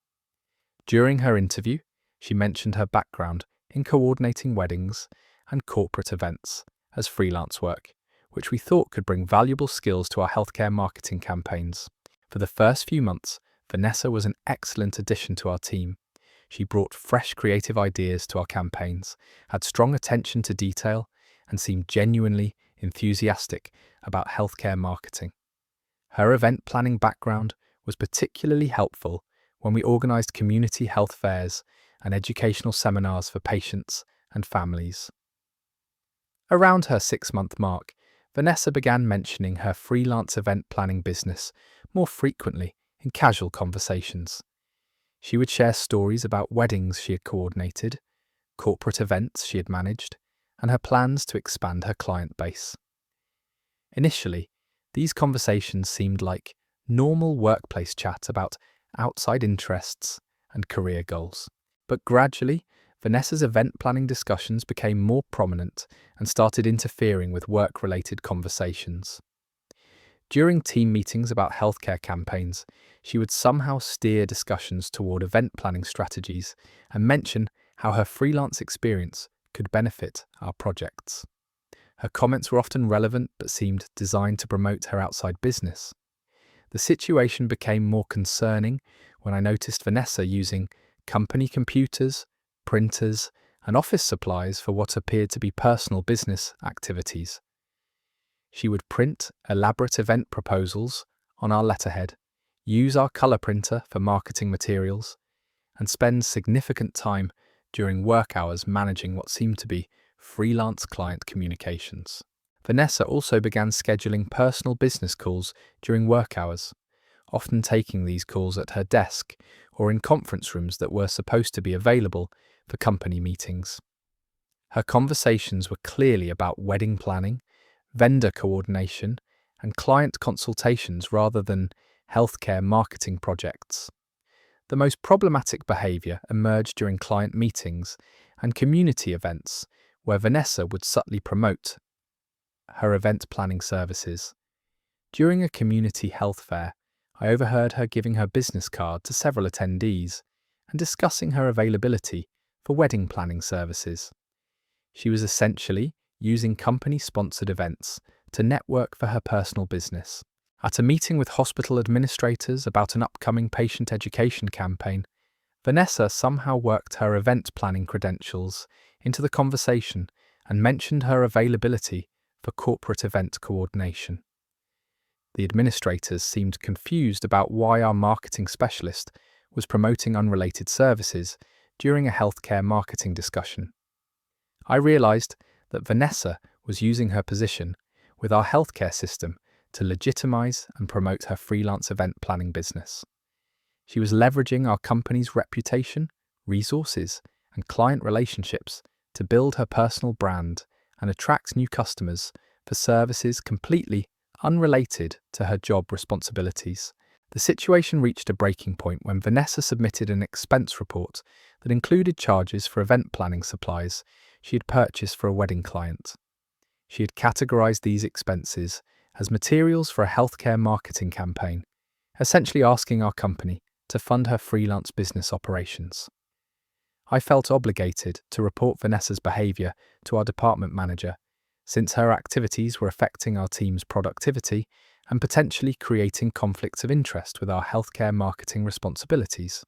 During her interview, She mentioned her background in coordinating weddings and corporate events as freelance work, which we thought could bring valuable skills to our healthcare marketing campaigns. For the first few months, Vanessa was an excellent addition to our team. She brought fresh creative ideas to our campaigns, had strong attention to detail, and seemed genuinely enthusiastic about healthcare marketing. Her event planning background was particularly helpful when we organised community health fairs and educational seminars for patients and families. Around her 6-month mark, Vanessa began mentioning her freelance event planning business more frequently in casual conversations. She would share stories about weddings she had coordinated, corporate events she had managed, and her plans to expand her client base. Initially, these conversations seemed like normal workplace chat about outside interests and career goals. But gradually, Vanessa's event planning discussions became more prominent and started interfering with work-related conversations. During team meetings about healthcare campaigns, she would somehow steer discussions toward event planning strategies and mention how her freelance experience could benefit our projects. Her comments were often relevant but seemed designed to promote her outside business. The situation became more concerning when I noticed Vanessa using company computers, printers, and office supplies for what appeared to be personal business activities. She would print elaborate event proposals on our letterhead, use our colour printer for marketing materials, and spend significant time during work hours managing what seemed to be freelance client communications. Vanessa also began scheduling personal business calls during work hours, often taking these calls at her desk or in conference rooms that were supposed to be available for company meetings. Her conversations were clearly about wedding planning, vendor coordination, and client consultations rather than healthcare marketing projects. The most problematic behaviour emerged during client meetings and community events, where Vanessa would subtly promote her event planning services. During a community health fair, I overheard her giving her business card to several attendees and discussing her availability for wedding planning services. She was essentially using company-sponsored events to network for her personal business. At a meeting with hospital administrators about an upcoming patient education campaign, Vanessa somehow worked her event planning credentials into the conversation and mentioned her availability for corporate event coordination. The administrators seemed confused about why our marketing specialist was promoting unrelated services during a healthcare marketing discussion. I realised that Vanessa was using her position with our healthcare system to legitimise and promote her freelance event planning business. She was leveraging our company's reputation, resources, and client relationships to build her personal brand and attract new customers for services completely unrelated to her job responsibilities. The situation reached a breaking point when Vanessa submitted an expense report that included charges for event planning supplies she had purchased for a wedding client. She had categorized these expenses as materials for a healthcare marketing campaign, essentially asking our company to fund her freelance business operations. I felt obligated to report Vanessa's behavior to our department manager, since her activities were affecting our team's productivity and potentially creating conflicts of interest with our healthcare marketing responsibilities.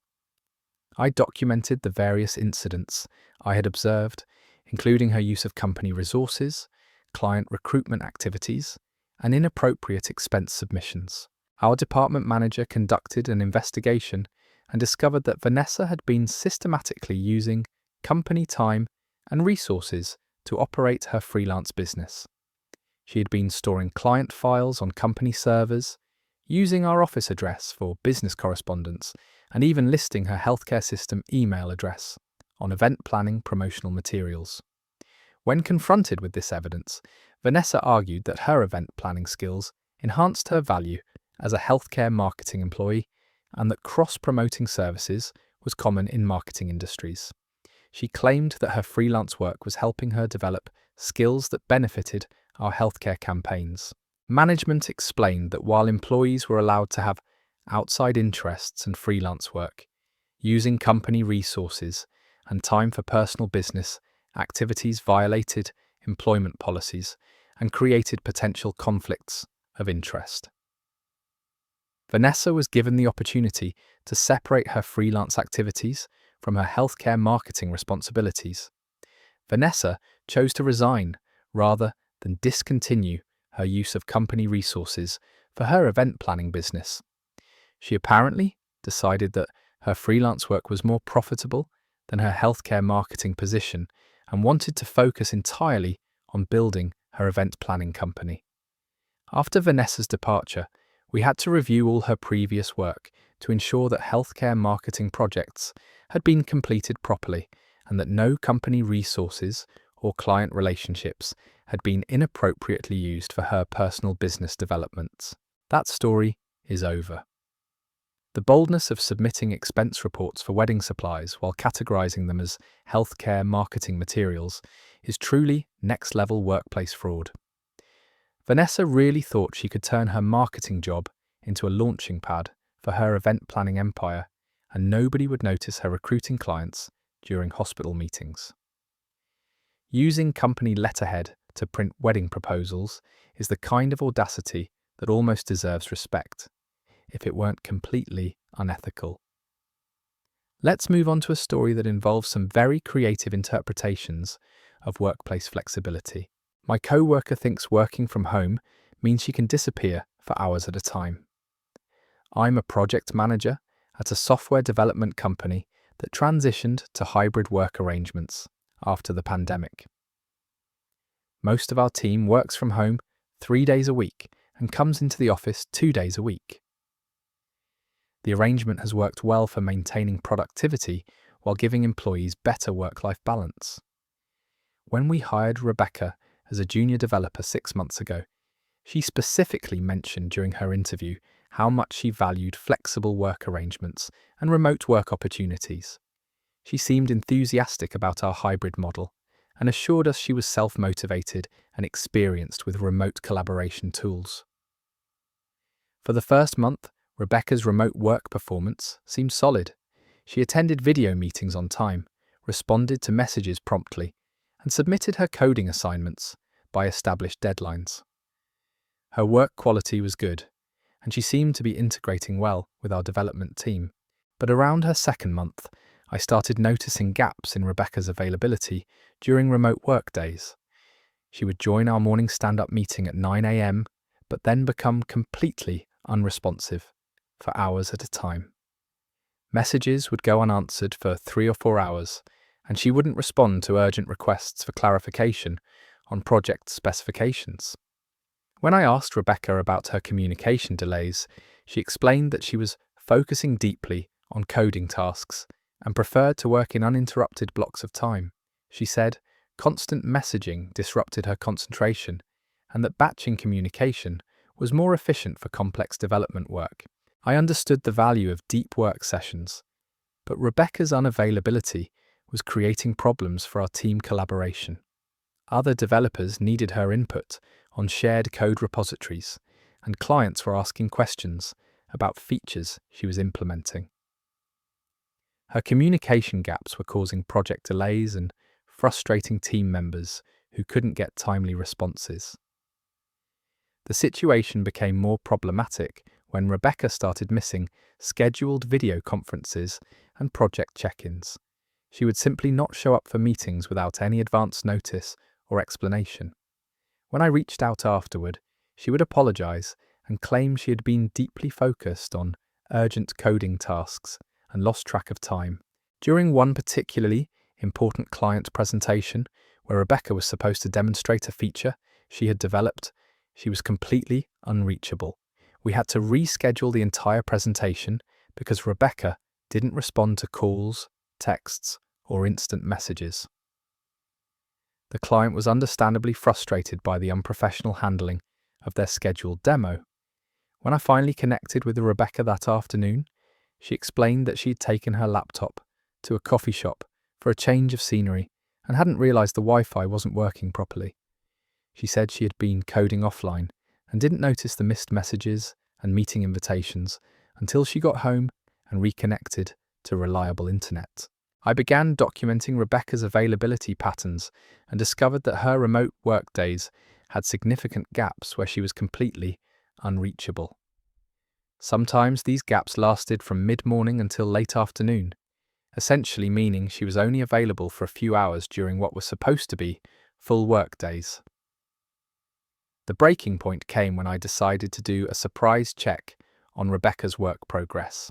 I documented the various incidents I had observed, including her use of company resources, client recruitment activities, and inappropriate expense submissions. Our department manager conducted an investigation and discovered that Vanessa had been systematically using company time and resources to operate her freelance business. She had been storing client files on company servers, using our office address for business correspondence, and even listing her healthcare system email address on event planning promotional materials. When confronted with this evidence, Vanessa argued that her event planning skills enhanced her value as a healthcare marketing employee and that cross-promoting services was common in marketing industries. She claimed that her freelance work was helping her develop skills that benefited our healthcare campaigns. Management explained that while employees were allowed to have outside interests and freelance work, using company resources and time for personal business activities violated employment policies and created potential conflicts of interest. Vanessa was given the opportunity to separate her freelance activities from her healthcare marketing responsibilities. Vanessa chose to resign rather than discontinue her use of company resources for her event planning business. She apparently decided that her freelance work was more profitable than her healthcare marketing position and wanted to focus entirely on building her event planning company. After Vanessa's departure, we had to review all her previous work to ensure that healthcare marketing projects had been completed properly and that no company resources or client relationships had been inappropriately used for her personal business developments. That story is over. The boldness of submitting expense reports for wedding supplies while categorizing them as healthcare marketing materials is truly next-level workplace fraud. Vanessa really thought she could turn her marketing job into a launching pad for her event planning empire, and nobody would notice her recruiting clients during hospital meetings. Using company letterhead to print wedding proposals is the kind of audacity that almost deserves respect, if it weren't completely unethical. Let's move on to a story that involves some very creative interpretations of workplace flexibility. My co-worker thinks working from home means she can disappear for hours at a time. I'm a project manager at a software development company that transitioned to hybrid work arrangements after the pandemic. Most of our team works from home 3 days a week and comes into the office 2 days a week. The arrangement has worked well for maintaining productivity while giving employees better work-life balance. When we hired Rebecca as a junior developer 6 months ago, she specifically mentioned during her interview how much she valued flexible work arrangements and remote work opportunities. She seemed enthusiastic about our hybrid model and assured us she was self-motivated and experienced with remote collaboration tools. For the first month, Rebecca's remote work performance seemed solid. She attended video meetings on time, responded to messages promptly, and submitted her coding assignments by established deadlines. Her work quality was good, and she seemed to be integrating well with our development team. But around her second month, I started noticing gaps in Rebecca's availability during remote work days. She would join our morning stand-up meeting at 9 a.m., but then become completely unresponsive for hours at a time. Messages would go unanswered for 3 or 4 hours, and she wouldn't respond to urgent requests for clarification on project specifications. When I asked Rebecca about her communication delays, she explained that she was focusing deeply on coding tasks and preferred to work in uninterrupted blocks of time. She said constant messaging disrupted her concentration and that batching communication was more efficient for complex development work. I understood the value of deep work sessions, but Rebecca's unavailability was creating problems for our team collaboration. Other developers needed her input on shared code repositories, and clients were asking questions about features she was implementing. Her communication gaps were causing project delays and frustrating team members who couldn't get timely responses. The situation became more problematic when Rebecca started missing scheduled video conferences and project check-ins. She would simply not show up for meetings without any advance notice or explanation. When I reached out afterward, she would apologize and claim she had been deeply focused on urgent coding tasks and lost track of time. During one particularly important client presentation, where Rebecca was supposed to demonstrate a feature she had developed, she was completely unreachable. We had to reschedule the entire presentation because Rebecca didn't respond to calls, texts, or instant messages. The client was understandably frustrated by the unprofessional handling of their scheduled demo. When I finally connected with Rebecca that afternoon, she explained that she had taken her laptop to a coffee shop for a change of scenery and hadn't realized the Wi-Fi wasn't working properly. She said she had been coding offline and didn't notice the missed messages and meeting invitations until she got home and reconnected to reliable internet. I began documenting Rebecca's availability patterns and discovered that her remote work days had significant gaps where she was completely unreachable. Sometimes these gaps lasted from mid-morning until late afternoon, essentially meaning she was only available for a few hours during what were supposed to be full work days. The breaking point came when I decided to do a surprise check on Rebecca's work progress.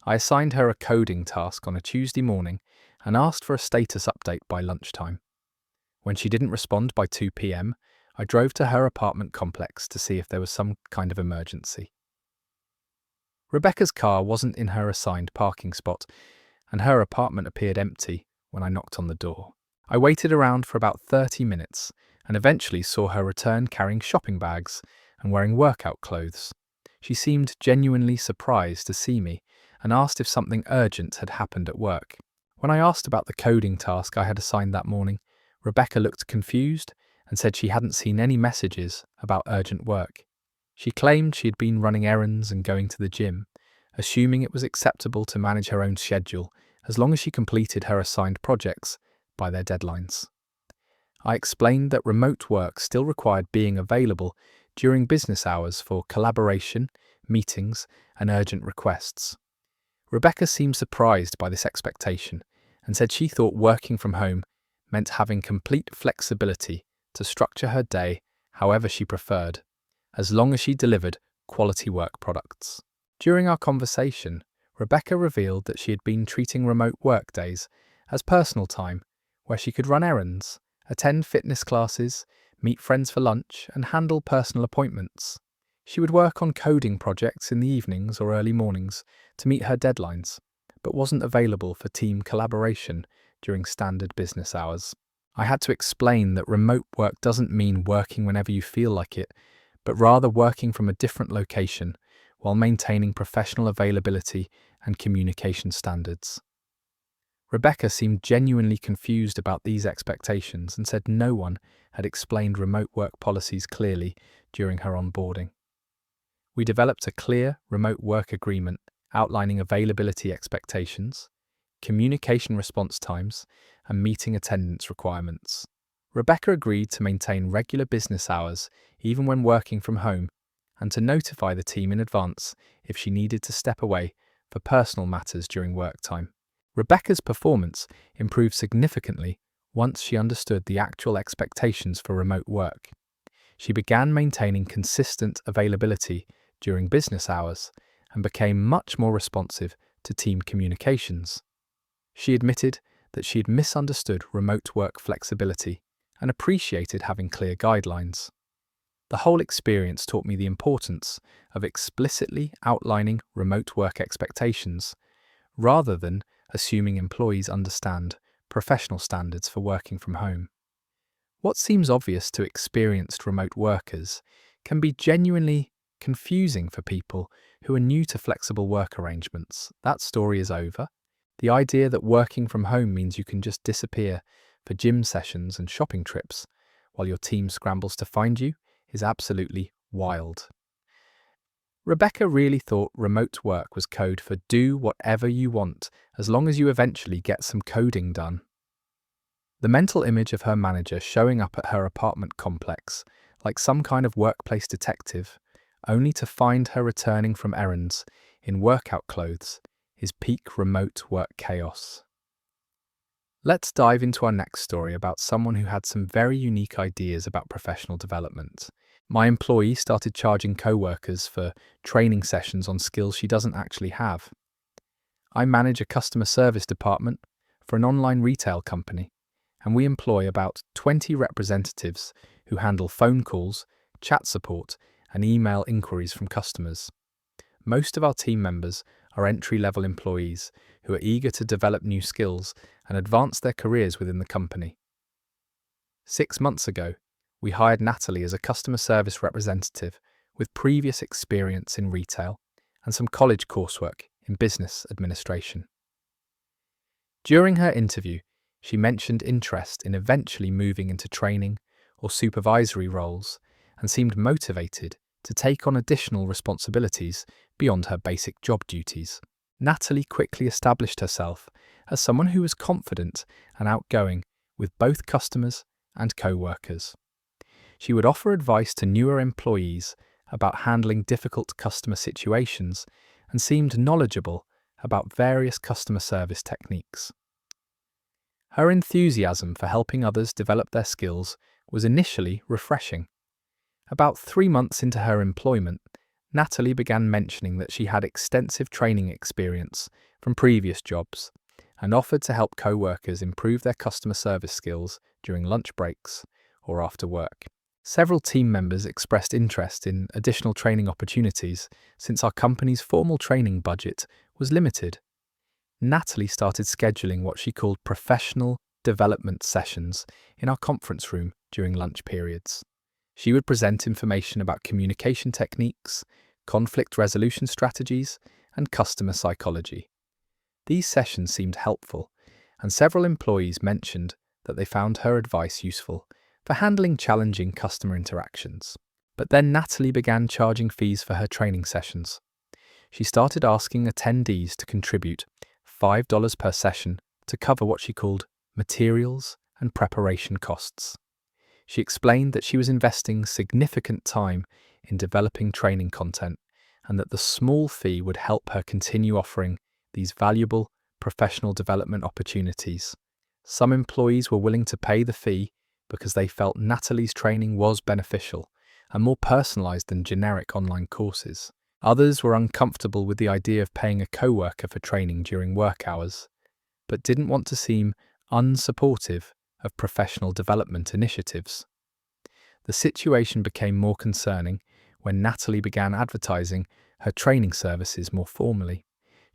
I assigned her a coding task on a Tuesday morning and asked for a status update by lunchtime. When she didn't respond by 2 p.m., I drove to her apartment complex to see if there was some kind of emergency. Rebecca's car wasn't in her assigned parking spot, and her apartment appeared empty when I knocked on the door. I waited around for about 30 minutes and eventually saw her return carrying shopping bags and wearing workout clothes. She seemed genuinely surprised to see me and asked if something urgent had happened at work. When I asked about the coding task I had assigned that morning, Rebecca looked confused and said she hadn't seen any messages about urgent work. She claimed she had been running errands and going to the gym, assuming it was acceptable to manage her own schedule as long as she completed her assigned projects by their deadlines. I explained that remote work still required being available during business hours for collaboration, meetings, and urgent requests. Rebecca seemed surprised by this expectation and said she thought working from home meant having complete flexibility to structure her day however she preferred, as long as she delivered quality work products. During our conversation, Rebecca revealed that she had been treating remote work days as personal time, where she could run errands, attend fitness classes, meet friends for lunch, and handle personal appointments. She would work on coding projects in the evenings or early mornings to meet her deadlines, but wasn't available for team collaboration during standard business hours. I had to explain that remote work doesn't mean working whenever you feel like it, but rather working from a different location while maintaining professional availability and communication standards. Rebecca seemed genuinely confused about these expectations and said no one had explained remote work policies clearly during her onboarding. We developed a clear remote work agreement outlining availability expectations, communication response times, and meeting attendance requirements. Rebecca agreed to maintain regular business hours even when working from home and to notify the team in advance if she needed to step away for personal matters during work time. Rebecca's performance improved significantly once she understood the actual expectations for remote work. She began maintaining consistent availability during business hours and became much more responsive to team communications. She admitted that she had misunderstood remote work flexibility and appreciated having clear guidelines. The whole experience taught me the importance of explicitly outlining remote work expectations, rather than assuming employees understand professional standards for working from home. What seems obvious to experienced remote workers can be genuinely confusing for people who are new to flexible work arrangements. That story is over. The idea that working from home means you can just disappear for gym sessions and shopping trips while your team scrambles to find you is absolutely wild. Rebecca really thought remote work was code for do whatever you want as long as you eventually get some coding done. The mental image of her manager showing up at her apartment complex like some kind of workplace detective, only to find her returning from errands in workout clothes, is peak remote work chaos. Let's dive into our next story about someone who had some very unique ideas about professional development. My employee started charging co-workers for training sessions on skills she doesn't actually have. I manage a customer service department for an online retail company, and we employ about 20 representatives who handle phone calls, chat support, and email inquiries from customers. Most of our team members are entry-level employees who are eager to develop new skills and advance their careers within the company. 6 months ago, we hired Natalie as a customer service representative with previous experience in retail and some college coursework in business administration. During her interview, she mentioned interest in eventually moving into training or supervisory roles and seemed motivated to take on additional responsibilities beyond her basic job duties. Natalie quickly established herself as someone who was confident and outgoing with both customers and co-workers. She would offer advice to newer employees about handling difficult customer situations and seemed knowledgeable about various customer service techniques. Her enthusiasm for helping others develop their skills was initially refreshing. About 3 months into her employment, Natalie began mentioning that she had extensive training experience from previous jobs and offered to help co-workers improve their customer service skills during lunch breaks or after work. Several team members expressed interest in additional training opportunities since our company's formal training budget was limited. Natalie started scheduling what she called professional development sessions in our conference room during lunch periods. She would present information about communication techniques, conflict resolution strategies, and customer psychology. These sessions seemed helpful, and several employees mentioned that they found her advice useful for handling challenging customer interactions. But then Natalie began charging fees for her training sessions. She started asking attendees to contribute $5 per session to cover what she called materials and preparation costs. She explained that she was investing significant time in developing training content and that the small fee would help her continue offering these valuable professional development opportunities. Some employees were willing to pay the fee because they felt Natalie's training was beneficial and more personalized than generic online courses. Others were uncomfortable with the idea of paying a co-worker for training during work hours, but didn't want to seem unsupportive of professional development initiatives. The situation became more concerning when Natalie began advertising her training services more formally.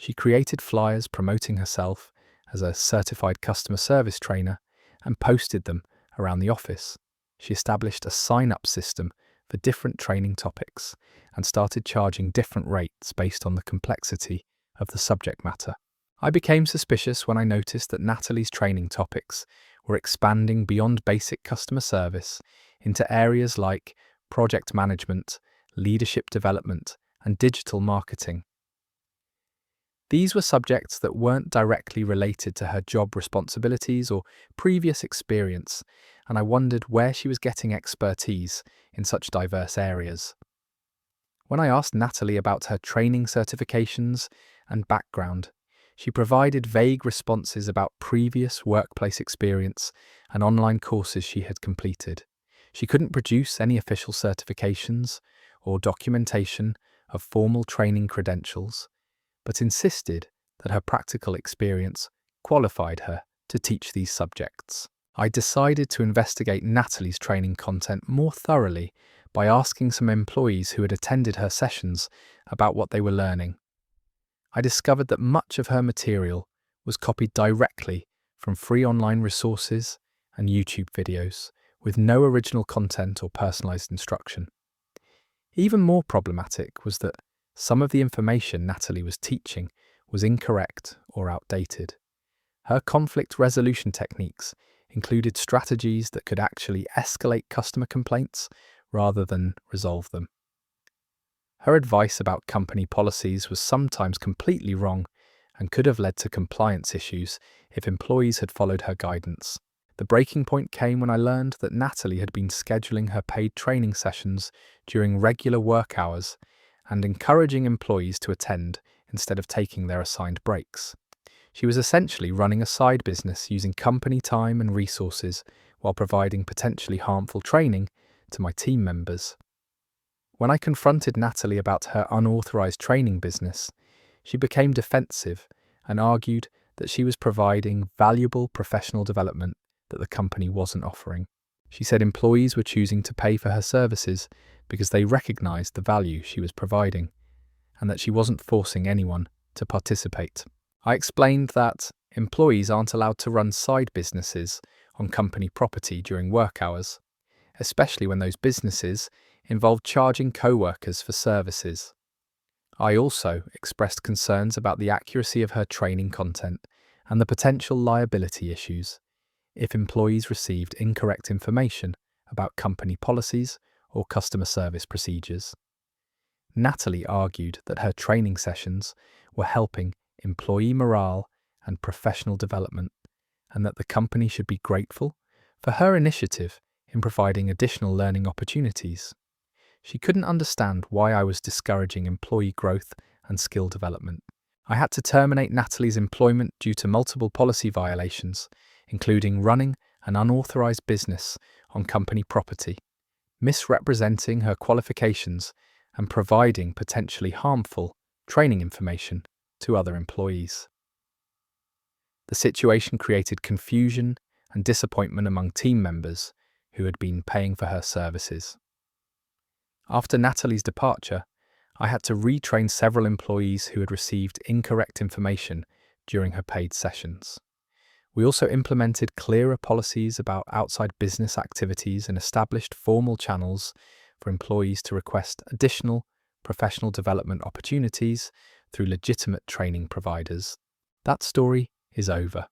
She created flyers promoting herself as a certified customer service trainer and posted them around the office. She established a sign-up system for different training topics and started charging different rates based on the complexity of the subject matter. I became suspicious when I noticed that Natalie's training topics were expanding beyond basic customer service into areas like project management, leadership development, and digital marketing. These were subjects that weren't directly related to her job responsibilities or previous experience, and I wondered where she was getting expertise in such diverse areas. When I asked Natalie about her training certifications and background, she provided vague responses about previous workplace experience and online courses she had completed. She couldn't produce any official certifications or documentation of formal training credentials, but insisted that her practical experience qualified her to teach these subjects. I decided to investigate Natalie's training content more thoroughly by asking some employees who had attended her sessions about what they were learning. I discovered that much of her material was copied directly from free online resources and YouTube videos, with no original content or personalized instruction. Even more problematic was that some of the information Natalie was teaching was incorrect or outdated. Her conflict resolution techniques included strategies that could actually escalate customer complaints rather than resolve them. Her advice about company policies was sometimes completely wrong and could have led to compliance issues if employees had followed her guidance. The breaking point came when I learned that Natalie had been scheduling her paid training sessions during regular work hours and encouraging employees to attend instead of taking their assigned breaks. She was essentially running a side business using company time and resources while providing potentially harmful training to my team members. When I confronted Natalie about her unauthorized training business, she became defensive and argued that she was providing valuable professional development that the company wasn't offering. She said employees were choosing to pay for her services because they recognized the value she was providing, and that she wasn't forcing anyone to participate. I explained that employees aren't allowed to run side businesses on company property during work hours, especially when those businesses involve charging co-workers for services. I also expressed concerns about the accuracy of her training content and the potential liability issues if employees received incorrect information about company policies or customer service procedures. Natalie argued that her training sessions were helping employee morale and professional development, and that the company should be grateful for her initiative in providing additional learning opportunities. She couldn't understand why I was discouraging employee growth and skill development. I had to terminate Natalie's employment due to multiple policy violations, including running an unauthorized business on company property, misrepresenting her qualifications, and providing potentially harmful training information to other employees. The situation created confusion and disappointment among team members who had been paying for her services. After Natalie's departure, I had to retrain several employees who had received incorrect information during her paid sessions. We also implemented clearer policies about outside business activities and established formal channels for employees to request additional professional development opportunities through legitimate training providers. That story is over.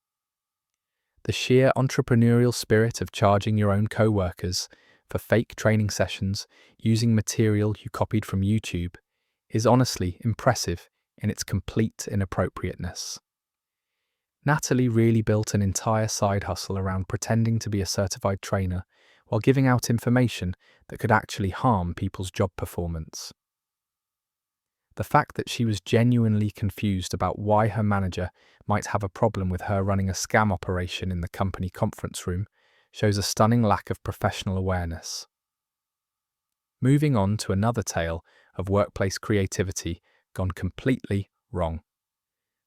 The sheer entrepreneurial spirit of charging your own co-workers for fake training sessions using material you copied from YouTube is honestly impressive in its complete inappropriateness. Natalie really built an entire side hustle around pretending to be a certified trainer while giving out information that could actually harm people's job performance. The fact that she was genuinely confused about why her manager might have a problem with her running a scam operation in the company conference room shows a stunning lack of professional awareness. Moving on to another tale of workplace creativity gone completely wrong.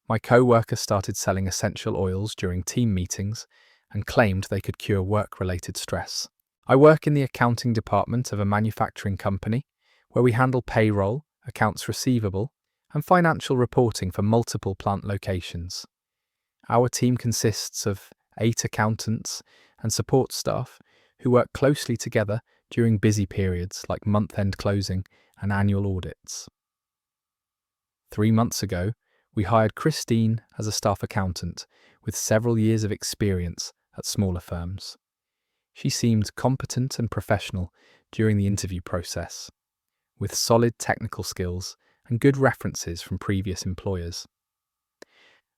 My co-worker started selling essential oils during team meetings and claimed they could cure work-related stress. I work in the accounting department of a manufacturing company where we handle payroll, accounts receivable, and financial reporting for multiple plant locations. Our team consists of 8 accountants and support staff who work closely together during busy periods like month-end closing and annual audits. 3 months ago, we hired Christine as a staff accountant with several years of experience at smaller firms. She seemed competent and professional during the interview process, with solid technical skills and good references from previous employers.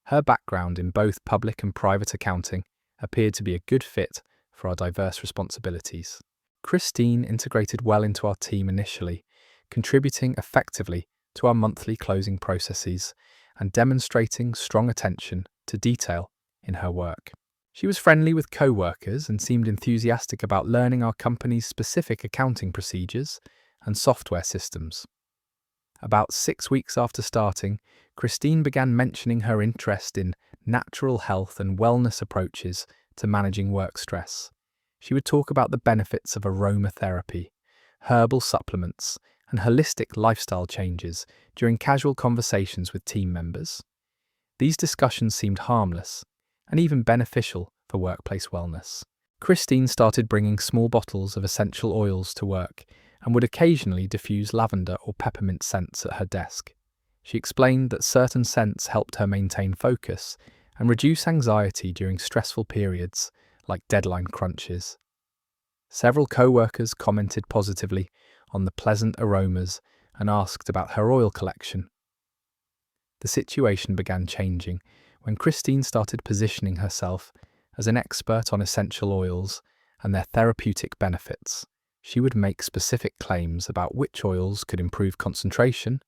Her background in both public and private accounting appeared to be a good fit for our diverse responsibilities. Christine integrated well into our team initially, contributing effectively to our monthly closing processes and demonstrating strong attention to detail in her work. She was friendly with co-workers and seemed enthusiastic about learning our company's specific accounting procedures and software systems. About 6 weeks after starting, Christine began mentioning her interest in natural health and wellness approaches to managing work stress. She would talk about the benefits of aromatherapy, herbal supplements, and holistic lifestyle changes during casual conversations with team members. These discussions seemed harmless and even beneficial for workplace wellness. Christine started bringing small bottles of essential oils to work and would occasionally diffuse lavender or peppermint scents at her desk. She explained that certain scents helped her maintain focus and reduce anxiety during stressful periods like deadline crunches. Several co-workers commented positively on the pleasant aromas and asked about her oil collection. The situation began changing when Christine started positioning herself as an expert on essential oils and their therapeutic benefits. She would make specific claims about which oils could improve concentration,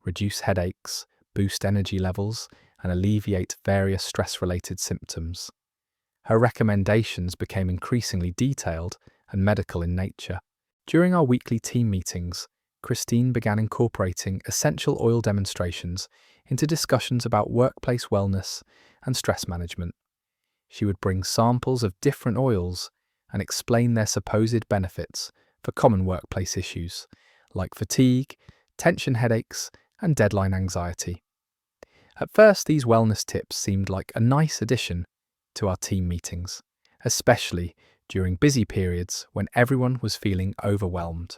reduce headaches, boost energy levels, and alleviate various stress-related symptoms. Her recommendations became increasingly detailed and medical in nature. During our weekly team meetings, Christine began incorporating essential oil demonstrations into discussions about workplace wellness and stress management. She would bring samples of different oils and explain their supposed benefits for common workplace issues like fatigue, tension headaches, and deadline anxiety. At first, these wellness tips seemed like a nice addition to our team meetings, especially during busy periods when everyone was feeling overwhelmed.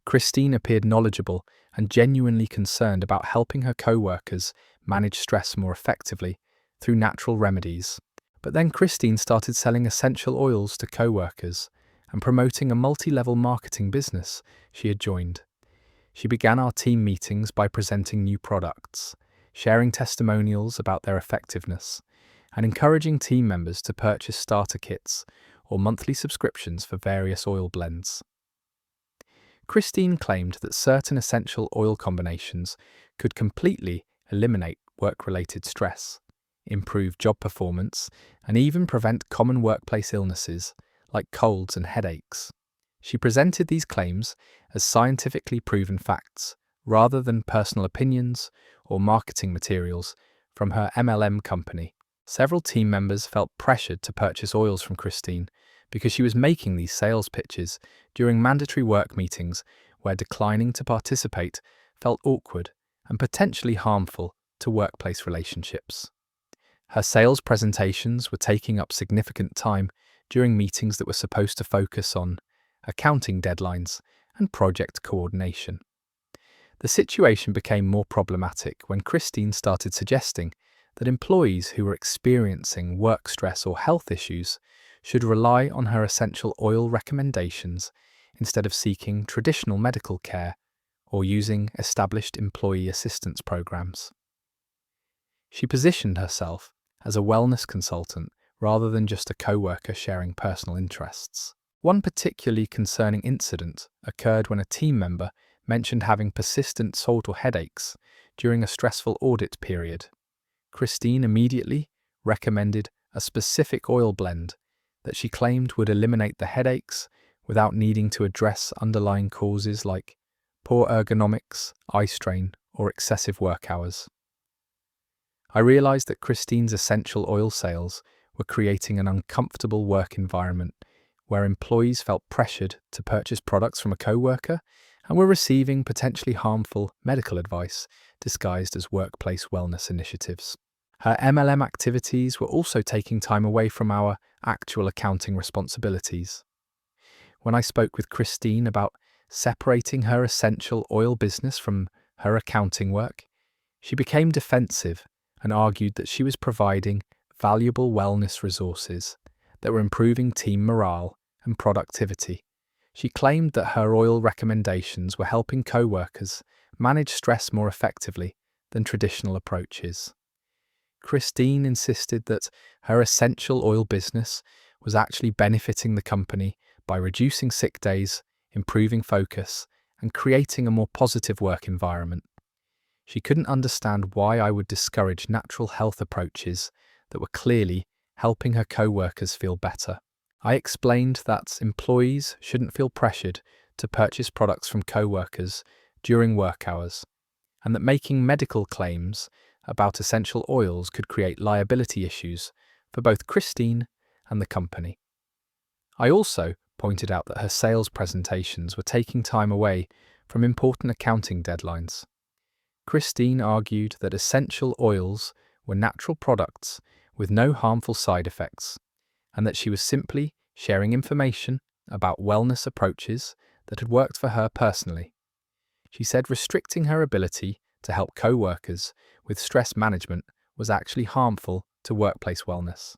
Christine appeared knowledgeable and genuinely concerned about helping her co-workers manage stress more effectively through natural remedies. But then Christine started selling essential oils to co-workers and promoting a multi-level marketing business she had joined. She began our team meetings by presenting new products, sharing testimonials about their effectiveness, and encouraging team members to purchase starter kits or monthly subscriptions for various oil blends. Christine claimed that certain essential oil combinations could completely eliminate work-related stress, improve job performance, and even prevent common workplace illnesses like colds and headaches. She presented these claims as scientifically proven facts rather than personal opinions or marketing materials from her MLM company. Several team members felt pressured to purchase oils from Christine because she was making these sales pitches during mandatory work meetings where declining to participate felt awkward and potentially harmful to workplace relationships. Her sales presentations were taking up significant time during meetings that were supposed to focus on accounting deadlines and project coordination. The situation became more problematic when Christine started suggesting that employees who were experiencing work stress or health issues should rely on her essential oil recommendations instead of seeking traditional medical care or using established employee assistance programs. She positioned herself as a wellness consultant rather than just a co-worker sharing personal interests. One particularly concerning incident occurred when a team member mentioned having persistent salt or headaches during a stressful audit period. Christine immediately recommended a specific oil blend that she claimed would eliminate the headaches without needing to address underlying causes like poor ergonomics, eye strain, or excessive work hours. I realized that Christine's essential oil sales were creating an uncomfortable work environment where employees felt pressured to purchase products from a co-worker and were receiving potentially harmful medical advice disguised as workplace wellness initiatives. Her MLM activities were also taking time away from our actual accounting responsibilities. When I spoke with Christine about separating her essential oil business from her accounting work, she became defensive and argued that she was providing valuable wellness resources that were improving team morale and productivity. She claimed that her oil recommendations were helping co-workers manage stress more effectively than traditional approaches. Christine insisted that her essential oil business was actually benefiting the company by reducing sick days, improving focus, and creating a more positive work environment. She couldn't understand why I would discourage natural health approaches that were clearly helping her co-workers feel better. I explained that employees shouldn't feel pressured to purchase products from co-workers during work hours, and that making medical claims about essential oils could create liability issues for both Christine and the company. I also pointed out that her sales presentations were taking time away from important accounting deadlines. Christine argued that essential oils were natural products with no harmful side effects, and that she was simply sharing information about wellness approaches that had worked for her personally. She said restricting her ability to help co-workers with stress management was actually harmful to workplace wellness.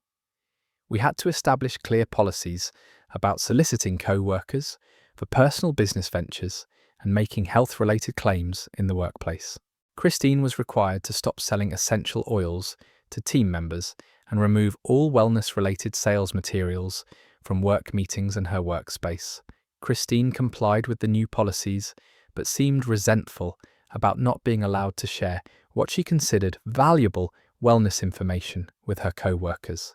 We had to establish clear policies about soliciting co-workers for personal business ventures and making health-related claims in the workplace. Christine was required to stop selling essential oils to team members and remove all wellness-related sales materials from work meetings and her workspace. Christine complied with the new policies, but seemed resentful about not being allowed to share what she considered valuable wellness information with her co-workers.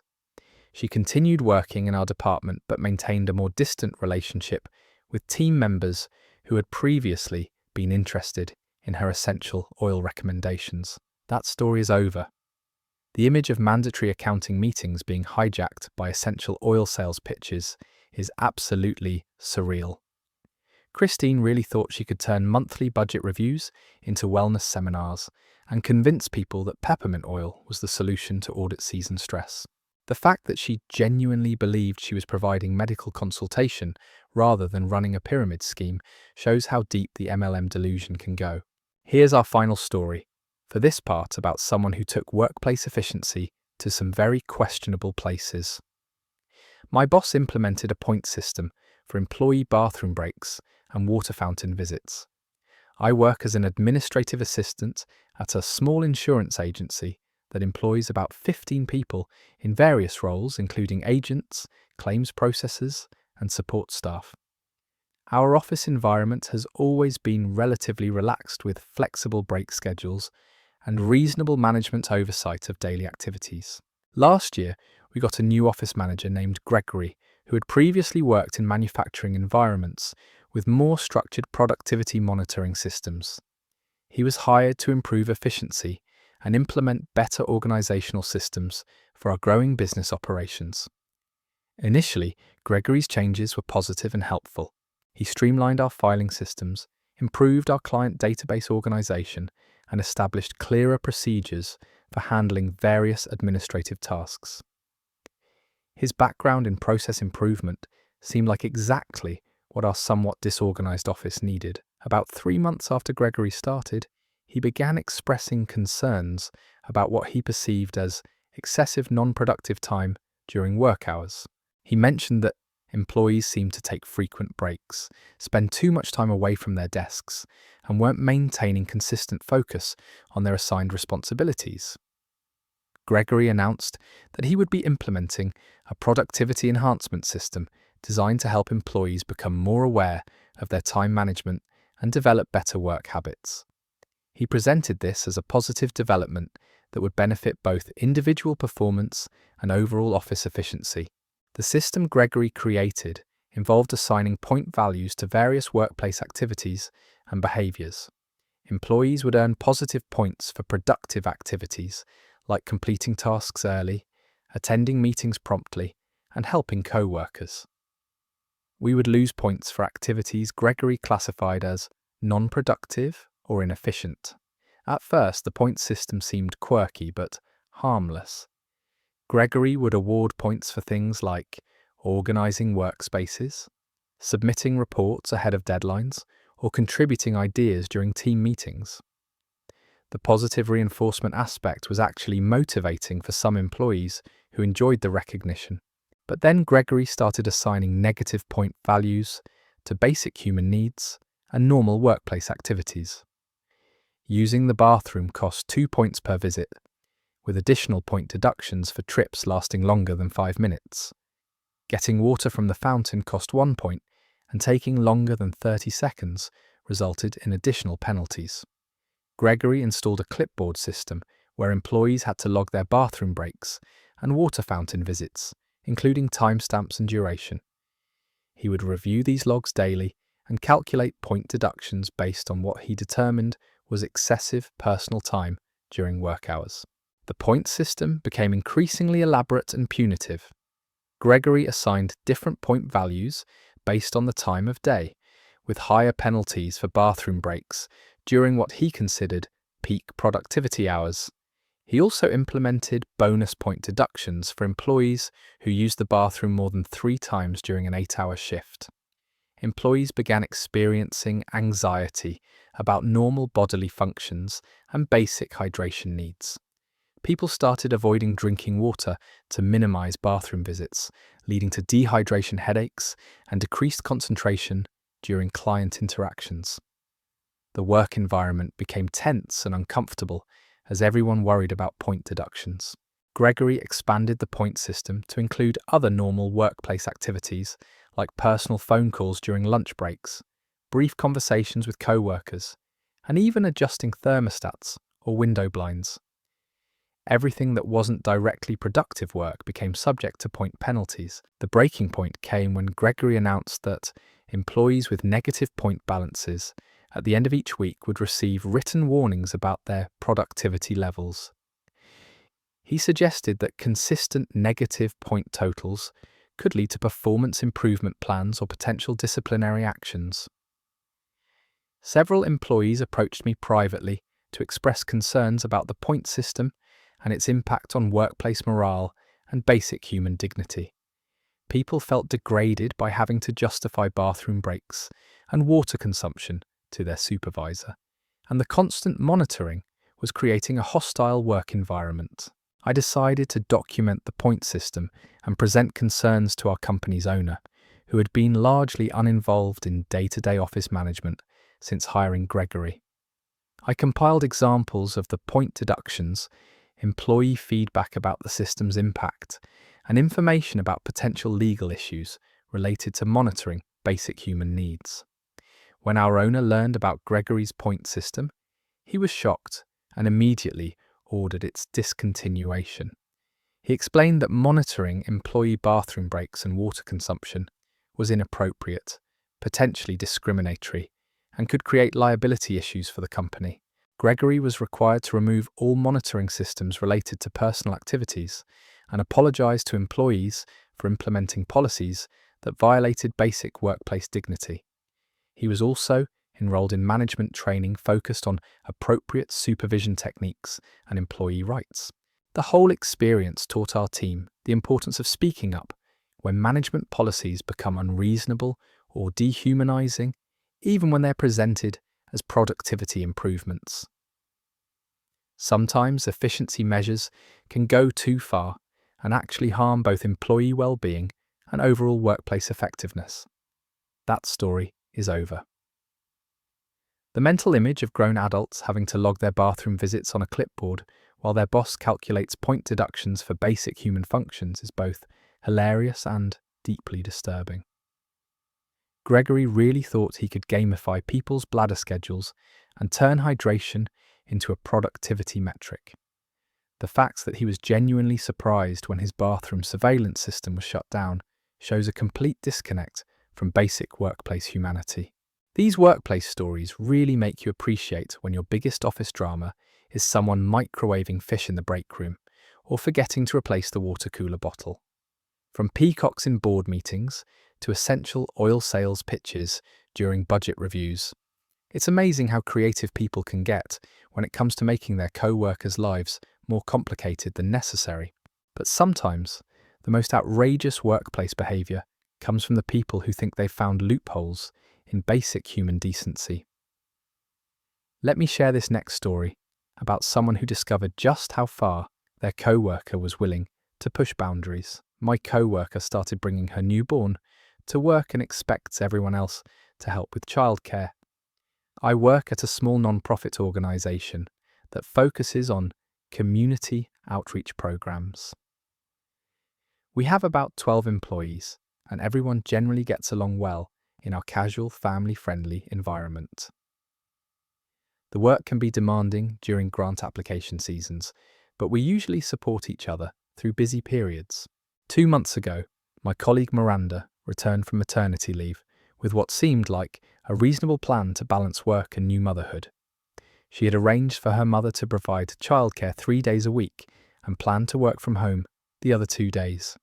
She continued working in our department but maintained a more distant relationship with team members who had previously been interested in her essential oil recommendations. That story is over. The image of mandatory accounting meetings being hijacked by essential oil sales pitches is absolutely surreal. Christine really thought she could turn monthly budget reviews into wellness seminars and convince people that peppermint oil was the solution to audit season stress. The fact that she genuinely believed she was providing medical consultation rather than running a pyramid scheme shows how deep the MLM delusion can go. Here's our final story, for this part about someone who took workplace efficiency to some very questionable places. My boss implemented a point system for employee bathroom breaks and water fountain visits. I work as an administrative assistant at a small insurance agency that employs about 15 people in various roles, including agents, claims processors, and support staff. Our office environment has always been relatively relaxed with flexible break schedules and reasonable management oversight of daily activities. Last year, we got a new office manager named Gregory, who had previously worked in manufacturing environments with more structured productivity monitoring systems. He was hired to improve efficiency and implement better organizational systems for our growing business operations. Initially, Gregory's changes were positive and helpful. He streamlined our filing systems, improved our client database organization, and established clearer procedures for handling various administrative tasks. His background in process improvement seemed like exactly what our somewhat disorganized office needed. About 3 months after Gregory started, he began expressing concerns about what he perceived as excessive non-productive time during work hours. He mentioned that employees seemed to take frequent breaks, spend too much time away from their desks, and weren't maintaining consistent focus on their assigned responsibilities. Gregory announced that he would be implementing a productivity enhancement system designed to help employees become more aware of their time management and develop better work habits. He presented this as a positive development that would benefit both individual performance and overall office efficiency. The system Gregory created involved assigning point values to various workplace activities and behaviors. Employees would earn positive points for productive activities like completing tasks early, attending meetings promptly, and helping co-workers. We would lose points for activities Gregory classified as non-productive or inefficient. At first, the point system seemed quirky but harmless. Gregory would award points for things like organizing workspaces, submitting reports ahead of deadlines, or contributing ideas during team meetings. The positive reinforcement aspect was actually motivating for some employees who enjoyed the recognition. But then Gregory started assigning negative point values to basic human needs and normal workplace activities. Using the bathroom cost 2 points per visit, with additional point deductions for trips lasting longer than 5 minutes. Getting water from the fountain cost 1 point, and taking longer than 30 seconds resulted in additional penalties. Gregory installed a clipboard system where employees had to log their bathroom breaks and water fountain visits, including timestamps and duration. He would review these logs daily and calculate point deductions based on what he determined was excessive personal time during work hours. The point system became increasingly elaborate and punitive. Gregory assigned different point values based on the time of day, with higher penalties for bathroom breaks during what he considered peak productivity hours. He also implemented bonus point deductions for employees who used the bathroom more than 3 times during an 8-hour shift. Employees began experiencing anxiety about normal bodily functions and basic hydration needs. People started avoiding drinking water to minimize bathroom visits, leading to dehydration headaches and decreased concentration during client interactions. The work environment became tense and uncomfortable as everyone worried about point deductions. Gregory expanded the point system to include other normal workplace activities like personal phone calls during lunch breaks, brief conversations with co-workers, and even adjusting thermostats or window blinds. Everything that wasn't directly productive work became subject to point penalties. The breaking point came when Gregory announced that employees with negative point balances at the end of each week would receive written warnings about their productivity levels. He suggested that consistent negative point totals could lead to performance improvement plans or potential disciplinary actions. Several employees approached me privately to express concerns about the point system and its impact on workplace morale and basic human dignity. People felt degraded by having to justify bathroom breaks and water consumption to their supervisor, and the constant monitoring was creating a hostile work environment. I decided to document the point system and present concerns to our company's owner, who had been largely uninvolved in day-to-day office management since hiring Gregory. I compiled examples of the point deductions, employee feedback about the system's impact, and information about potential legal issues related to monitoring basic human needs. When our owner learned about Gregory's point system, he was shocked and immediately ordered its discontinuation. He explained that monitoring employee bathroom breaks and water consumption was inappropriate, potentially discriminatory, and could create liability issues for the company. Gregory was required to remove all monitoring systems related to personal activities and apologize to employees for implementing policies that violated basic workplace dignity. He was also enrolled in management training focused on appropriate supervision techniques and employee rights. The whole experience taught our team the importance of speaking up when management policies become unreasonable or dehumanizing, even when they're presented as productivity improvements. Sometimes efficiency measures can go too far and actually harm both employee well-being and overall workplace effectiveness. That story is over. The mental image of grown adults having to log their bathroom visits on a clipboard while their boss calculates point deductions for basic human functions is both hilarious and deeply disturbing. Gregory really thought he could gamify people's bladder schedules and turn hydration into a productivity metric. The fact that he was genuinely surprised when his bathroom surveillance system was shut down shows a complete disconnect from basic workplace humanity. These workplace stories really make you appreciate when your biggest office drama is someone microwaving fish in the break room or forgetting to replace the water cooler bottle. From peacocks in board meetings to essential oil sales pitches during budget reviews, it's amazing how creative people can get when it comes to making their co-workers' lives more complicated than necessary. But sometimes, the most outrageous workplace behavior comes from the people who think they've found loopholes in basic human decency. Let me share this next story about someone who discovered just how far their co-worker was willing to push boundaries. My co-worker started bringing her newborn to work and expects everyone else to help with childcare. I work at a small non-profit organisation that focuses on community outreach programs. We have about 12 employees, and everyone generally gets along well in our casual, family-friendly environment. The work can be demanding during grant application seasons, but we usually support each other through busy periods. 2 months ago, my colleague Miranda returned from maternity leave with what seemed like a reasonable plan to balance work and new motherhood. She had arranged for her mother to provide childcare 3 days a week and planned to work from home the other 2 days.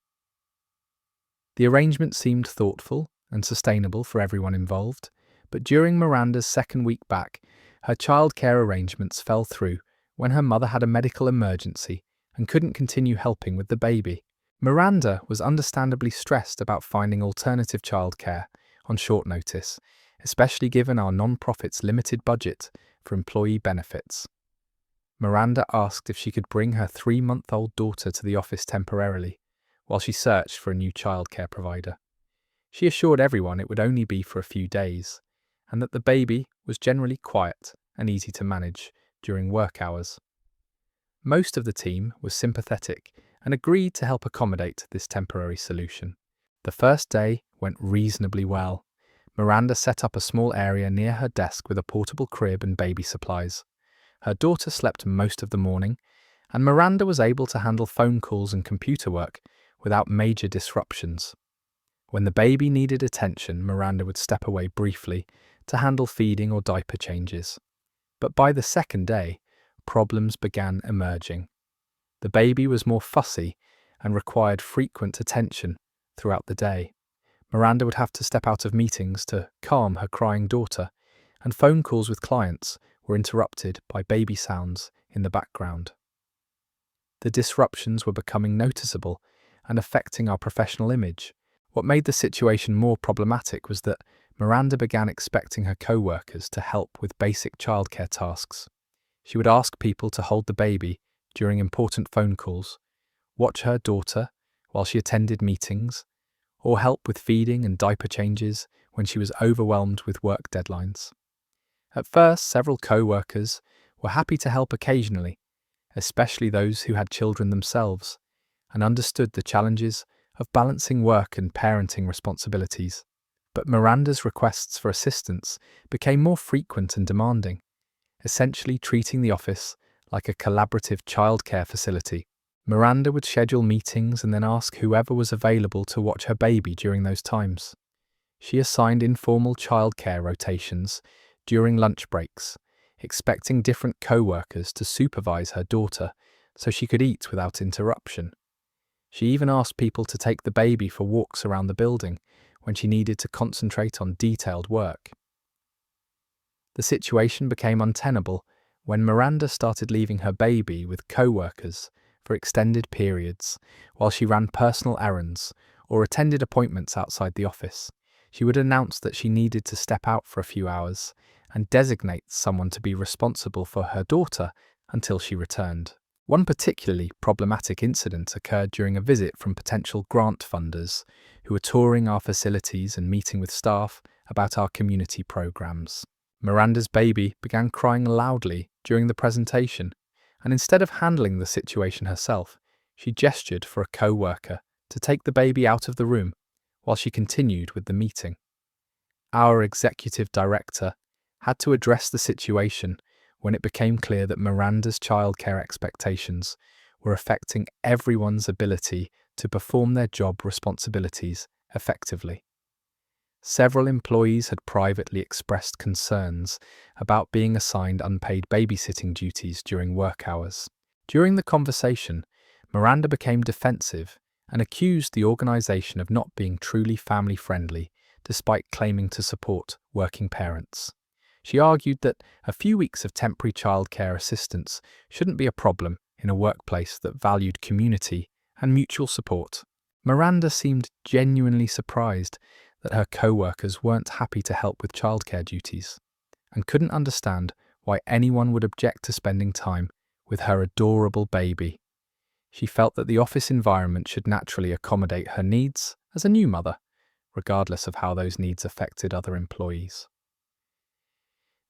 The arrangement seemed thoughtful and sustainable for everyone involved, but during Miranda's second week back, her childcare arrangements fell through when her mother had a medical emergency and couldn't continue helping with the baby. Miranda was understandably stressed about finding alternative childcare on short notice, especially given our non-profit's limited budget for employee benefits. Miranda asked if she could bring her 3-month-old daughter to the office temporarily while she searched for a new childcare provider. She assured everyone it would only be for a few days, and that the baby was generally quiet and easy to manage during work hours. Most of the team was sympathetic and agreed to help accommodate this temporary solution. The first day went reasonably well. Miranda set up a small area near her desk with a portable crib and baby supplies. Her daughter slept most of the morning, and Miranda was able to handle phone calls and computer work without major disruptions. When the baby needed attention, Miranda would step away briefly to handle feeding or diaper changes. But by the second day, problems began emerging. The baby was more fussy and required frequent attention throughout the day. Miranda would have to step out of meetings to calm her crying daughter, and phone calls with clients were interrupted by baby sounds in the background. The disruptions were becoming noticeable and affecting our professional image. What made the situation more problematic was that Miranda began expecting her co-workers to help with basic childcare tasks. She would ask people to hold the baby during important phone calls, watch her daughter while she attended meetings, or help with feeding and diaper changes when she was overwhelmed with work deadlines. At first, several co-workers were happy to help occasionally, especially those who had children themselves, and understood the challenges of balancing work and parenting responsibilities. But Miranda's requests for assistance became more frequent and demanding, essentially treating the office like a collaborative childcare facility. Miranda would schedule meetings and then ask whoever was available to watch her baby during those times. She assigned informal childcare rotations during lunch breaks, expecting different co-workers to supervise her daughter so she could eat without interruption. She even asked people to take the baby for walks around the building when she needed to concentrate on detailed work. The situation became untenable when Miranda started leaving her baby with co-workers for extended periods while she ran personal errands or attended appointments outside the office. She would announce that she needed to step out for a few hours and designate someone to be responsible for her daughter until she returned. One particularly problematic incident occurred during a visit from potential grant funders who were touring our facilities and meeting with staff about our community programs. Miranda's baby began crying loudly during the presentation, and instead of handling the situation herself, she gestured for a co-worker to take the baby out of the room while she continued with the meeting. Our executive director had to address the situation when it became clear that Miranda's childcare expectations were affecting everyone's ability to perform their job responsibilities effectively. Several employees had privately expressed concerns about being assigned unpaid babysitting duties during work hours. During the conversation, Miranda became defensive and accused the organization of not being truly family-friendly despite claiming to support working parents. She argued that a few weeks of temporary childcare assistance shouldn't be a problem in a workplace that valued community and mutual support. Miranda seemed genuinely surprised that her co-workers weren't happy to help with childcare duties and couldn't understand why anyone would object to spending time with her adorable baby. She felt that the office environment should naturally accommodate her needs as a new mother, regardless of how those needs affected other employees.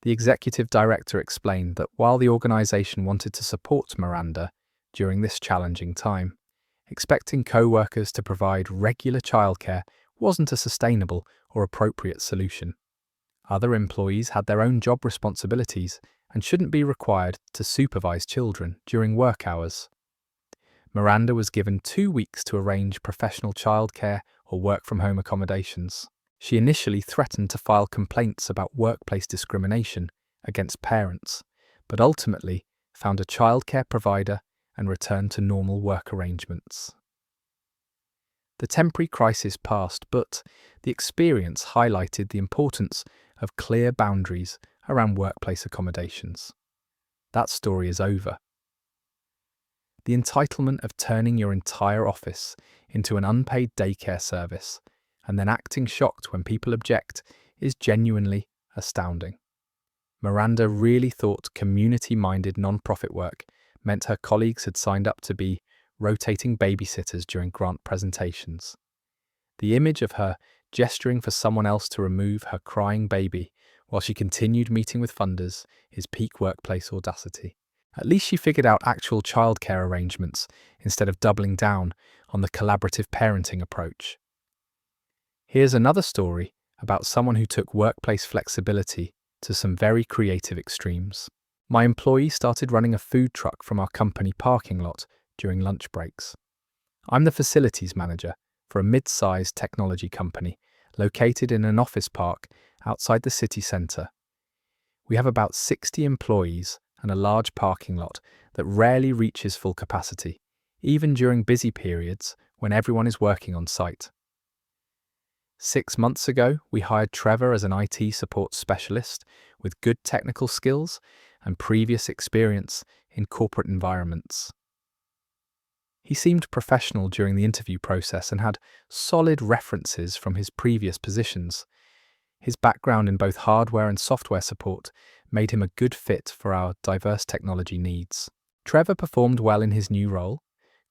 The executive director explained that while the organization wanted to support Miranda during this challenging time, expecting co-workers to provide regular childcare wasn't a sustainable or appropriate solution. Other employees had their own job responsibilities and shouldn't be required to supervise children during work hours. Miranda was given 2 weeks to arrange professional childcare or work-from-home accommodations. She initially threatened to file complaints about workplace discrimination against parents, but ultimately found a childcare provider and returned to normal work arrangements. The temporary crisis passed, but the experience highlighted the importance of clear boundaries around workplace accommodations. That story is over. The entitlement of turning your entire office into an unpaid daycare service and then acting shocked when people object is genuinely astounding. Miranda really thought community-minded non-profit work meant her colleagues had signed up to be rotating babysitters during grant presentations. The image of her gesturing for someone else to remove her crying baby while she continued meeting with funders is peak workplace audacity. At least she figured out actual childcare arrangements instead of doubling down on the collaborative parenting approach. Here's another story about someone who took workplace flexibility to some very creative extremes. My employee started running a food truck from our company parking lot during lunch breaks. I'm the facilities manager for a mid-sized technology company located in an office park outside the city centre. We have about 60 employees and a large parking lot that rarely reaches full capacity, even during busy periods when everyone is working on site. 6 months ago, we hired Trevor as an IT support specialist with good technical skills and previous experience in corporate environments. He seemed professional during the interview process and had solid references from his previous positions. His background in both hardware and software support made him a good fit for our diverse technology needs. Trevor performed well in his new role,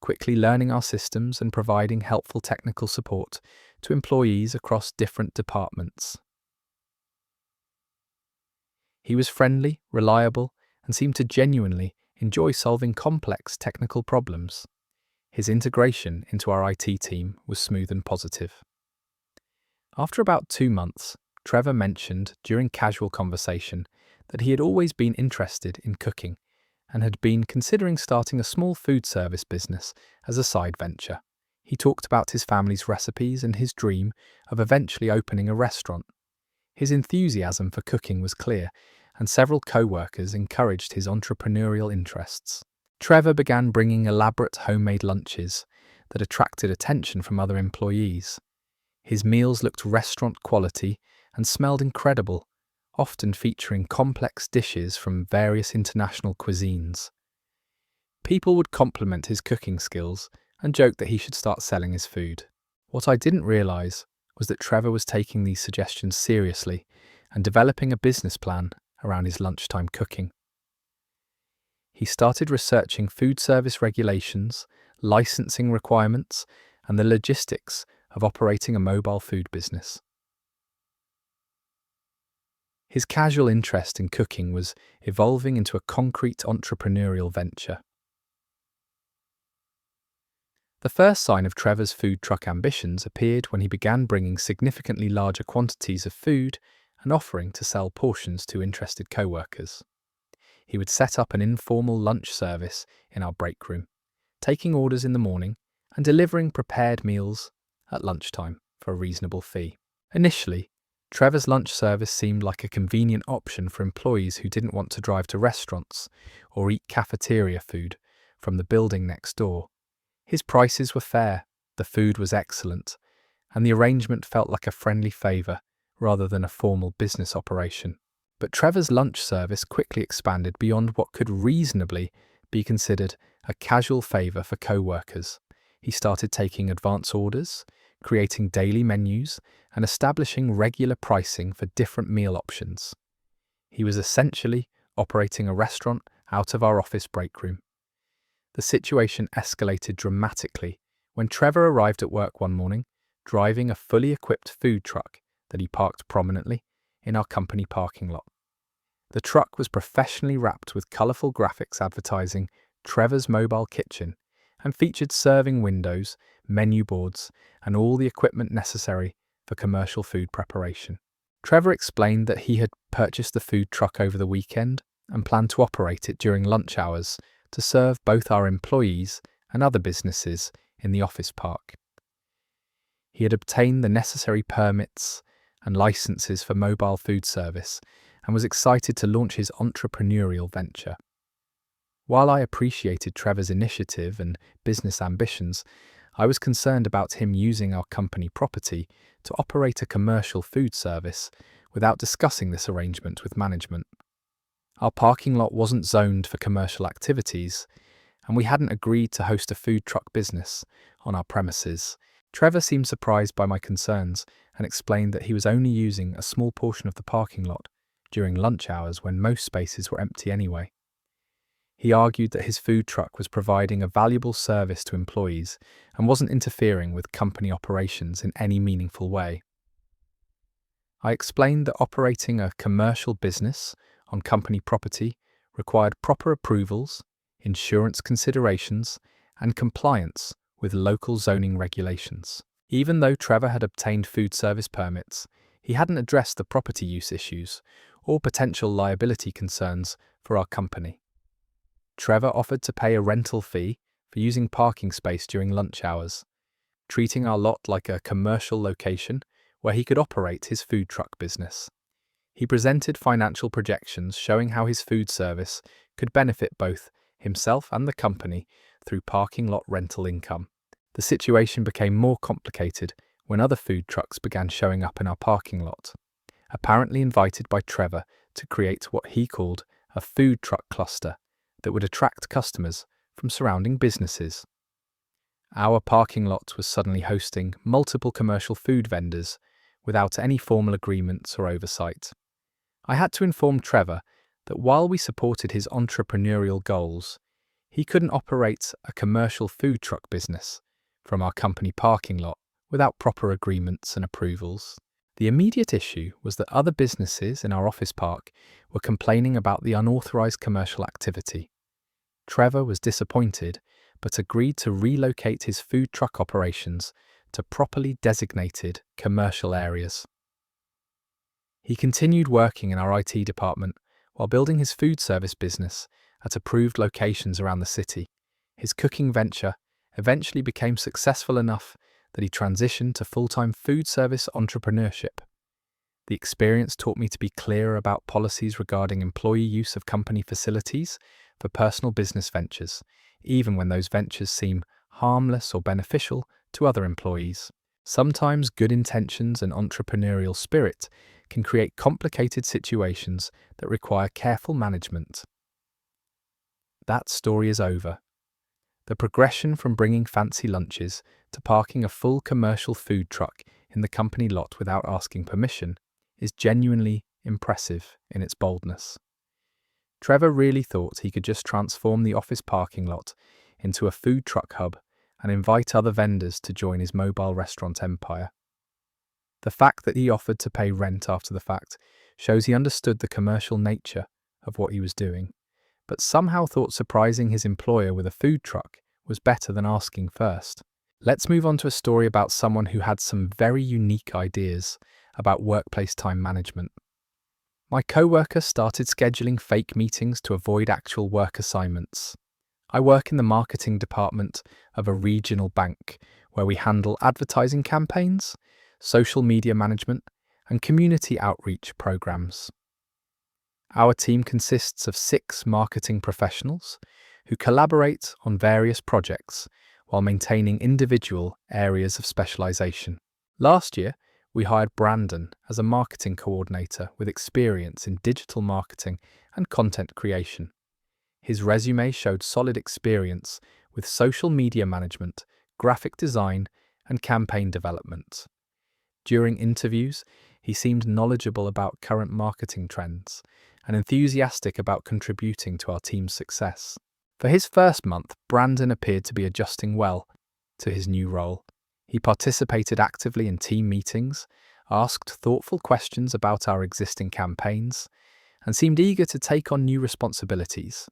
quickly learning our systems and providing helpful technical support to employees across different departments. He was friendly, reliable, and seemed to genuinely enjoy solving complex technical problems. His integration into our IT team was smooth and positive. After about 2 months, Trevor mentioned during casual conversation that he had always been interested in cooking and had been considering starting a small food service business as a side venture. He talked about his family's recipes and his dream of eventually opening a restaurant. His enthusiasm for cooking was clear, and several co-workers encouraged his entrepreneurial interests. Trevor began bringing elaborate homemade lunches that attracted attention from other employees. His meals looked restaurant quality and smelled incredible, often featuring complex dishes from various international cuisines. People would compliment his cooking skills and joke that he should start selling his food. What I didn't realize was that Trevor was taking these suggestions seriously and developing a business plan around his lunchtime cooking. He started researching food service regulations, licensing requirements, and the logistics of operating a mobile food business. His casual interest in cooking was evolving into a concrete entrepreneurial venture. The first sign of Trevor's food truck ambitions appeared when he began bringing significantly larger quantities of food and offering to sell portions to interested co-workers. He would set up an informal lunch service in our break room, taking orders in the morning and delivering prepared meals at lunchtime for a reasonable fee. Initially, Trevor's lunch service seemed like a convenient option for employees who didn't want to drive to restaurants or eat cafeteria food from the building next door. His prices were fair, the food was excellent, and the arrangement felt like a friendly favour rather than a formal business operation. But Trevor's lunch service quickly expanded beyond what could reasonably be considered a casual favour for co-workers. He started taking advance orders, creating daily menus, and establishing regular pricing for different meal options. He was essentially operating a restaurant out of our office break room. The situation escalated dramatically when Trevor arrived at work one morning, driving a fully equipped food truck that he parked prominently in our company parking lot. The truck was professionally wrapped with colourful graphics advertising Trevor's mobile kitchen and featured serving windows, menu boards, and all the equipment necessary for commercial food preparation. Trevor explained that he had purchased the food truck over the weekend and planned to operate it during lunch hours to serve both our employees and other businesses in the office park. He had obtained the necessary permits and licenses for mobile food service and was excited to launch his entrepreneurial venture. While I appreciated Trevor's initiative and business ambitions, I was concerned about him using our company property to operate a commercial food service without discussing this arrangement with management. Our parking lot wasn't zoned for commercial activities, and we hadn't agreed to host a food truck business on our premises. Trevor seemed surprised by my concerns and explained that he was only using a small portion of the parking lot during lunch hours when most spaces were empty anyway. He argued that his food truck was providing a valuable service to employees and wasn't interfering with company operations in any meaningful way. I explained that operating a commercial business on company property required proper approvals, insurance considerations, and compliance with local zoning regulations. Even though Trevor had obtained food service permits, he hadn't addressed the property use issues or potential liability concerns for our company. Trevor offered to pay a rental fee for using parking space during lunch hours, treating our lot like a commercial location where he could operate his food truck business. He presented financial projections showing how his food service could benefit both himself and the company through parking lot rental income. The situation became more complicated when other food trucks began showing up in our parking lot, apparently invited by Trevor to create what he called a food truck cluster that would attract customers from surrounding businesses. Our parking lot was suddenly hosting multiple commercial food vendors without any formal agreements or oversight. I had to inform Trevor that while we supported his entrepreneurial goals, he couldn't operate a commercial food truck business from our company parking lot without proper agreements and approvals. The immediate issue was that other businesses in our office park were complaining about the unauthorized commercial activity. Trevor was disappointed, but agreed to relocate his food truck operations to properly designated commercial areas. He continued working in our IT department while building his food service business at approved locations around the city. His cooking venture eventually became successful enough that he transitioned to full-time food service entrepreneurship. The experience taught me to be clearer about policies regarding employee use of company facilities for personal business ventures, even when those ventures seem harmless or beneficial to other employees. Sometimes good intentions and entrepreneurial spirit can create complicated situations that require careful management. That story is over. The progression from bringing fancy lunches to parking a full commercial food truck in the company lot without asking permission is genuinely impressive in its boldness. Trevor really thought he could just transform the office parking lot into a food truck hub and invite other vendors to join his mobile restaurant empire. The fact that he offered to pay rent after the fact shows he understood the commercial nature of what he was doing, but somehow thought surprising his employer with a food truck was better than asking first. Let's move on to a story about someone who had some very unique ideas about workplace time management. My co-worker started scheduling fake meetings to avoid actual work assignments. I work in the marketing department of a regional bank where we handle advertising campaigns, social media management, and community outreach programs. Our team consists of 6 marketing professionals who collaborate on various projects while maintaining individual areas of specialization. Last year, we hired Brandon as a marketing coordinator with experience in digital marketing and content creation. His resume showed solid experience with social media management, graphic design, and campaign development. During interviews, he seemed knowledgeable about current marketing trends and enthusiastic about contributing to our team's success. For his first month, Brandon appeared to be adjusting well to his new role. He participated actively in team meetings, asked thoughtful questions about our existing campaigns, and seemed eager to take on new responsibilities.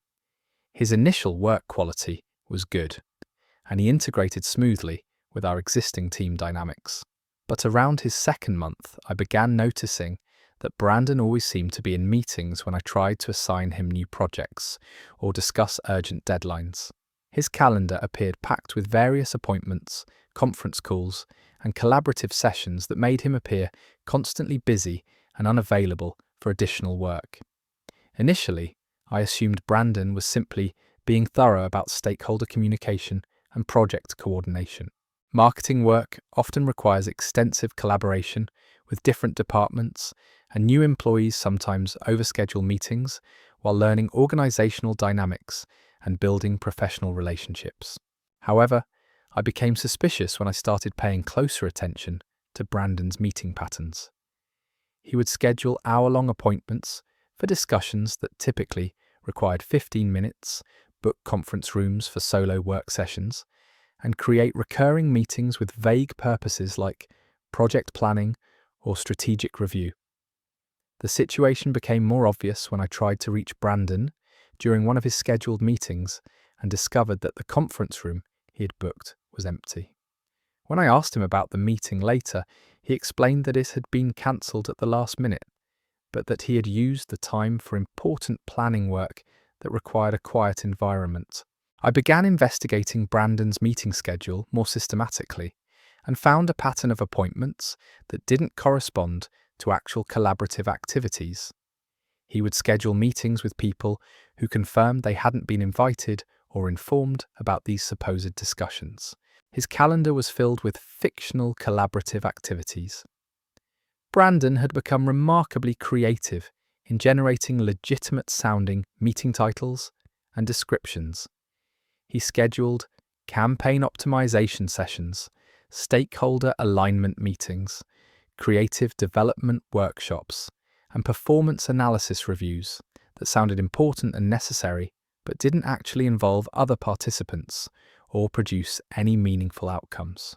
His initial work quality was good, and he integrated smoothly with our existing team dynamics. But around his second month, I began noticing that Brandon always seemed to be in meetings when I tried to assign him new projects or discuss urgent deadlines. His calendar appeared packed with various appointments, conference calls, and collaborative sessions that made him appear constantly busy and unavailable for additional work. Initially, I assumed Brandon was simply being thorough about stakeholder communication and project coordination. Marketing work often requires extensive collaboration with different departments, and new employees sometimes overschedule meetings while learning organizational dynamics and building professional relationships. However, I became suspicious when I started paying closer attention to Brandon's meeting patterns. He would schedule hour-long appointments for discussions that typically required 15 minutes, book conference rooms for solo work sessions, and create recurring meetings with vague purposes like project planning or strategic review. The situation became more obvious when I tried to reach Brandon during one of his scheduled meetings and discovered that the conference room he had booked was empty. When I asked him about the meeting later, he explained that it had been cancelled at the last minute, but that he had used the time for important planning work that required a quiet environment. I began investigating Brandon's meeting schedule more systematically and found a pattern of appointments that didn't correspond to actual collaborative activities. He would schedule meetings with people who confirmed they hadn't been invited or informed about these supposed discussions. His calendar was filled with fictional collaborative activities. Brandon had become remarkably creative in generating legitimate-sounding meeting titles and descriptions. He scheduled campaign optimization sessions, stakeholder alignment meetings, creative development workshops, and performance analysis reviews that sounded important and necessary but didn't actually involve other participants or produce any meaningful outcomes.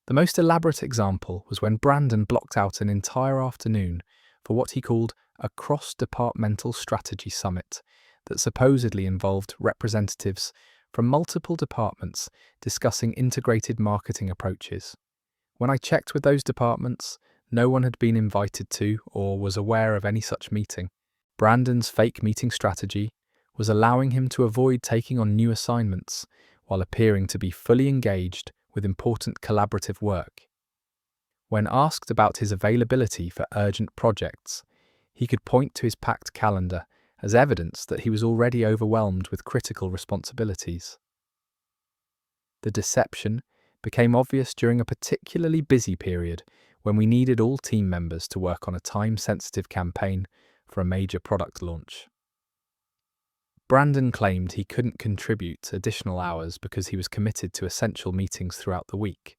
The most elaborate example was when Brandon blocked out an entire afternoon for what he called a cross-departmental strategy summit that supposedly involved representatives from multiple departments discussing integrated marketing approaches. When I checked with those departments, no one had been invited to or was aware of any such meeting. Brandon's fake meeting strategy was allowing him to avoid taking on new assignments while appearing to be fully engaged with important collaborative work. When asked about his availability for urgent projects, he could point to his packed calendar as evidence that he was already overwhelmed with critical responsibilities. The deception became obvious during a particularly busy period when we needed all team members to work on a time-sensitive campaign for a major product launch. Brandon claimed he couldn't contribute additional hours because he was committed to essential meetings throughout the week,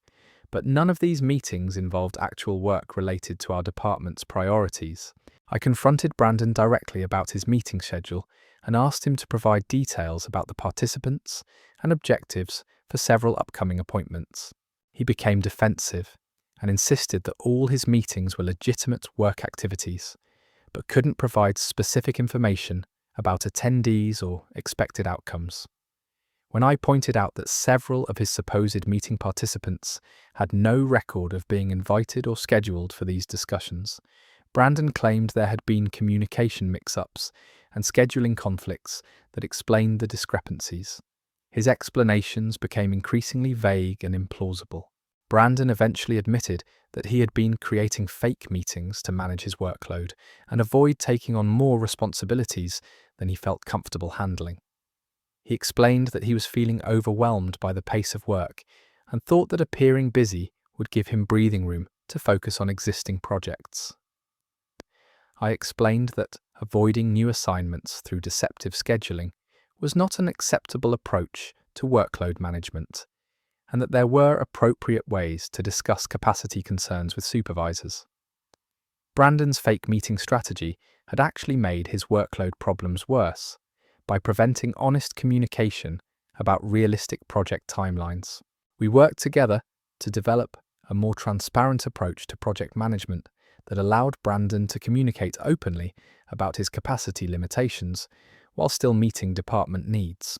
but none of these meetings involved actual work related to our department's priorities. I confronted Brandon directly about his meeting schedule and asked him to provide details about the participants and objectives for several upcoming appointments. He became defensive and insisted that all his meetings were legitimate work activities, but couldn't provide specific information about attendees or expected outcomes. When I pointed out that several of his supposed meeting participants had no record of being invited or scheduled for these discussions, Brandon claimed there had been communication mix-ups and scheduling conflicts that explained the discrepancies. His explanations became increasingly vague and implausible. Brandon eventually admitted that he had been creating fake meetings to manage his workload and avoid taking on more responsibilities than he felt comfortable handling. He explained that he was feeling overwhelmed by the pace of work and thought that appearing busy would give him breathing room to focus on existing projects. I explained that avoiding new assignments through deceptive scheduling was not an acceptable approach to workload management, and that there were appropriate ways to discuss capacity concerns with supervisors. Brandon's fake meeting strategy had actually made his workload problems worse by preventing honest communication about realistic project timelines. We worked together to develop a more transparent approach to project management that allowed Brandon to communicate openly about his capacity limitations while still meeting department needs.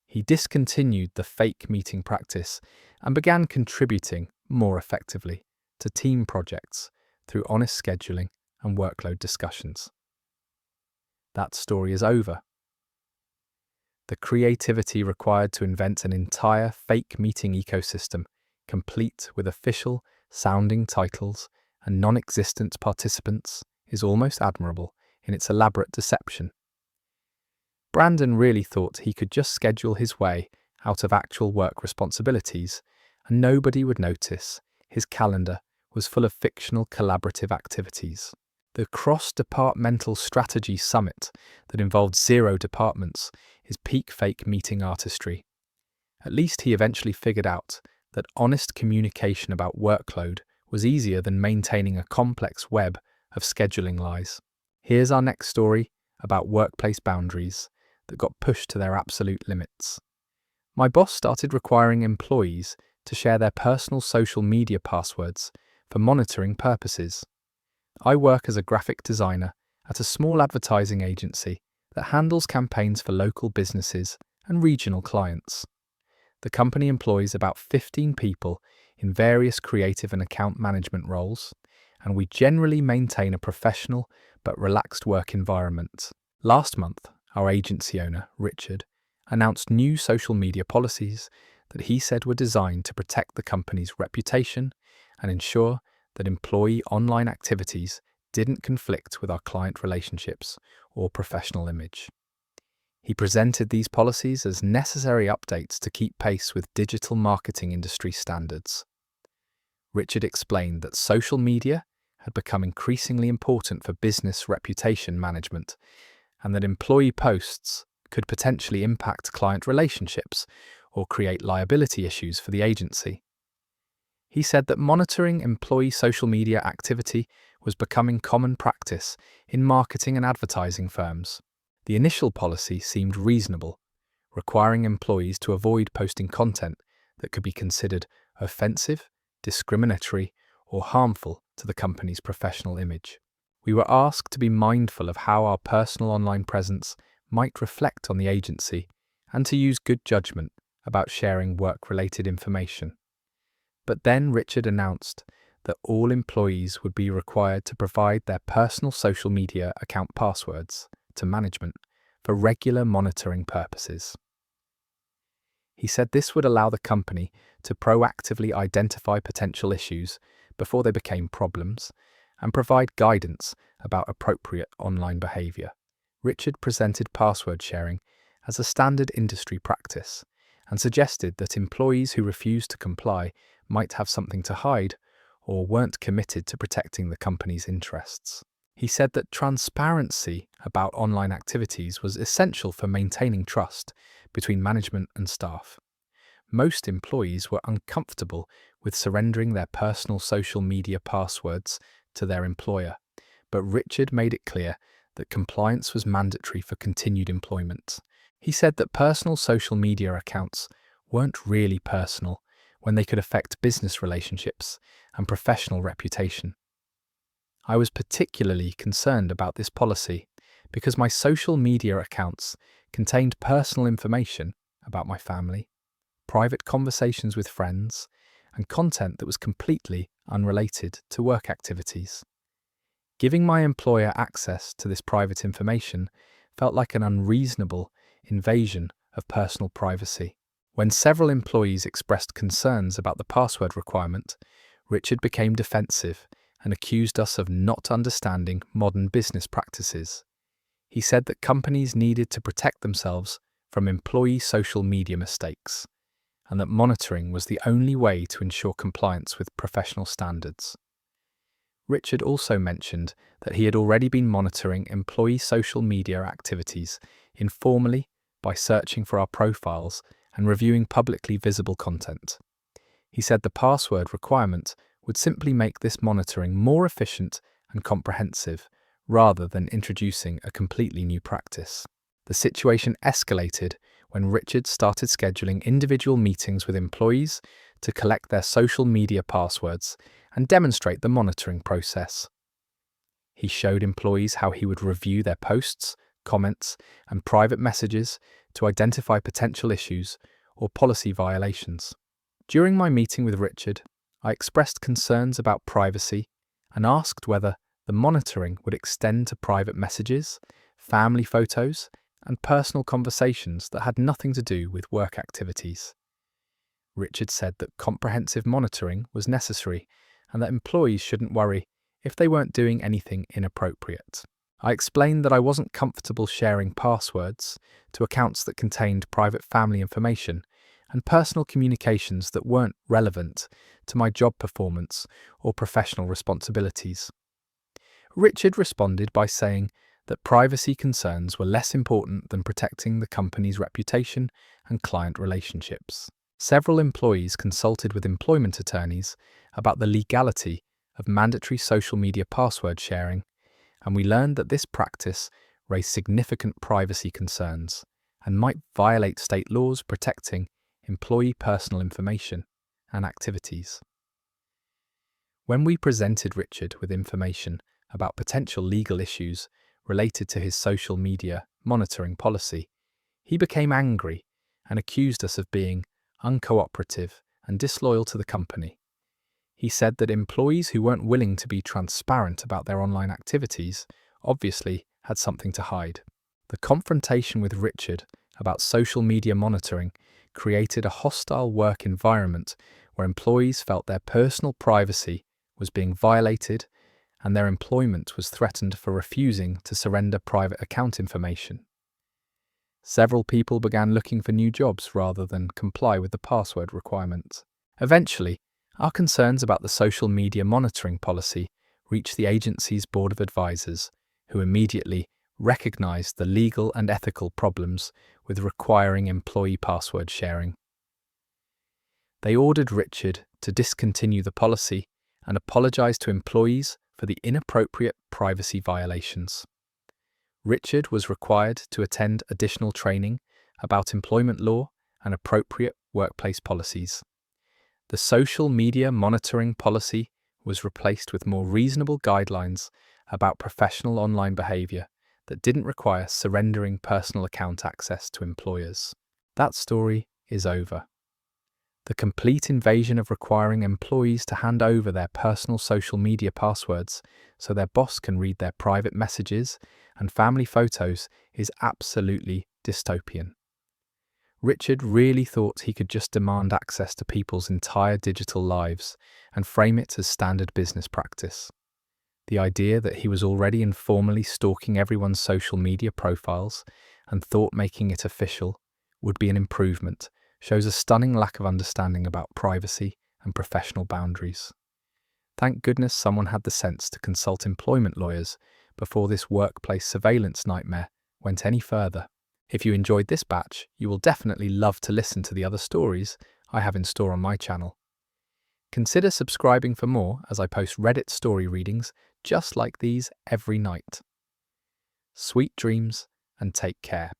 He discontinued the fake meeting practice and began contributing more effectively to team projects through honest scheduling and workload discussions. That story is over. The creativity required to invent an entire fake meeting ecosystem, complete with official sounding titles and non-existent participants, is almost admirable in its elaborate deception. Brandon really thought he could just schedule his way out of actual work responsibilities and nobody would notice his calendar was full of fictional collaborative activities. The cross-departmental strategy summit that involved 0 departments is peak fake meeting artistry. At least he eventually figured out that honest communication about workload was easier than maintaining a complex web of scheduling lies. Here's our next story about workplace boundaries that got pushed to their absolute limits. My boss started requiring employees to share their personal social media passwords for monitoring purposes. I work as a graphic designer at a small advertising agency that handles campaigns for local businesses and regional clients. The company employs about 15 people in various creative and account management roles, and we generally maintain a professional but relaxed work environment. Last month, our agency owner, Richard, announced new social media policies that he said were designed to protect the company's reputation and ensure that employee online activities didn't conflict with our client relationships or professional image. He presented these policies as necessary updates to keep pace with digital marketing industry standards. Richard explained that social media had become increasingly important for business reputation management and that employee posts could potentially impact client relationships or create liability issues for the agency. He said that monitoring employee social media activity was becoming common practice in marketing and advertising firms. The initial policy seemed reasonable, requiring employees to avoid posting content that could be considered offensive, discriminatory, or harmful to the company's professional image. We were asked to be mindful of how our personal online presence might reflect on the agency and to use good judgment about sharing work-related information. But then Richard announced that all employees would be required to provide their personal social media account passwords to management for regular monitoring purposes. He said this would allow the company to proactively identify potential issues before they became problems and provide guidance about appropriate online behavior. Richard presented password sharing as a standard industry practice and suggested that employees who refused to comply might have something to hide or weren't committed to protecting the company's interests. He said that transparency about online activities was essential for maintaining trust between management and staff. Most employees were uncomfortable with surrendering their personal social media passwords to their employer, but Richard made it clear that compliance was mandatory for continued employment. He said that personal social media accounts weren't really personal when they could affect business relationships and professional reputation. I was particularly concerned about this policy because my social media accounts contained personal information about my family, private conversations with friends, and content that was completely unrelated to work activities. Giving my employer access to this private information felt like an unreasonable invasion of personal privacy. When several employees expressed concerns about the password requirement, Richard became defensive and accused us of not understanding modern business practices. He said that companies needed to protect themselves from employee social media mistakes, and that monitoring was the only way to ensure compliance with professional standards. Richard also mentioned that he had already been monitoring employee social media activities informally by searching for our profiles and reviewing publicly visible content. He said the password requirement would simply make this monitoring more efficient and comprehensive, rather than introducing a completely new practice. The situation escalated when Richard started scheduling individual meetings with employees to collect their social media passwords and demonstrate the monitoring process. He showed employees how he would review their posts, comments, and private messages to identify potential issues or policy violations. During my meeting with Richard, I expressed concerns about privacy and asked whether the monitoring would extend to private messages, family photos, and personal conversations that had nothing to do with work activities. Richard said that comprehensive monitoring was necessary and that employees shouldn't worry if they weren't doing anything inappropriate. I explained that I wasn't comfortable sharing passwords to accounts that contained private family information and personal communications that weren't relevant to my job performance or professional responsibilities. Richard responded by saying that privacy concerns were less important than protecting the company's reputation and client relationships. Several employees consulted with employment attorneys about the legality of mandatory social media password sharing, and we learned that this practice raised significant privacy concerns and might violate state laws protecting employee personal information and activities. When we presented Richard with information about potential legal issues related to his social media monitoring policy, he became angry and accused us of being uncooperative and disloyal to the company. He said that employees who weren't willing to be transparent about their online activities obviously had something to hide. The confrontation with Richard about social media monitoring created a hostile work environment where employees felt their personal privacy was being violated and their employment was threatened for refusing to surrender private account information. Several people began looking for new jobs rather than comply with the password requirement. Eventually, our concerns about the social media monitoring policy reached the agency's board of advisors, who immediately recognized the legal and ethical problems with requiring employee password sharing. They ordered Richard to discontinue the policy and apologize to employees for the inappropriate privacy violations. Richard was required to attend additional training about employment law and appropriate workplace policies. The social media monitoring policy was replaced with more reasonable guidelines about professional online behavior that didn't require surrendering personal account access to employers. That story is over. The complete invasion of requiring employees to hand over their personal social media passwords so their boss can read their private messages and family photos is absolutely dystopian. Richard really thought he could just demand access to people's entire digital lives and frame it as standard business practice. The idea that he was already informally stalking everyone's social media profiles and thought making it official would be an improvement shows a stunning lack of understanding about privacy and professional boundaries. Thank goodness someone had the sense to consult employment lawyers before this workplace surveillance nightmare went any further. If you enjoyed this batch, you will definitely love to listen to the other stories I have in store on my channel. Consider subscribing for more as I post Reddit story readings just like these every night. Sweet dreams and take care.